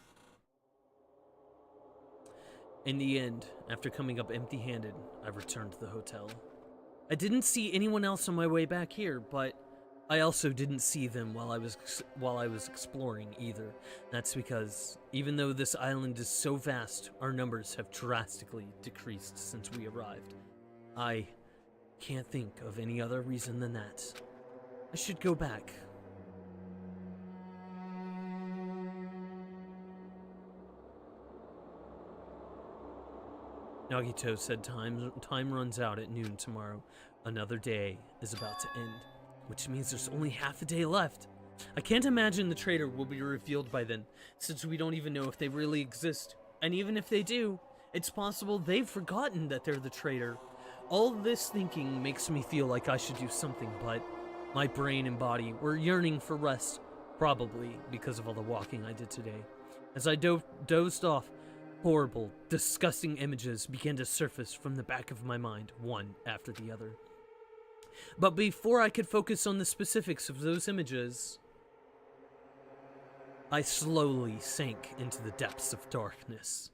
In the end, after coming up empty-handed, I returned to the hotel. I didn't see anyone else on my way back here, but I also didn't see them while I was exploring either. That's because, even though this island is so vast, our numbers have drastically decreased since we arrived. I can't think of any other reason than that. I should go back. Nagito said time runs out at noon tomorrow. Another day is about to end, which means there's only half a day left. I can't imagine the traitor will be revealed by then, since we don't even know if they really exist. And even if they do, it's possible they've forgotten that they're the traitor. All this thinking makes me feel like I should do something, but my brain and body were yearning for rest, probably because of all the walking I did today. As I dozed off, horrible, disgusting images began to surface from the back of my mind, one after the other. But before I could focus on the specifics of those images, I slowly sank into the depths of darkness.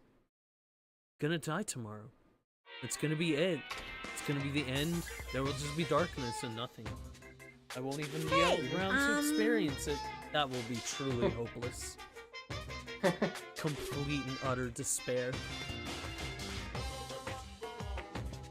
Gonna die tomorrow. It's gonna be it. It's gonna be the end. There will just be darkness and nothing. I won't even be around to experience it. That will be truly hopeless. Complete and utter despair.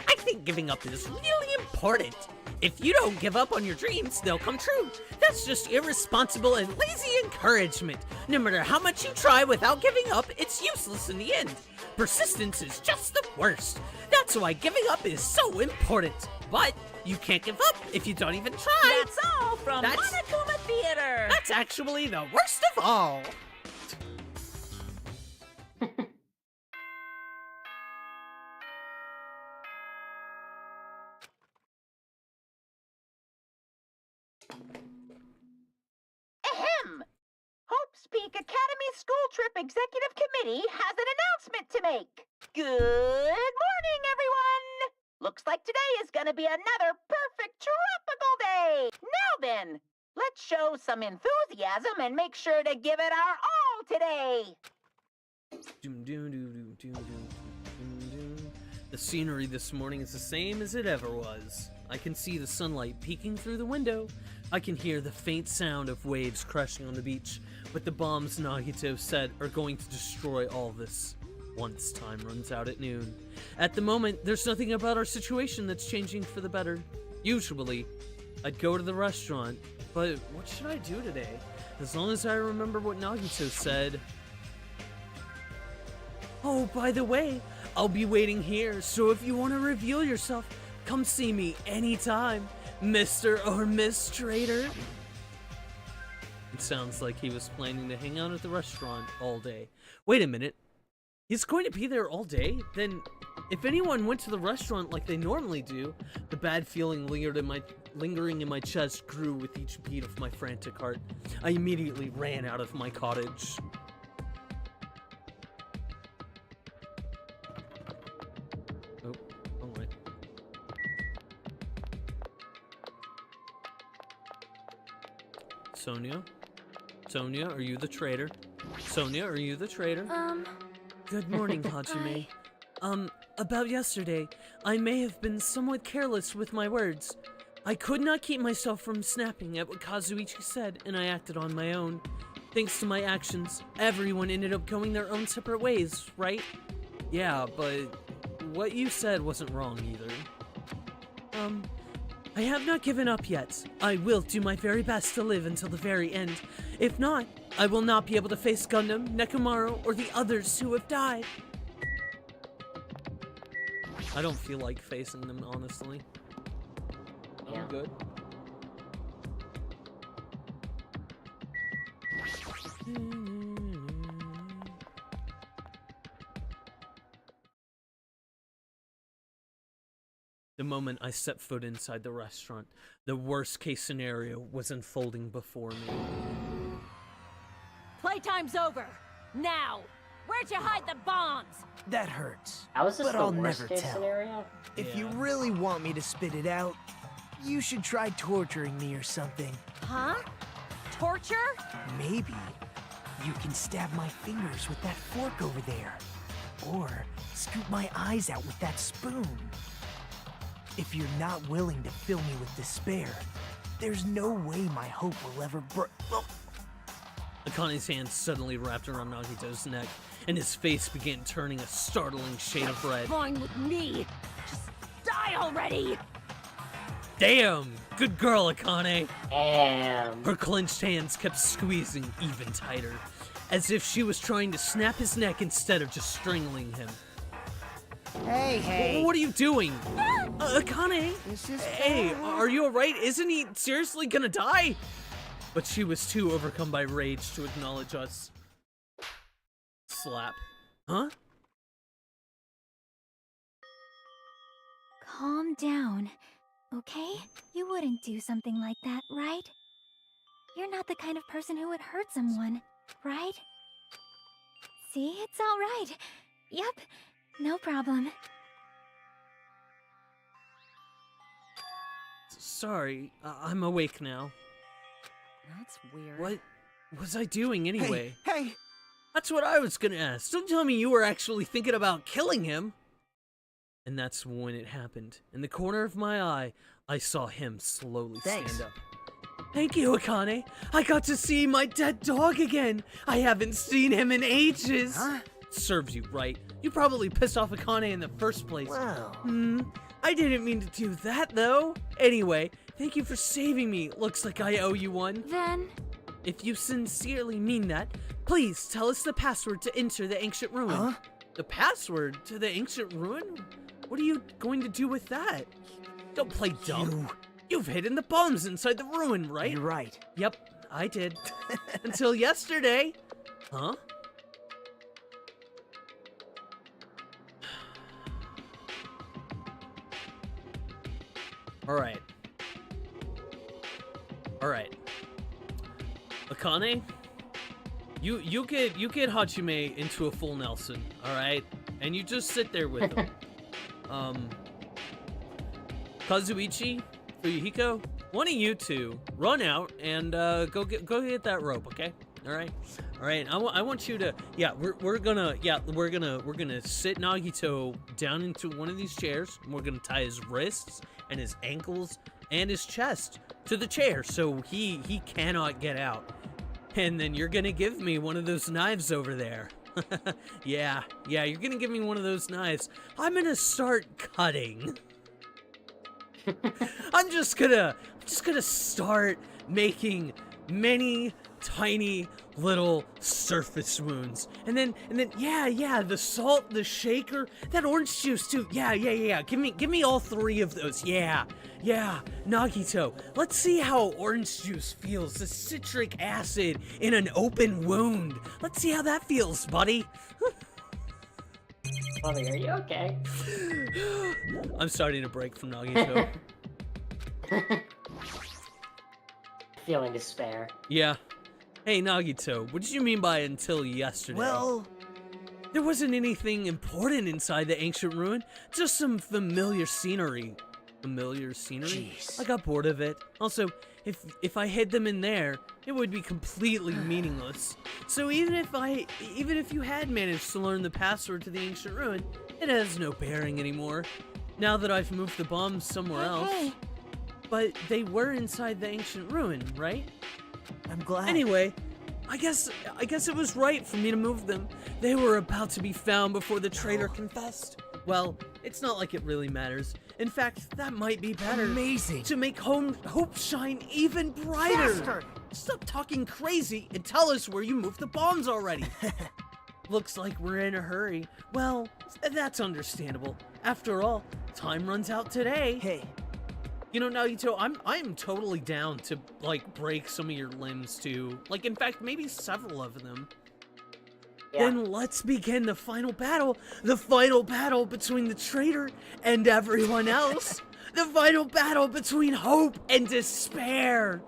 I think giving up is really important. If you don't give up on your dreams, they'll come true. That's just irresponsible and lazy encouragement. No matter how much you try without giving up, it's useless in the end. Persistence is just the worst. That's why giving up is so important. But you can't give up if you don't even try. That's all from Monokuma Theater. That's actually the worst of all. Ahem! Hope's Peak Academy School Trip Executive Committee has an announcement to make. Good morning, everyone! Looks like today is gonna be another perfect tropical day. Now then, let's show some enthusiasm and make sure to give it our all today. The scenery this morning is the same as it ever was. I can see the sunlight peeking through the window. I can hear the faint sound of waves crashing on the beach, but the bombs Nagito said are going to destroy all this once time runs out at noon. At the moment, there's nothing about our situation that's changing for the better. Usually, I'd go to the restaurant, but what should I do today? As long as I remember what Nagito said. Oh, by the way, I'll be waiting here, so if you want to reveal yourself, come see me anytime, Mr. or Miss Trader. It sounds like he was planning to hang out at the restaurant all day. Wait a minute. He's going to be there all day? Then, if anyone went to the restaurant like they normally do, the bad feeling lingering in my chest grew with each beat of my frantic heart. I immediately ran out of my cottage. Oh, wrong way. Sonia? Sonia, are you the traitor? Sonia, are you the traitor? Good morning, Hajime. About yesterday, I may have been somewhat careless with my words. I could not keep myself from snapping at what Kazuichi said, and I acted on my own. Thanks to my actions, everyone ended up going their own separate ways, right? Yeah, but what you said wasn't wrong either. I have not given up yet. I will do my very best to live until the very end. If not, I will not be able to face Gundam, Nekomaru, or the others who have died. I don't feel like facing them, honestly. Yeah. I'm good. The moment I stepped foot inside the restaurant, the worst case scenario was unfolding before me. Playtime's over. Now! Where'd you hide the bombs? That hurts. How is this But the I'll worst never case tell. scenario? If you Yeah. really want me to spit it out, you should try torturing me or something. Huh? Torture? Maybe you can stab my fingers with that fork over there. Or scoop my eyes out with that spoon. If you're not willing to fill me with despair, there's no way my hope will ever Akane's hand suddenly wrapped around Nagito's neck, and his face began turning a startling shade of red. Fine with me. Just die already! Damn! Good girl, Akane! Damn. Her clenched hands kept squeezing even tighter, as if she was trying to snap his neck instead of just strangling him. Hey. What are you doing? Akane! This is Hey, bad. are you alright? Isn't he seriously gonna die? But she was too overcome by rage to acknowledge us. Slap. Huh? Calm down, okay? You wouldn't do something like that, right? You're not the kind of person who would hurt someone, right? See, it's all right. Yep, no problem. Sorry, I'm awake now. That's weird. What was I doing anyway? Hey! That's what I was gonna ask. Don't tell me you were actually thinking about killing him. And that's when it happened. In the corner of my eye, I saw him slowly Thanks. stand up. Thank you, Akane. I got to see my dead dog again. I haven't seen him in ages. Huh? Serves you right. You probably pissed off Akane in the first place. Wow. I didn't mean to do that, though. Anyway, thank you for saving me. Looks like I owe you one. Then, If you sincerely mean that, please tell us the password to enter the ancient ruin. Huh? The password to the ancient ruin? What are you going to do with that? Don't play dumb. You've hidden the bombs inside the ruin, right? You're right. Yep, I did. Until yesterday. Huh? Alright. Alright. Akane, you get Hachime into a full Nelson, alright? And you just sit there with him. Kazuichi, Fuyuhiko, one of you two run out and go get that rope, okay? All right. I want you to, yeah, we're gonna sit Nagito down into one of these chairs, and we're gonna tie his wrists and his ankles and his chest to the chair so he cannot get out. And then you're gonna give me one of those knives over there. yeah, you're gonna give me one of those knives. I'm gonna start cutting. I'm just gonna start making many tiny little surface wounds. And then yeah, the salt, the shaker, that orange juice too. Yeah. Give me all 3 of those. Yeah. Nagito, let's see how orange juice feels. The citric acid in an open wound. Let's see how that feels, buddy. Bobby, are you okay? I'm starting to break from Nagito. Feeling despair. Yeah. Hey, Nagito, what did you mean by until yesterday? Well, there wasn't anything important inside the ancient ruin, just some familiar scenery. Familiar scenery? Jeez. I got bored of it. Also, if I hid them in there, it would be completely meaningless. So even if you had managed to learn the password to the ancient ruin, it has no bearing anymore. Now that I've moved the bombs somewhere else. Hey. But they were inside the ancient ruin, right? I'm glad. Anyway, I guess it was right for me to move them. They were about to be found before the traitor confessed. Well, it's not like it really matters. In fact, that might be better. Amazing. To make hope shine even brighter. Faster. Stop talking crazy and tell us where you moved the bombs already. Looks like we're in a hurry. Well, that's understandable. After all, time runs out today. Hey, You know, Nagito, I'm totally down to, like, break some of your limbs, too. Like, in fact, maybe several of them. Yeah. Then let's begin the final battle. The final battle between the traitor and everyone else. The final battle between hope and despair.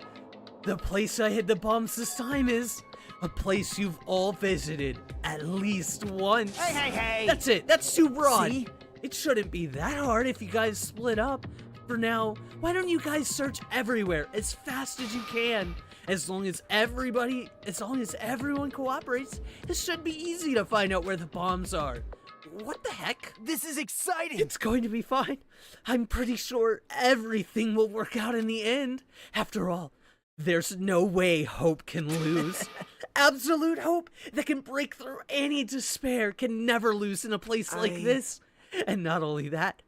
The place I hid the bombs this time is a place you've all visited at least once. Hey. That's it. That's too broad. See? It shouldn't be that hard if you guys split up. For now, why don't you guys search everywhere as fast as you can? As long as everyone cooperates, it should be easy to find out where the bombs are. What the heck? This is exciting. It's going to be fine. I'm pretty sure everything will work out in the end. After all, there's no way hope can lose. Absolute hope that can break through any despair can never lose in a place like this. And not only that,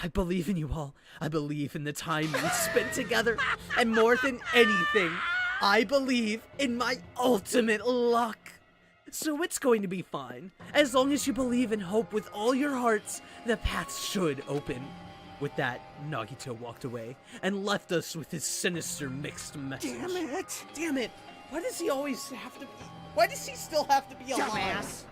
I believe in you all. I believe in the time we spent together. And more than anything, I believe in my ultimate luck. So it's going to be fine. As long as you believe and hope with all your hearts, the path should open. With that, Nagito walked away and left us with his sinister mixed message. Damn it! Why does he always have to be... Why does he still have to be alive? Dumbass.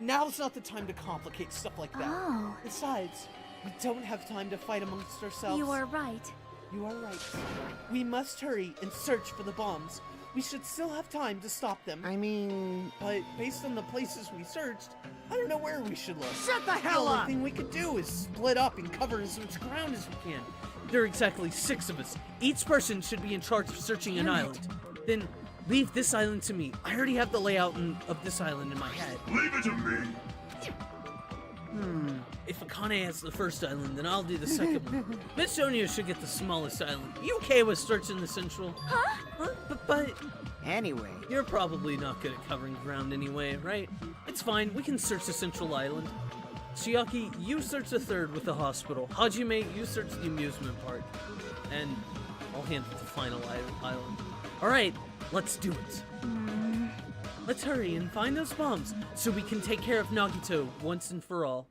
Now's not the time to complicate stuff like that. Oh. Besides, we don't have time to fight amongst ourselves. You are right. You are right. We must hurry and search for the bombs. We should still have time to stop them. I mean... But based on the places we searched, I don't know where we should look. Shut the hell The up! only thing we could do is split up and cover as much ground as we can. There are exactly 6 of us. Each person should be in charge of searching an island. Then leave this island to me. I already have the layout of this island in my head. Leave it to me. If Akane has the first island, then I'll do the second one. Miss Sonia should get the smallest island. You okay with searching the central? Huh? But Anyway. you're probably not good at covering ground anyway, right? It's fine, we can search the central island. Chiaki, you search the third with the hospital. Hajime, you search the amusement park. And I'll handle the final island. Alright, let's do it. Let's hurry and find those bombs so we can take care of Nagito once and for all.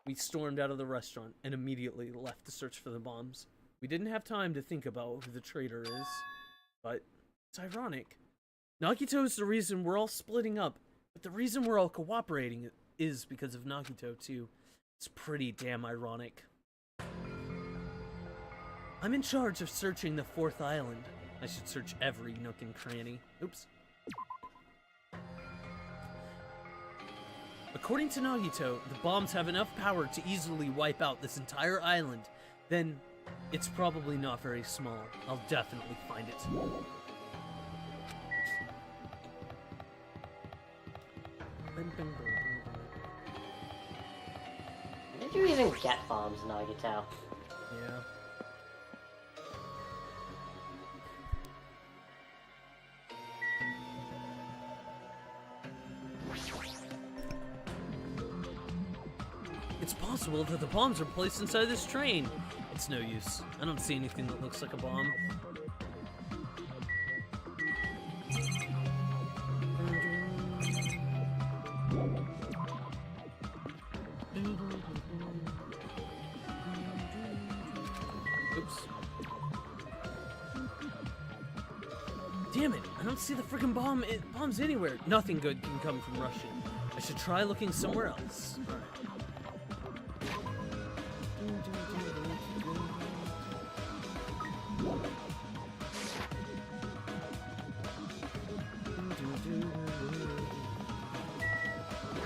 We stormed out of the restaurant and immediately left to search for the bombs. We didn't have time to think about who the traitor is, but it's ironic. Nagito is the reason we're all splitting up, but the reason we're all cooperating is because of Nagito too. It's pretty damn ironic. I'm in charge of searching the 4th island. I should search every nook and cranny. Oops. According to Nagito, the bombs have enough power to easily wipe out this entire island. Then, It's probably not very small. I'll definitely find it. Did you even get bombs, Nagito? Yeah. It's possible that the bombs are placed inside this train. It's no use. I don't see anything that looks like a bomb. Oops. Damn it! I don't see the freaking bombs anywhere. Nothing good can come from rushing. I should try looking somewhere else. All right.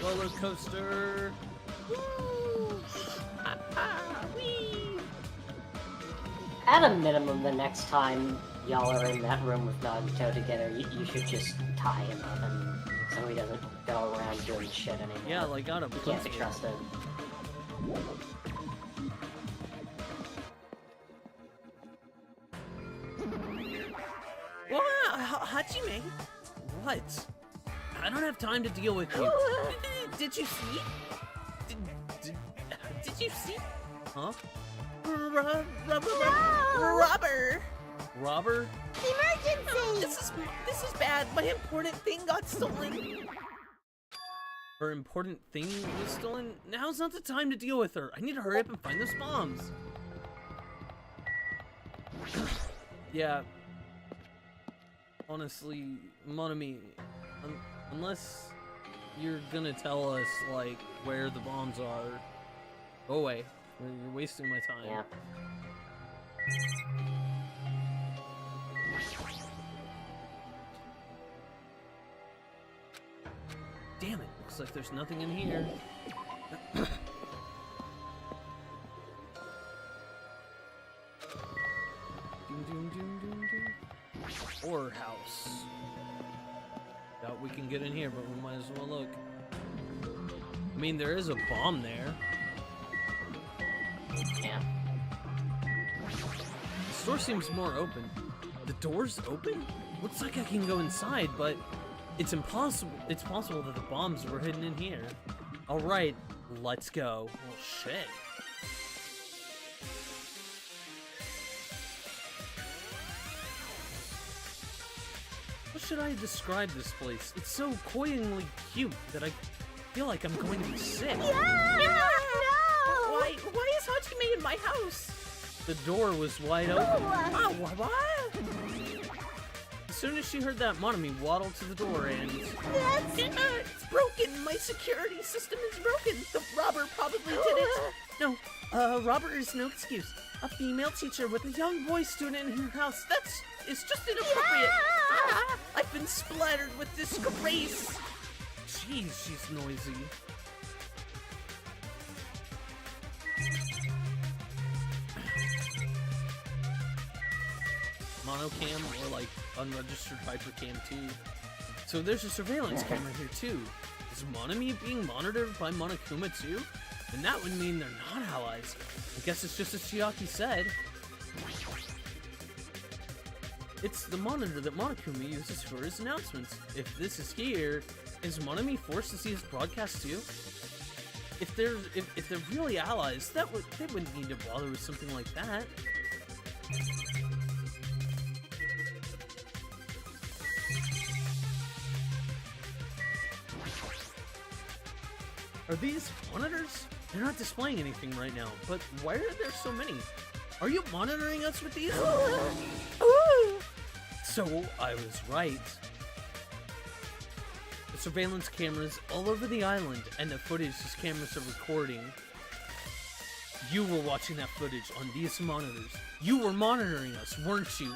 Roller coaster. Woo! Whee! At a minimum, the next time y'all are in that room with Nagito together, you should just tie him up and so he doesn't go around doing shit anymore. Yeah, like out of You can't be trusted. Hajime? What? I don't have time to deal with you. Did you see? Did you see? Huh? Robber! Robber? Emergency! This is bad. My important thing got stolen. Her important thing was stolen? Now's not the time to deal with her. I need to hurry up and find those bombs. Yeah. Honestly, Monami, unless you're gonna tell us, like, where the bombs are, go away. You're wasting my time. Yeah. Damn it, looks like there's nothing in here. Or house. Doubt we can get in here, but we might as well look. I mean, there is a bomb there. Yeah. The store seems more open. The door's open? Looks like I can go inside, but it's impossible. It's possible that the bombs were hidden in here. All right, let's go. Well, shit. How should I describe this place? It's so cloyingly cute that I feel like I'm going to be sick. No! Why is Hajime in my house? The door was wide open. Oh, what? As soon as she heard that, Monami waddled to the door and... It's broken. My security system is broken. The robber probably did it. No, robber is no excuse. A female teacher with a young boy student in her house. It's just inappropriate. Ah, I've been splattered with disgrace. Jeez, she's noisy. Monocam or like unregistered hypercam too. So there's a surveillance camera here too. Is Monami being monitored by Monokuma too? And that would mean they're not allies. I guess it's just as Chiaki said. It's the monitor that Monokuma uses for his announcements. If this is here, is Monami forced to see his broadcast too? If they're really allies, they wouldn't need to bother with something like that. Are these monitors? They're not displaying anything right now, but why are there so many? Are you monitoring us with these? So, I was right. The surveillance cameras all over the island, and the footage these cameras are recording. You were watching that footage on these monitors. You were monitoring us, weren't you?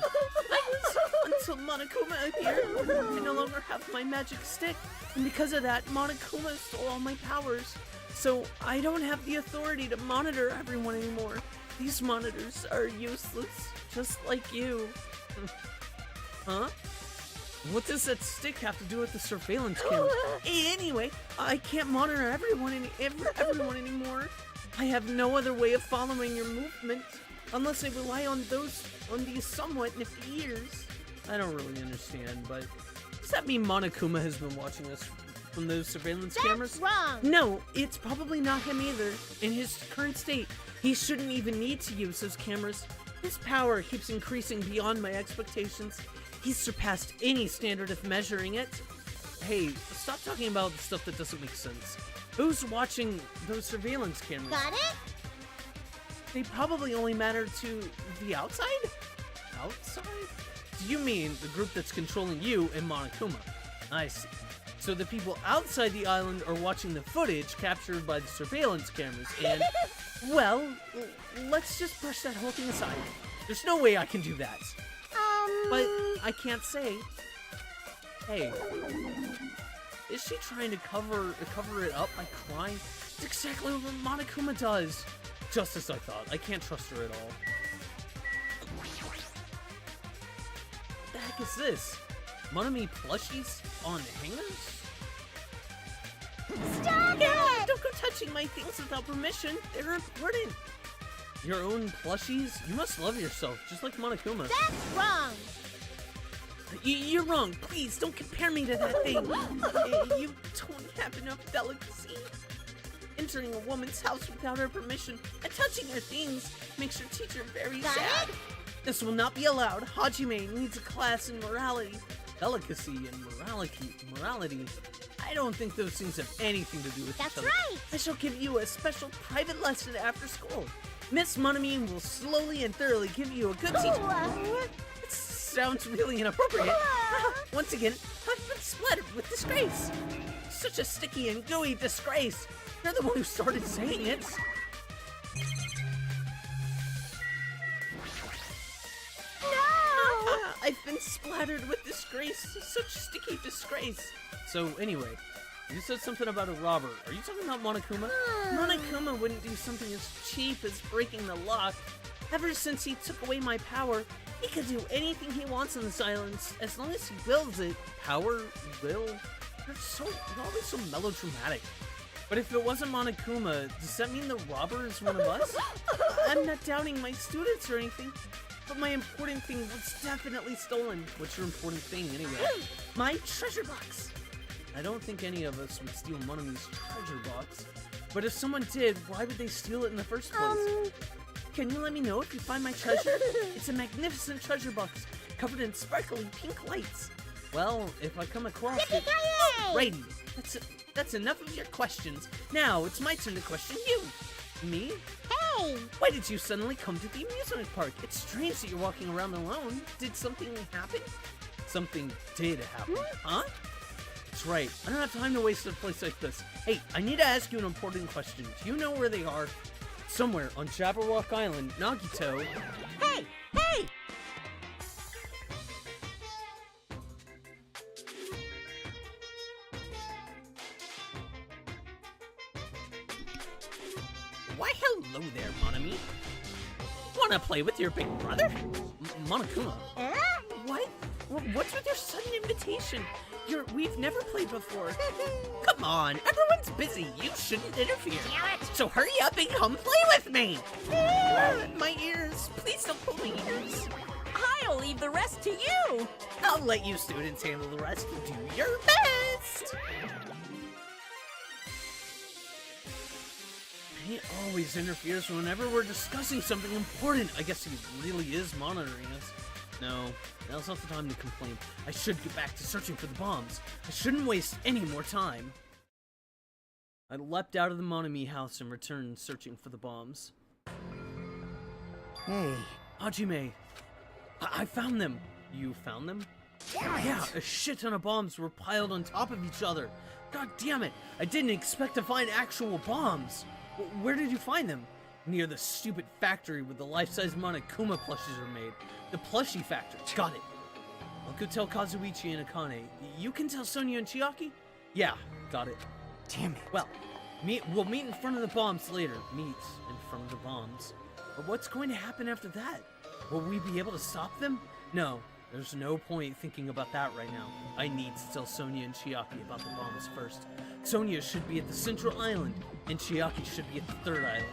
Until Monokuma appeared, I no longer have my magic stick, and because of that, Monokuma stole all my powers. So I don't have the authority to monitor everyone anymore. These monitors are useless, just like you. Huh? What does that stick have to do with the surveillance camera? Anyway, I can't monitor everyone anymore. I have no other way of following your movement unless I rely on these somewhat nifty ears. I don't really understand, but does that mean Monokuma has been watching us from those surveillance cameras? Wrong. No, it's probably not him either. In his current state, he shouldn't even need to use those cameras. His power keeps increasing beyond my expectations. He's surpassed any standard of measuring it. Hey, stop talking about stuff that doesn't make sense. Who's watching those surveillance cameras? Got it? They probably only matter to the outside? Outside? Do you mean the group that's controlling you and Monokuma? I see. So the people outside the island are watching the footage captured by the surveillance cameras and... Well, let's just brush that whole thing aside. There's no way I can do that. But I can't say. Hey, is she trying to cover it up by crying? It's exactly what Monokuma does. Just as I thought. I can't trust her at all. What the heck is this? Monami plushies on hangers? Stop it! Don't go touching my things without permission. They're important. Your own plushies? You must love yourself, just like Monokuma. That's wrong. You're wrong. Please don't compare me to that thing. You don't have enough delicacy. Entering a woman's house without her permission and touching her things makes your teacher very sad. This will not be allowed. Hajime needs a class in morality. Delicacy and morality. I don't think those things have anything to do with That's each other. right. I shall give you a special private lesson after school. Miss Monami will slowly and thoroughly give you a good teaching. It sounds really inappropriate. Once again, I've been splattered with disgrace. Such a sticky and gooey disgrace. You're the one who started saying it. No! I've been splattered with disgrace. Such sticky disgrace. So anyway, you said something about a robber. Are you talking about Monokuma? Monokuma wouldn't do something as cheap as breaking the lock. Ever since he took away my power, he can do anything he wants on this island as long as he wills it. Power, will? You're always so melodramatic. But if it wasn't Monokuma, does that mean the robber is one of us? I'm not doubting my students or anything, but my important thing was definitely stolen. What's your important thing anyway? My treasure box. I don't think any of us would steal Monami's treasure box. But if someone did, why would they steal it in the first place? Can you let me know if you find my treasure? It's a magnificent treasure box covered in sparkly pink lights. Well, if I come across it... Yippee-ki-yay! Righty, that's enough of your questions. Now it's my turn to question you. Me? Hey! Why did you suddenly come to the amusement park? It's strange that you're walking around alone. Did something happen? Something did happen. Huh? That's right. I don't have time to waste at a place like this. Hey, I need to ask you an important question. Do you know where they are? Somewhere on Jabberwock Island, Nagito. Hey! Hey! Why, hello there, Monami. Wanna play with your big brother? Monokuma. What? What's with your sudden invitation? We've never played before. Come on, everyone's busy. You shouldn't interfere. Damn it! So hurry up and come play with me. My ears. Please don't pull my ears. I'll leave the rest to you! I'll let you students handle the rest. Do your best. He always interferes whenever we're discussing something important. I guess he really is monitoring us. No, now's not the time to complain. I should get back to searching for the bombs. I shouldn't waste any more time. I leapt out of the Monami house and returned searching for the bombs. Hey, Hajime, I found them. You found them? Yeah, a shit ton of bombs were piled on top of each other. God damn it, I didn't expect to find actual bombs. Where did you find them? Near the stupid factory where the life-size Monokuma plushies are made. The plushie factory. Got it. I'll go tell Kazuichi and Akane. You can tell Sonia and Chiaki? Yeah, got it. damn it. Well, we'll meet in front of the bombs later. Meet in front of the bombs. But what's going to happen after that? Will we be able to stop them? No, there's no point thinking about that right now. I need to tell Sonia and Chiaki about the bombs first. Sonia should be at the central island, and Chiaki should be at the third island.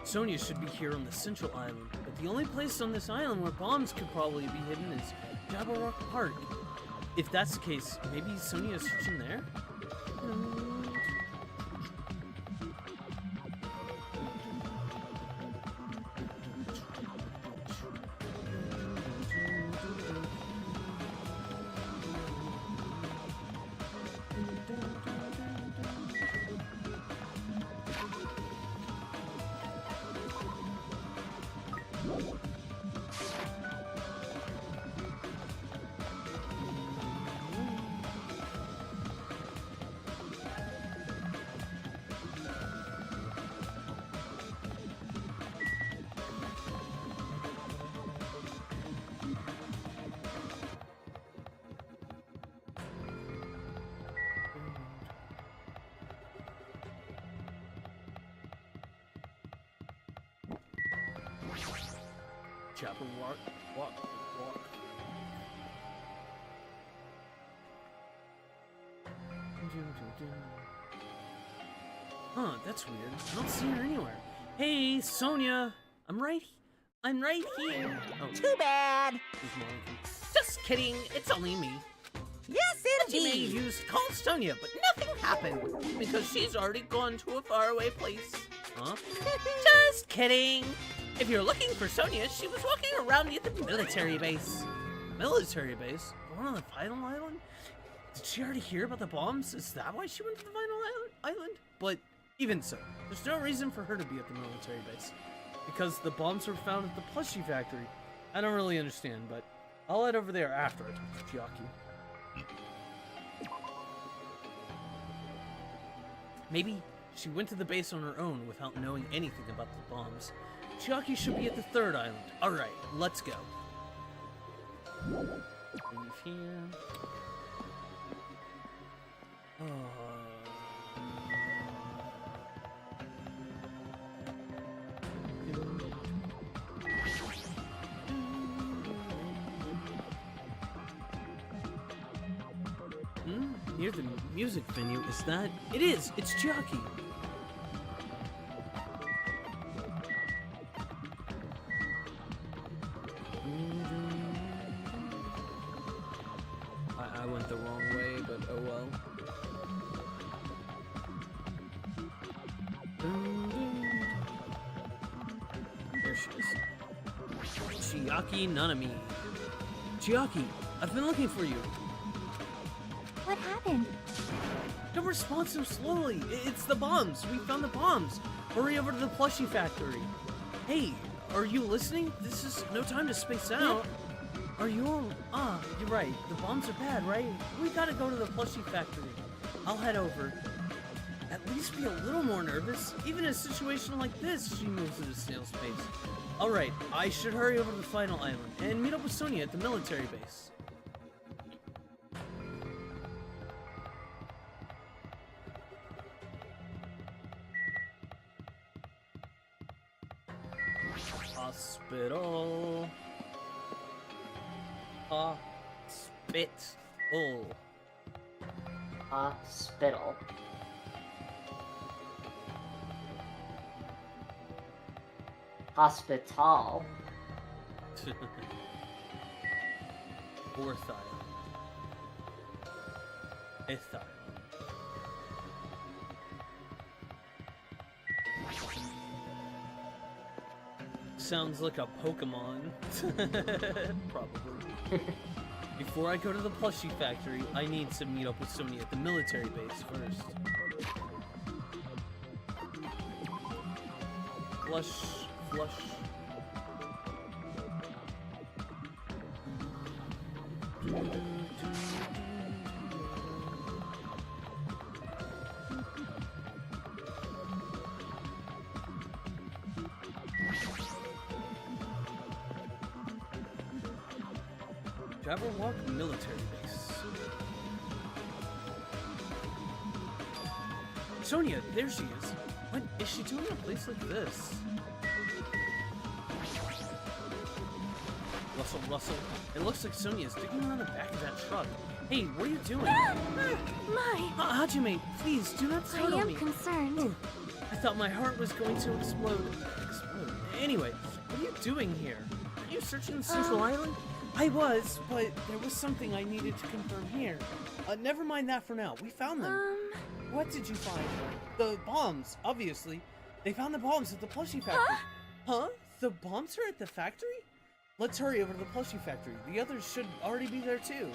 Sonia should be here on the central island, but the only place on this island where bombs could probably be hidden is Jabberwock Park. If that's the case, maybe Sonia is searching there? Jabberwock, walk. Huh, that's weird. I don't see her anywhere. Hey, Sonia! I'm right here. Oh, Too bad. she's Monica. Just kidding, it's only me. Yes, You may indeed. use call Sonia, but nothing happened because she's already gone to a faraway place. Huh? Just kidding. If you're looking for Sonia, she was walking around near the military base. Military base? The one on the final island? Did she already hear about the bombs? Is that why she went to the final island? But even so, there's no reason for her to be at the military base. Because the bombs were found at the plushie factory. I don't really understand, but I'll head over there after I talk to Chiaki. Maybe she went to the base on her own without knowing anything about the bombs. Chiaki should be at the third island. Alright, let's go. Leave here. Near the music venue, is that? It is! It's Chiaki! I went the wrong way, but oh well. There she is. Chiaki Nanami. Chiaki, I've been looking for you. What happened? Don't respond so slowly. It's the bombs. We found the bombs. Hurry over to the plushie factory. Hey, are you listening? This is no time to space out. Are you all... Ah, you're right. The bombs are bad, right? We gotta go to the plushie factory. I'll head over. At least be a little more nervous. Even in a situation like this, she moves at a snail's pace. Alright, I should hurry over to the final island and meet up with Sonia at the military base. Hospital. Hospital. Hospital. Fourth island. Fifth island. Sounds like a Pokemon. Probably. Before I go to the plushie factory, I need to meet up with Sonia at the military base first. Flush. Jabberwock military base. Sonia, there she is. What is she doing in a place like this? Rustle, rustle. It looks like Sonia's digging around the back of that truck. Hey, what are you doing? My. Hajime, please do not I startle am me. concerned. I thought my heart was going to explode. Anyway, what are you doing here? Are you searching the Central Island? I was, but there was something I needed to confirm here. Never mind that for now. We found them. What did you find? The bombs, obviously. They found the bombs at the plushie factory. Huh? The bombs are at the factory? Let's hurry over to the plushie factory. The others should already be there too.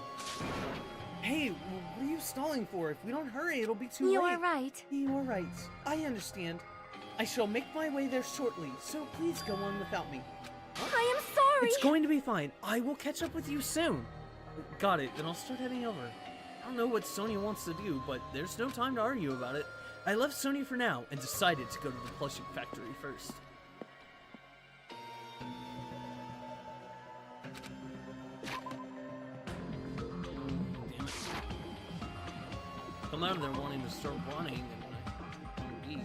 Hey, what are you stalling for? If we don't hurry, it'll be too late. You are right. You are right. I understand. I shall make my way there shortly, so please go on without me. I am sorry. It's going to be fine. I will catch up with you soon. Got it, then I'll start heading over. I don't know what Sonia wants to do, but there's no time to argue about it. I left Sonia for now and decided to go to the plushie factory first. Damn it. Come out of there wanting to start running and eat.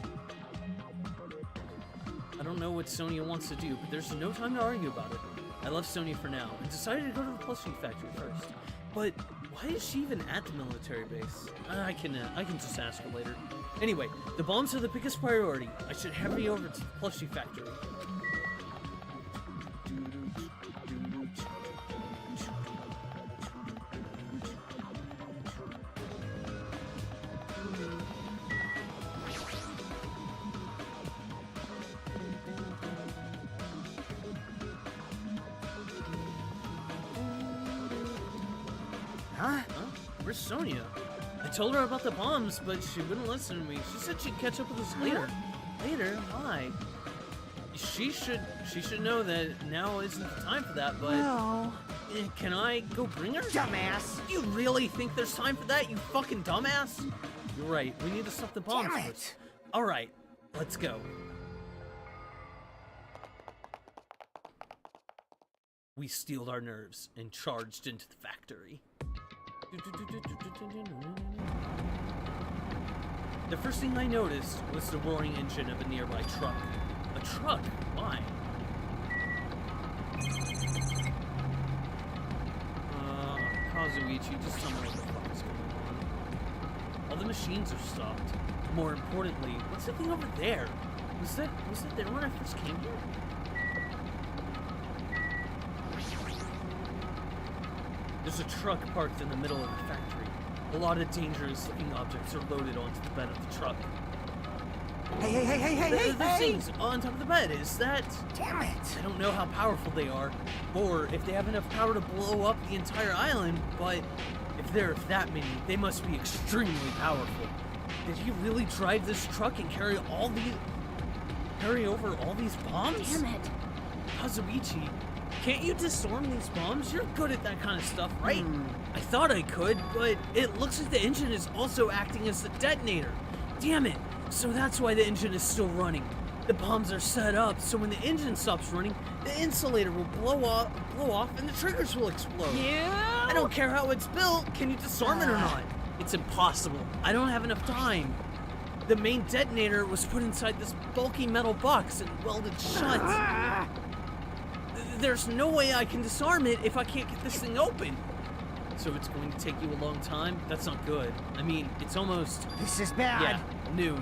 I don't know what Sonia wants to do, but there's no time to argue about it. I left Sonia for now and decided to go to the plushie factory first. But why is she even at the military base? I can just ask her later. Anyway, the bombs are the biggest priority. I should hurry over to the plushie factory. Huh? Where's Sonia? I told her about the bombs, but she wouldn't listen to me. She said she'd catch up with us later. Later? Why? She should know that now isn't the time for that, but... No. Can I go bring her? Dumbass. You really think there's time for that, you fucking dumbass? You're right, we need to stop the bombs Damn it. first. Alright, let's go. We steeled our nerves and charged into the factory. The first thing I noticed was the roaring engine of a nearby truck. A truck? Why? Kazuichi, just tell me what the fuck is going on. All the machines are stopped. More importantly, what's that thing over there? Was that there when I first came here? There's a truck parked in the middle of the factory. A lot of dangerous looking objects are loaded onto the bed of the truck. Hey! Those things on top of the bed, is that... Damn it! I don't know how powerful they are, or if they have enough power to blow up the entire island, but if there are that many, they must be extremely powerful. Did he really drive this truck and carry over all these bombs? Damn it. Kazuichi, can't you disarm these bombs? You're good at that kind of stuff, right? I thought I could, but it looks like the engine is also acting as the detonator. Damn it! So that's why the engine is still running. The bombs are set up so when the engine stops running, the insulator will blow off and the triggers will explode. I don't care how it's built. Can you disarm it or not? It's impossible. I don't have enough time. The main detonator was put inside this bulky metal box and welded shut. There's no way I can disarm it if I can't get this thing open. So it's going to take you a long time? That's not good. I mean, it's almost... This is bad. Yeah, noon.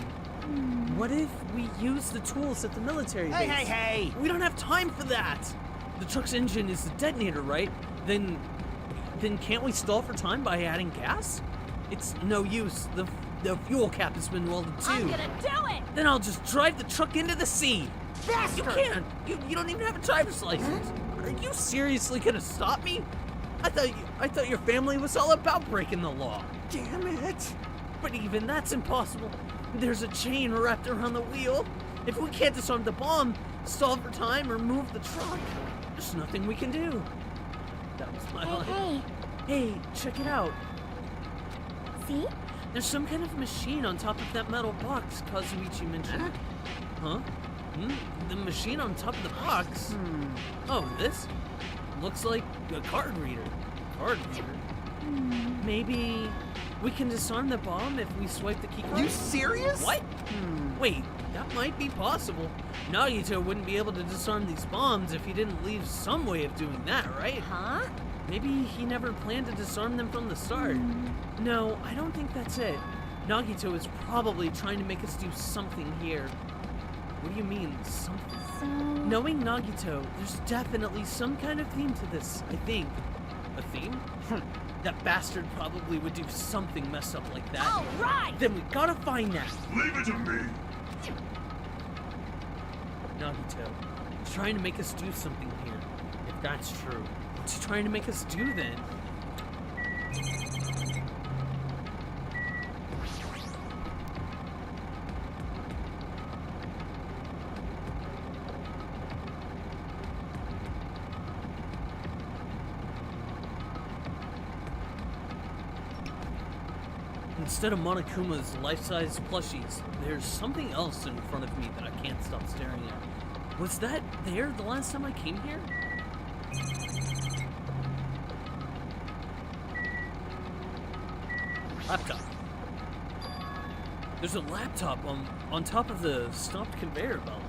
What if we use the tools at the military base? Hey! We don't have time for that! The truck's engine is the detonator, right? Then can't we stall for time by adding gas? It's no use. The fuel cap has been welded too. I'm gonna do it! Then I'll just drive the truck into the sea. Faster! You can't. You don't even have a driver's license. Are you seriously gonna stop me? I thought your family was all about breaking the law. Damn it! But even that's impossible. There's a chain wrapped around the wheel. If we can't disarm the bomb, stall for time, or move the truck, there's nothing we can do. That was my line. Hey, check it out. See? There's some kind of machine on top of that metal box Kazuichi mentioned. Huh? The machine on top of the box? Oh, this? Looks like a card reader. card reader. Maybe we can disarm the bomb if we swipe the key card? You serious? What? Wait, that might be possible. Nagito wouldn't be able to disarm these bombs if he didn't leave some way of doing that, right? Huh? Maybe he never planned to disarm them from the start. No, I don't think that's it. Nagito is probably trying to make us do something here. What do you mean, something? So... Knowing Nagito, there's definitely some kind of theme to this, I think. A theme? That bastard probably would do something messed up like that. All right! Then we gotta find that. Leave it to me. Nagito, he's trying to make us do something here. If that's true, what's he trying to make us do then? Instead of Monokuma's life-size plushies, there's something else in front of me that I can't stop staring at. Was that there the last time I came here? Laptop. There's a laptop on top of the stopped conveyor belt.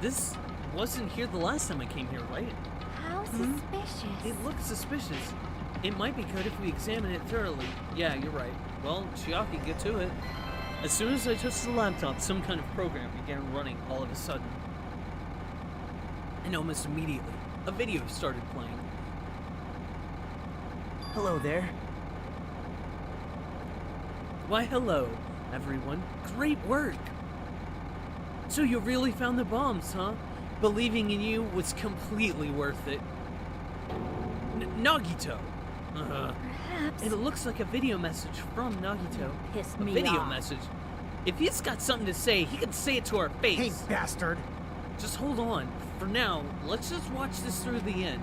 This wasn't here the last time I came here, right? How suspicious. It looks suspicious. It might be good if we examine it thoroughly. Yeah, you're right. Well, Chiaki, get to it. As soon as I touched the laptop, some kind of program began running all of a sudden. And almost immediately, a video started playing. Hello there. Why, hello, everyone. Great work! So you really found the bombs, huh? Believing in you was completely worth it. Nagito! Perhaps. It looks like a video message from Nagito. Pissed A me video off. message. If he's got something to say, he can say it to our face. Hey, bastard. Just hold on. For now, let's just watch this through the end.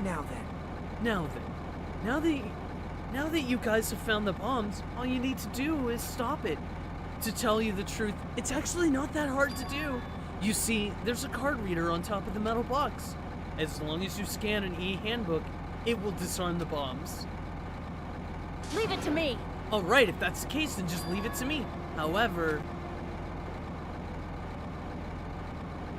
Now then. Now that you guys have found the bombs, all you need to do is stop it. To tell you the truth, it's actually not that hard to do. You see, there's a card reader on top of the metal box. As long as you scan an e-handbook, it will disarm the bombs. Leave it to me. Alright, if that's the case, then just leave it to me. However...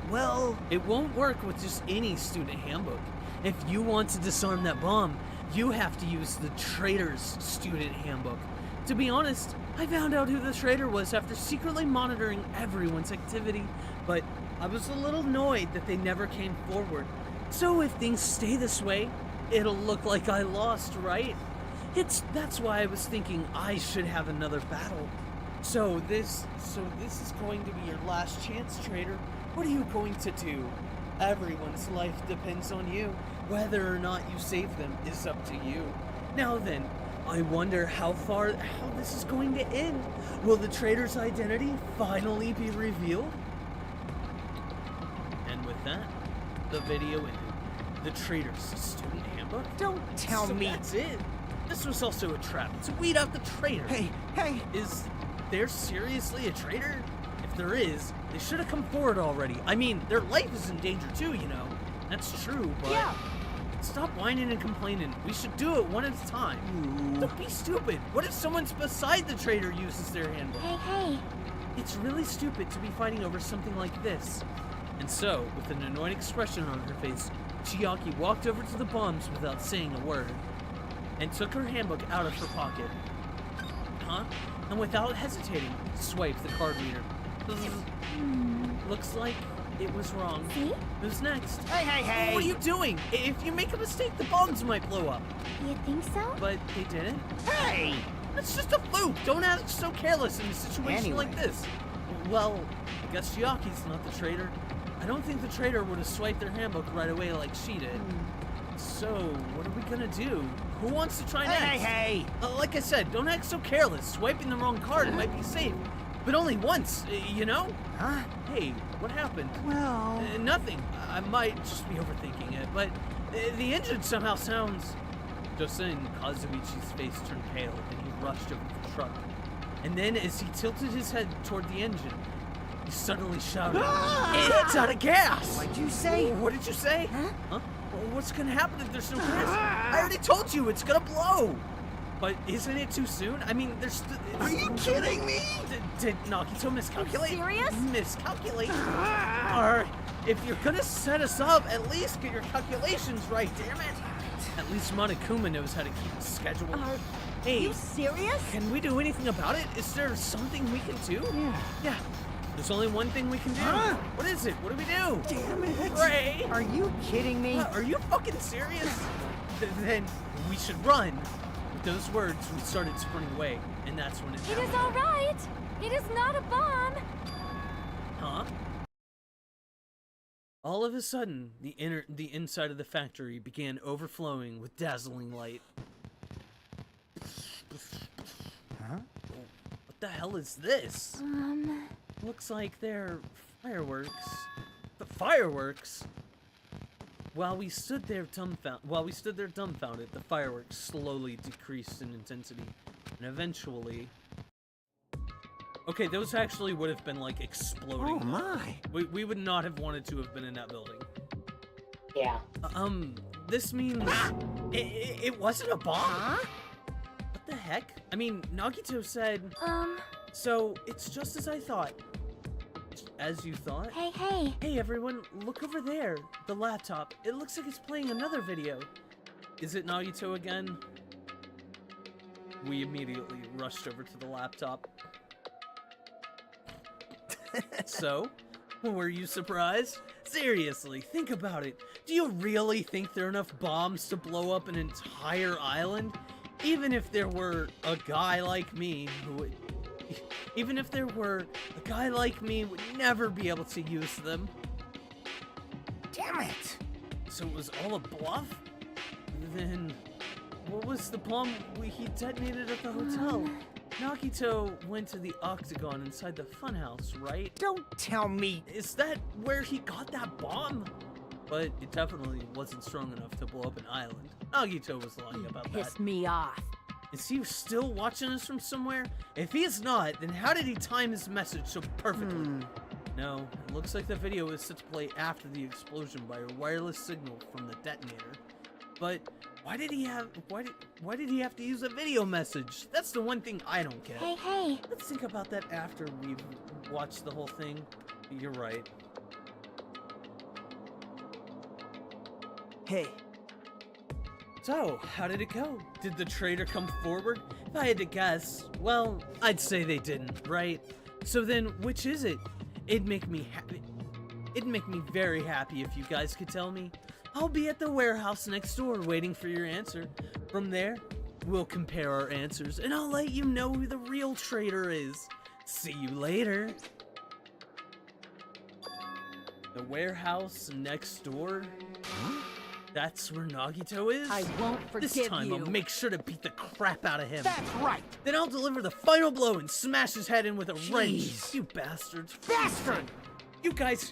well, it won't work with just any student handbook. If you want to disarm that bomb, you have to use the traitor's student handbook. To be honest, I found out who the traitor was after secretly monitoring everyone's activity, but I was a little annoyed that they never came forward. So if things stay this way, it'll look like I lost, right? That's why I was thinking I should have another battle. So this is going to be your last chance, traitor. What are you going to do? Everyone's life depends on you. Whether or not you save them is up to you. Now then, I wonder how this is going to end. Will the traitor's identity finally be revealed? And with that, the video ended. The traitor's student handbook? Don't tell So me. that's it. This was also a trap to weed out the traitor. Hey. Is there seriously a traitor? If there is, they should have come forward already. I mean, their life is in danger too, you know. That's true, but... Yeah. Stop whining and complaining. We should do it one at a time. Don't be stupid. What if someone beside the traitor uses their handbook? Hey. It's really stupid to be fighting over something like this. And so, with an annoyed expression on her face, Chiaki walked over to the bombs without saying a word, and took her handbook out of her pocket. And without hesitating, swiped the card reader. Looks like it was wrong. See? Who's next? Hey. What are you doing? If you make a mistake, the bombs might blow up. You think so? But they didn't. Hey! It's just a fluke. Don't act so careless in a situation like Anyway. this. Well, I guess Chiaki's not the traitor. I don't think the traitor would have swiped their handbook right away like she did. So, what are we gonna do? Who wants to try next? Hey! Like I said, don't act so careless. Swiping the wrong card might be safe. But only once, you know? Huh? Hey, what happened? Well... Nothing. I might just be overthinking it, but the engine somehow sounds... Just then, Kazuichi's face turned pale and he rushed over to the truck. And then, as he tilted his head toward the engine, he suddenly shouted, "It's out of gas!" What'd you say? What did you say? Huh? What's gonna happen if there's no gas? I already told you it's gonna blow. But isn't it too soon? I mean, there's. Are you kidding me? Did Nagito miscalculate? Serious? Miscalculate? Or if you're gonna set us up, at least get your calculations right. Damn it! At least Monokuma knows how to keep a schedule. Hey, You serious? can we do anything about it? Is there something we can do? Yeah. There's only one thing we can do. Huh? What is it? What do we do? Damn it. Ray! Are you kidding me? Are you fucking serious? Then we should run. With those words, we started sprinting away, and that's when it It is all right. It is not a bomb. Huh? All of a sudden, the inside of the factory began overflowing with dazzling light. Huh? What the hell is this? Looks like they're fireworks. But fireworks? While we stood there dumbfounded, the fireworks slowly decreased in intensity, and eventually. Okay, those actually would have been like exploding. Oh my! We would not have wanted to have been in that building. Yeah. This means it wasn't a bomb. Huh? What the heck? I mean, Nagito said. So it's just as I thought. As you thought? Hey. Hey everyone, look over there. The laptop. It looks like it's playing another video. Is it Nagito again? We immediately rushed over to the laptop. So, were you surprised? Seriously, think about it. Do you really think there are enough bombs to blow up an entire island? Even if there were a guy like me who would... Even if there were a guy like me would never be able to use them. Damn it! So it was all a bluff? Then what was the bomb he detonated at the hotel? Nagito went to the octagon inside the funhouse, right? Don't tell me. Is that where he got that bomb? But it definitely wasn't strong enough to blow up an island. Nagito was lying about that. Pissed me off. Is he still watching us from somewhere? If he is not, then how did he time his message so perfectly? No, it looks like the video is set to play after the explosion by a wireless signal from the detonator. But why did he have to use a video message? That's the one thing I don't get. Hey. Let's think about that after we've watched the whole thing. You're right. Hey, So, how did it go? Did the traitor come forward? If I had to guess, well, I'd say they didn't, right? So then, which is it? It'd make me happy. It'd make me very happy if you guys could tell me. I'll be at the warehouse next door waiting for your answer. From there, we'll compare our answers, and I'll let you know who the real traitor is. See you later. The warehouse next door? Huh? That's where Nagito is? I won't forgive This time you. I'll make sure to beat the crap out of him. That's right! Then I'll deliver the final blow and smash his head in with a wrench. Jeez. You bastards. Bastard! You guys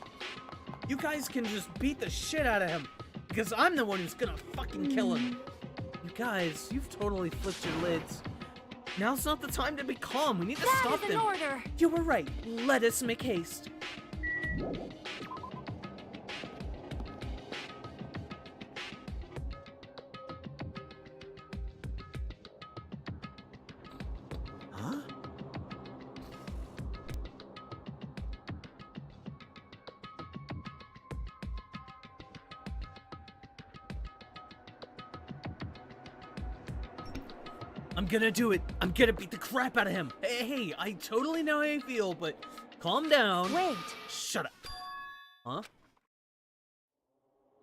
can just beat the shit out of him. Because I'm the one who's gonna fucking kill him. You guys, you've totally flipped your lids. Now's not the time to be calm. We need to stop That is them. an order. You were right. Let us make haste. Huh? I'm gonna do it. I'm gonna beat the crap out of him. Hey, I totally know how you feel, but calm down. Wait. Shut up. Huh?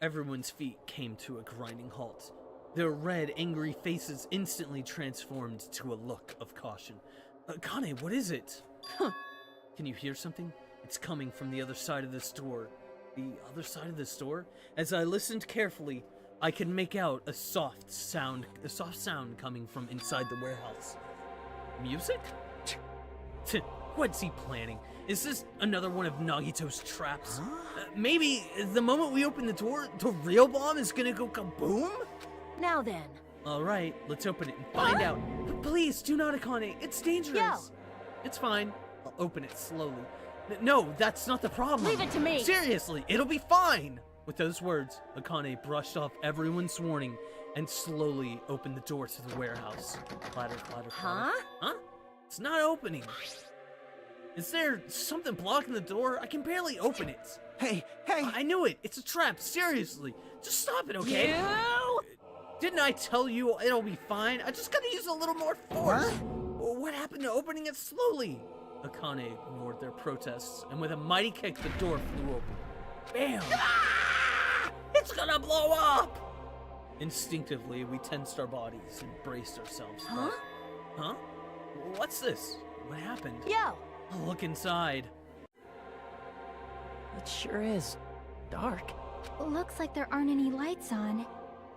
Everyone's feet came to a grinding halt. Their red, angry faces instantly transformed to a look of caution. Kane, what is it? Huh. Can you hear something? It's coming from the other side of this door. The other side of this door? As I listened carefully, I could make out a soft sound coming from inside the warehouse. Music? What's he planning? Is this another one of Nagito's traps? Maybe the moment we open the door, the real bomb is gonna go kaboom? Now then. Alright, let's open it and find out. Please, do not, Akane. It's dangerous. Yo. It's fine. I'll open it slowly. No, that's not the problem. Leave it to me. Seriously, it'll be fine. With those words, Akane brushed off everyone's warning and slowly opened the door to the warehouse. Clatter, clatter, clatter. Huh? It's not opening. Is there something blocking the door? I can barely open it. Hey! I knew it. It's a trap. Seriously. Just stop it, okay? You? Didn't I tell you it'll be fine? I just gotta use a little more force. What happened to opening it slowly? Akane ignored their protests, and with a mighty kick, the door flew open. Bam! Ah! It's gonna blow up! Instinctively, we tensed our bodies and braced ourselves. Huh? Huh? What's this? What happened? Yo! Look inside. It sure is dark. Looks like there aren't any lights on.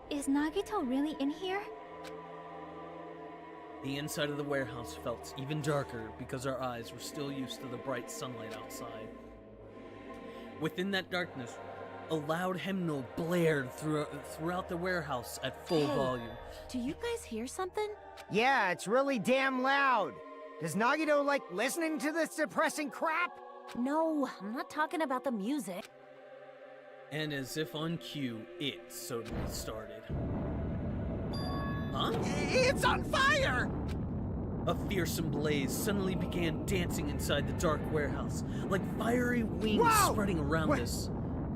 Is Nagito really in here? The inside of the warehouse felt even darker because our eyes were still used to the bright sunlight outside. Within that darkness, a loud hymnal blared throughout the warehouse at full volume. Do you guys hear something? Yeah, it's really damn loud. Does Nagito like listening to this depressing crap? No, I'm not talking about the music. And as if on cue, it suddenly started. Huh? It's on fire! A fearsome blaze suddenly began dancing inside the dark warehouse, like fiery wings Whoa! spreading around us.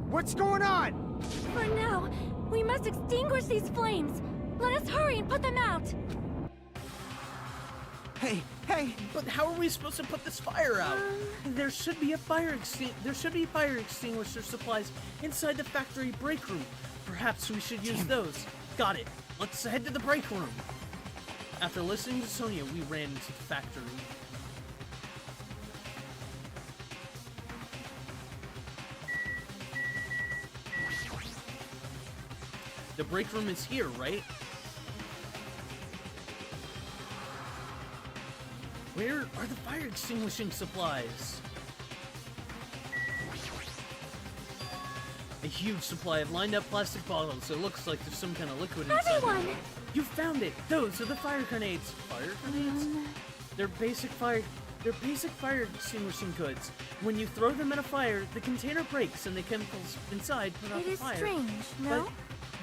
What's going on? For now, we must extinguish these flames. Let us hurry and put them out. Hey! But how are we supposed to put this fire out? There should be fire extinguisher supplies inside the factory break room. Perhaps we should use those. Got it. Let's head to the break room. After listening to Sonia, we ran into the factory. The break room is here, right? Where are the fire extinguishing supplies? A huge supply of lined up plastic bottles. It looks like there's some kind of liquid inside. Everyone! You found it! Those are the fire grenades. Fire grenades? They're basic fire extinguishing goods. When you throw them in a fire, the container breaks and the chemicals inside put out It the is fire. strange, no? But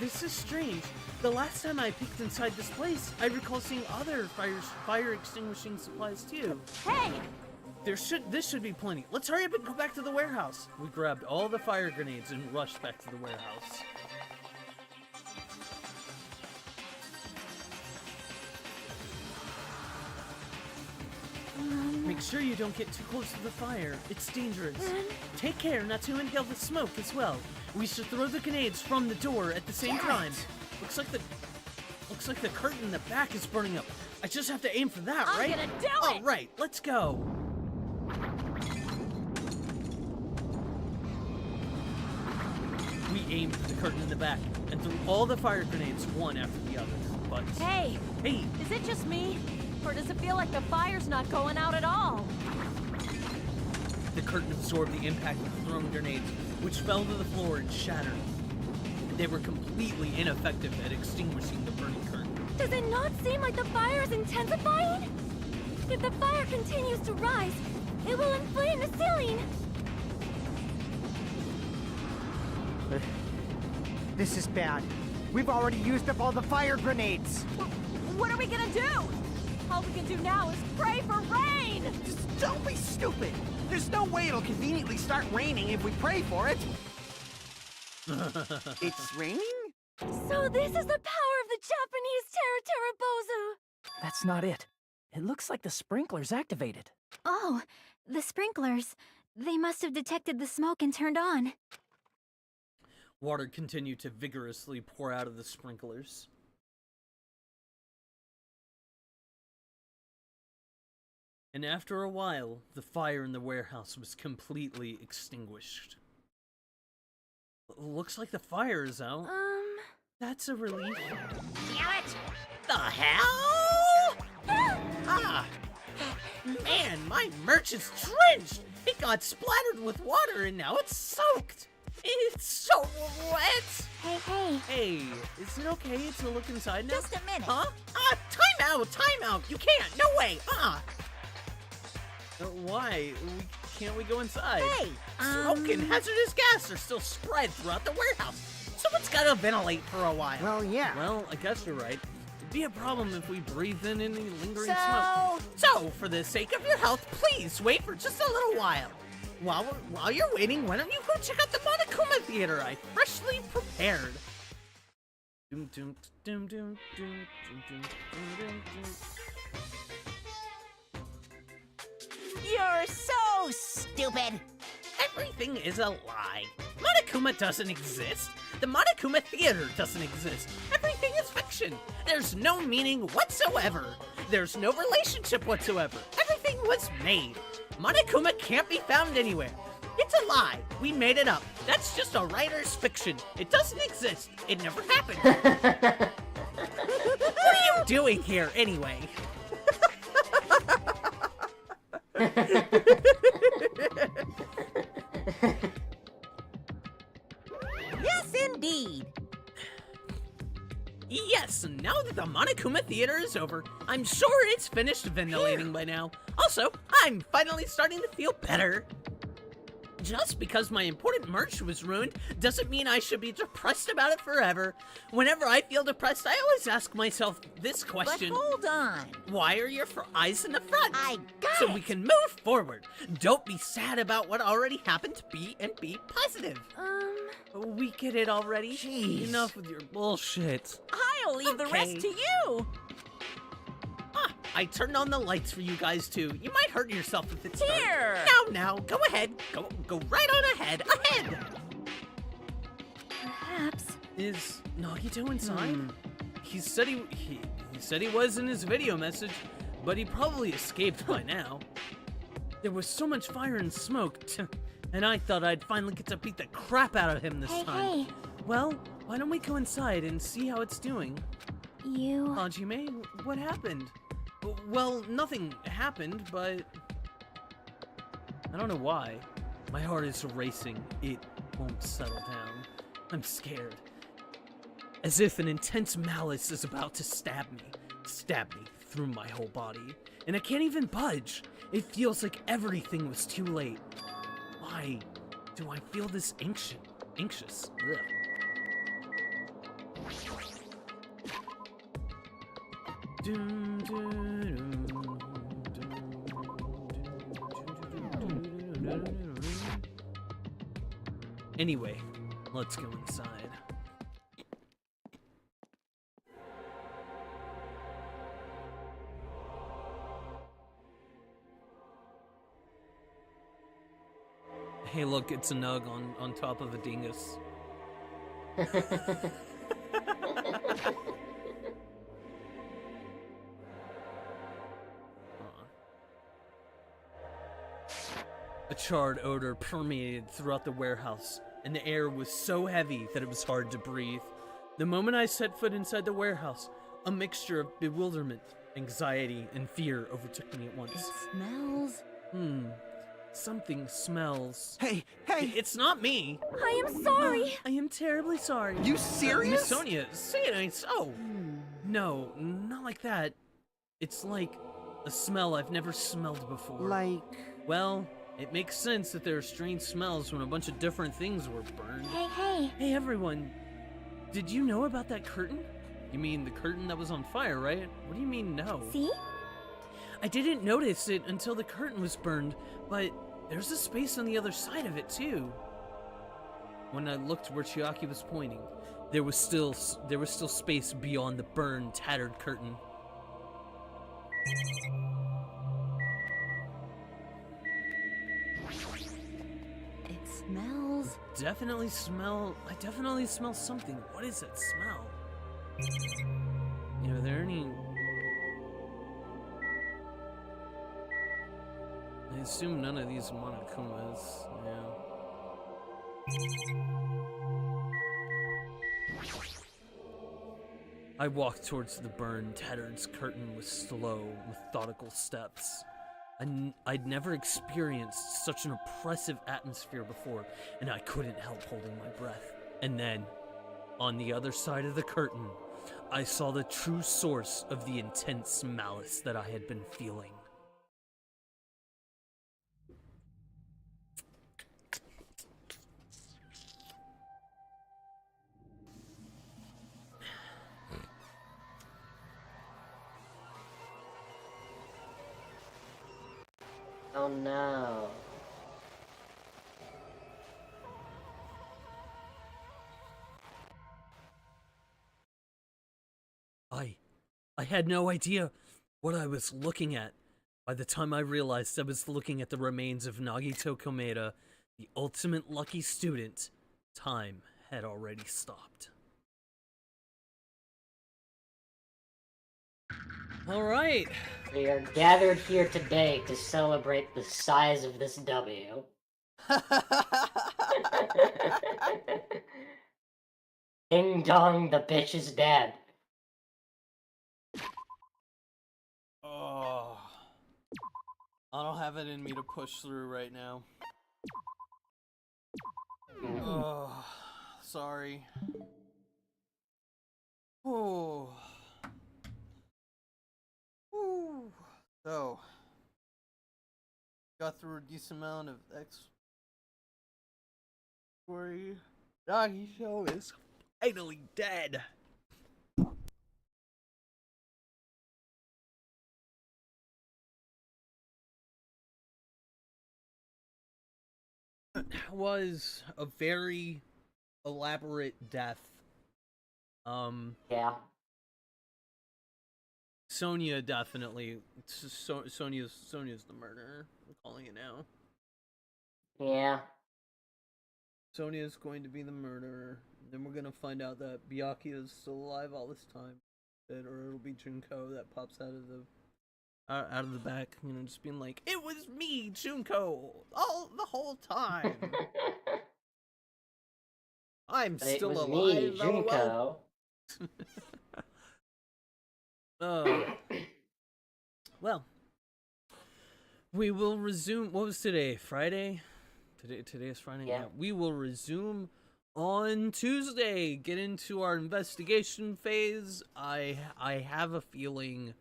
this is strange. The last time I peeked inside this place, I recall seeing other fire extinguishing supplies too. Hey! This should be plenty. Let's hurry up and go back to the warehouse. We grabbed all the fire grenades and rushed back to the warehouse. Make sure you don't get too close to the fire. It's dangerous. Take care not to inhale the smoke as well. We should throw the grenades from the door at the same time. Looks like the curtain in the back is burning up. I just have to aim for that, right? I'm gonna do it! All right, let's go. We aimed for the curtain in the back and threw all the fire grenades one after the other. But Hey! hey, Is it just me? Or does it feel like the fire's not going out at all? the curtain absorbed the impact of the thrown grenades, which fell to the floor and shattered. They were completely ineffective at extinguishing the burning curtain. Does it not seem like the fire is intensifying? If the fire continues to rise, it will inflame the ceiling. This is bad. We've already used up all the fire grenades. What are we gonna do? All we can do now is pray for rain! Just don't be stupid. There's no way it'll conveniently start raining if we pray for it. It's raining? So this is the power of the Japanese Terra. That's not it. It looks like the sprinkler's activated. Oh, the sprinklers. They must have detected the smoke and turned on. Water continued to vigorously pour out of the sprinklers. And after a while, the fire in the warehouse was completely extinguished. Looks like the fire is out. That's a relief. Damn it! The hell? Ah! Man, my merch is drenched! It got splattered with water and now it's soaked! It's so wet! Hey. Hey, is it okay to look inside now? Just a minute. Huh? Time out! You can't! No way! Why? We can't we go inside? Hey, Smoke and hazardous gas are still spread throughout the warehouse. Someone's gotta ventilate for a while. Well, yeah. Well, I guess you're right. It'd be a problem if we breathed in any lingering smoke. So, for the sake of your health, please wait for just a little while. While you're waiting, why don't you go check out the Monokuma Theater I freshly prepared? Doom, doom, doom, doom, doom, doom, doom, doom, doom. you're so stupid. Everything is a lie. Monokuma doesn't exist. The Monokuma Theater doesn't exist. Everything is fiction. There's no meaning whatsoever. There's no relationship whatsoever. Everything was made. Monokuma can't be found anywhere. It's a lie. We made it up. That's just a writer's fiction. It doesn't exist. It never happened. What are you doing here anyway? Yes, indeed. Yes, now that the Monokuma Theater is over, I'm sure it's finished ventilating by now. Also, I'm finally starting to feel better. Just because my important merch was ruined doesn't mean I should be depressed about it forever. Whenever I feel depressed, I always ask myself this question. But hold on. Why are your eyes in the front? I got So it. we can move forward. Don't be sad about what already happened. Be positive. We get it already. Jeez. Enough with your bullshit. I'll leave the rest Okay. to you. Ah, I turned on the lights for you guys too. You might hurt yourself if it's Here. dark. Now, go ahead. Go right on ahead. Ahead. Perhaps. Is Nagito inside? He said he said he was in his video message, but he probably escaped by now. There was so much fire and smoke, and I thought I'd finally get to beat the crap out of him this Hey, time. hey. Well, why don't we go inside and see how it's doing? You. Hajime, what happened? Well, nothing happened, but I don't know why. My heart is racing. It won't settle down. I'm scared. As if an intense malice is about to stab me through my whole body. And I can't even budge. It feels like everything was too late. Why do I feel this anxious? Ugh. Dun, dun, dun. Anyway, let's go inside. Hey, look, it's a nug on top of a dingus. A charred odor permeated throughout the warehouse, and the air was so heavy that it was hard to breathe. The moment I set foot inside the warehouse, a mixture of bewilderment, anxiety, and fear overtook me at once. Smells. Something smells. Hey, It's not me! I am sorry. I am terribly sorry. you serious? Miss Sonia, say it ain't so! No, not like that. It's like a smell I've never smelled before. Like, Well, it makes sense that there are strange smells when a bunch of different things were burned. Hey. Hey everyone, did you know about that curtain? You mean the curtain that was on fire, right? What do you mean no? See? I didn't notice it until the curtain was burned, but there's a space on the other side of it too. When I looked where Chiaki was pointing, there was still space beyond the burned, tattered curtain. It smells. I definitely smell something. What is that smell? Are there any... I assume none of these are Monokumas, yeah. I walked towards the burned, tattered curtain with slow, methodical steps. I'd never experienced such an oppressive atmosphere before, and I couldn't help holding my breath. And then, on the other side of the curtain, I saw the true source of the intense malice that I had been feeling. Oh no. I had no idea what I was looking at. By the time I realized I was looking at the remains of Nagito Komeda, the ultimate lucky student, time had already stopped. Alright. We are gathered here today to celebrate the size of this W. Ding dong, the bitch is dead. Oh, I don't have it in me to push through right now. Oh, sorry. Oh. Ooh. So, got through a decent amount of X. Story. Doggy Show is finally dead. Was a very elaborate death. Yeah. Sonia definitely. Sonia's the murderer. I'm calling it now. Yeah. Sonia's going to be the murderer. Then we're gonna find out that Byakuya is still alive all this time, or it'll be Junko that pops out of the back, you know, just being like, "It was me, Junko, all the whole time. I'm But still it was alive." me, Junko. Well, we will resume. What was today? Friday. Today is Friday. Yeah. We will resume on Tuesday. Get into our investigation phase. I have a feeling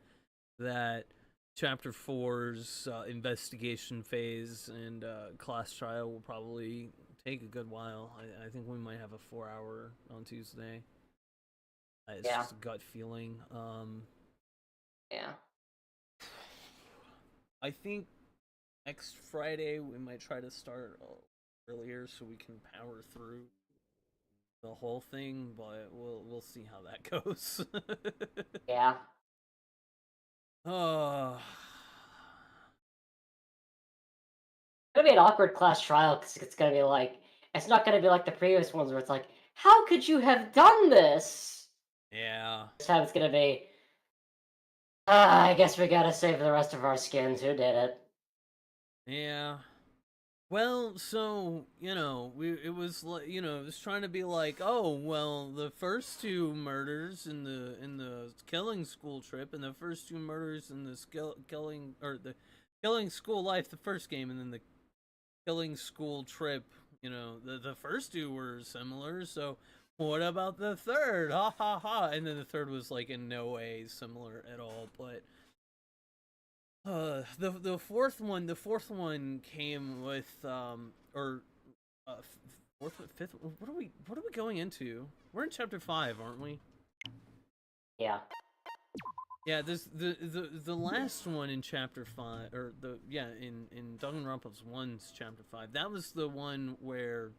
that Chapter 4's investigation phase and class trial will probably take a good while. I think we might have a 4-hour on Tuesday. It's just a gut feeling. Yeah. I think next Friday we might try to start earlier so we can power through the whole thing, but we'll see how that goes. Yeah. Oh. It's gonna be an awkward class trial because it's gonna be like, it's not gonna be like the previous ones where it's like, how could you have done this? Yeah. This time it's gonna be, I guess we gotta save the rest of our skins. Who did it? Yeah. Well, so, you know, it was like, you know, it was trying to be like, oh, well, the first two murders in the killing school trip and the first two murders in the killing school life, the first game, and then the killing school trip, you know, the first two were similar, so what about the third? Ha ha ha. And then the third was like in no way similar at all, but the fourth one came with fifth. What are we going into? We're in chapter 5, aren't we? Yeah. Yeah, this the last one in chapter 5, or in Danganronpa's 1's chapter 5. That was the one where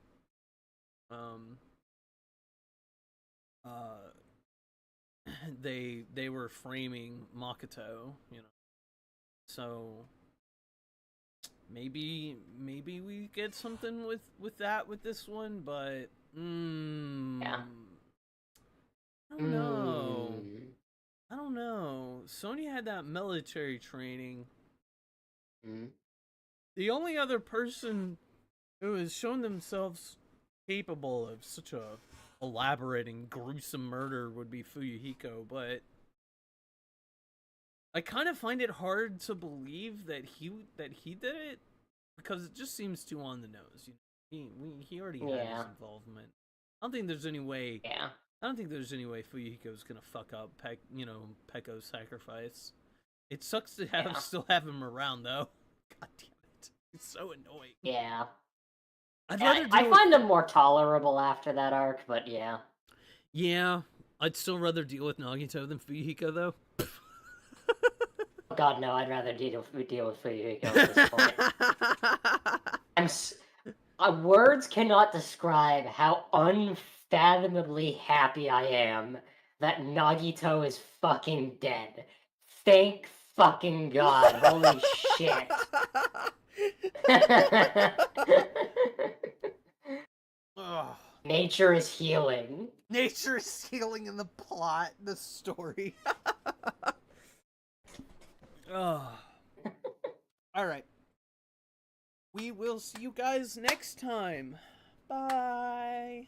they were framing Makoto, you know. So maybe we get something with this one, but Yeah. I don't know. Sony had that military training. The only other person who has shown themselves capable of such a elaborate and gruesome murder would be Fuyuhiko, but I kind of find it hard to believe that he did it, because it just seems too on the nose. You know, he already had his involvement. I don't think there's any way. Yeah. I don't think there's any way Fuyuhiko's gonna fuck up Pekko's sacrifice. It sucks to still have him around though. God damn it, it's so annoying. Yeah. I find him more tolerable after that arc, but yeah. Yeah, I'd still rather deal with Nagito than Fuyuhiko though. God, no! I'd rather deal with Fuyuhiko at this point. Words cannot describe how unfathomably happy I am that Nagito is fucking dead. Thank fucking God! Holy shit! Ugh. Nature is healing. Nature is healing in the plot, the story. Ugh. Alright. We will see you guys next time. Bye.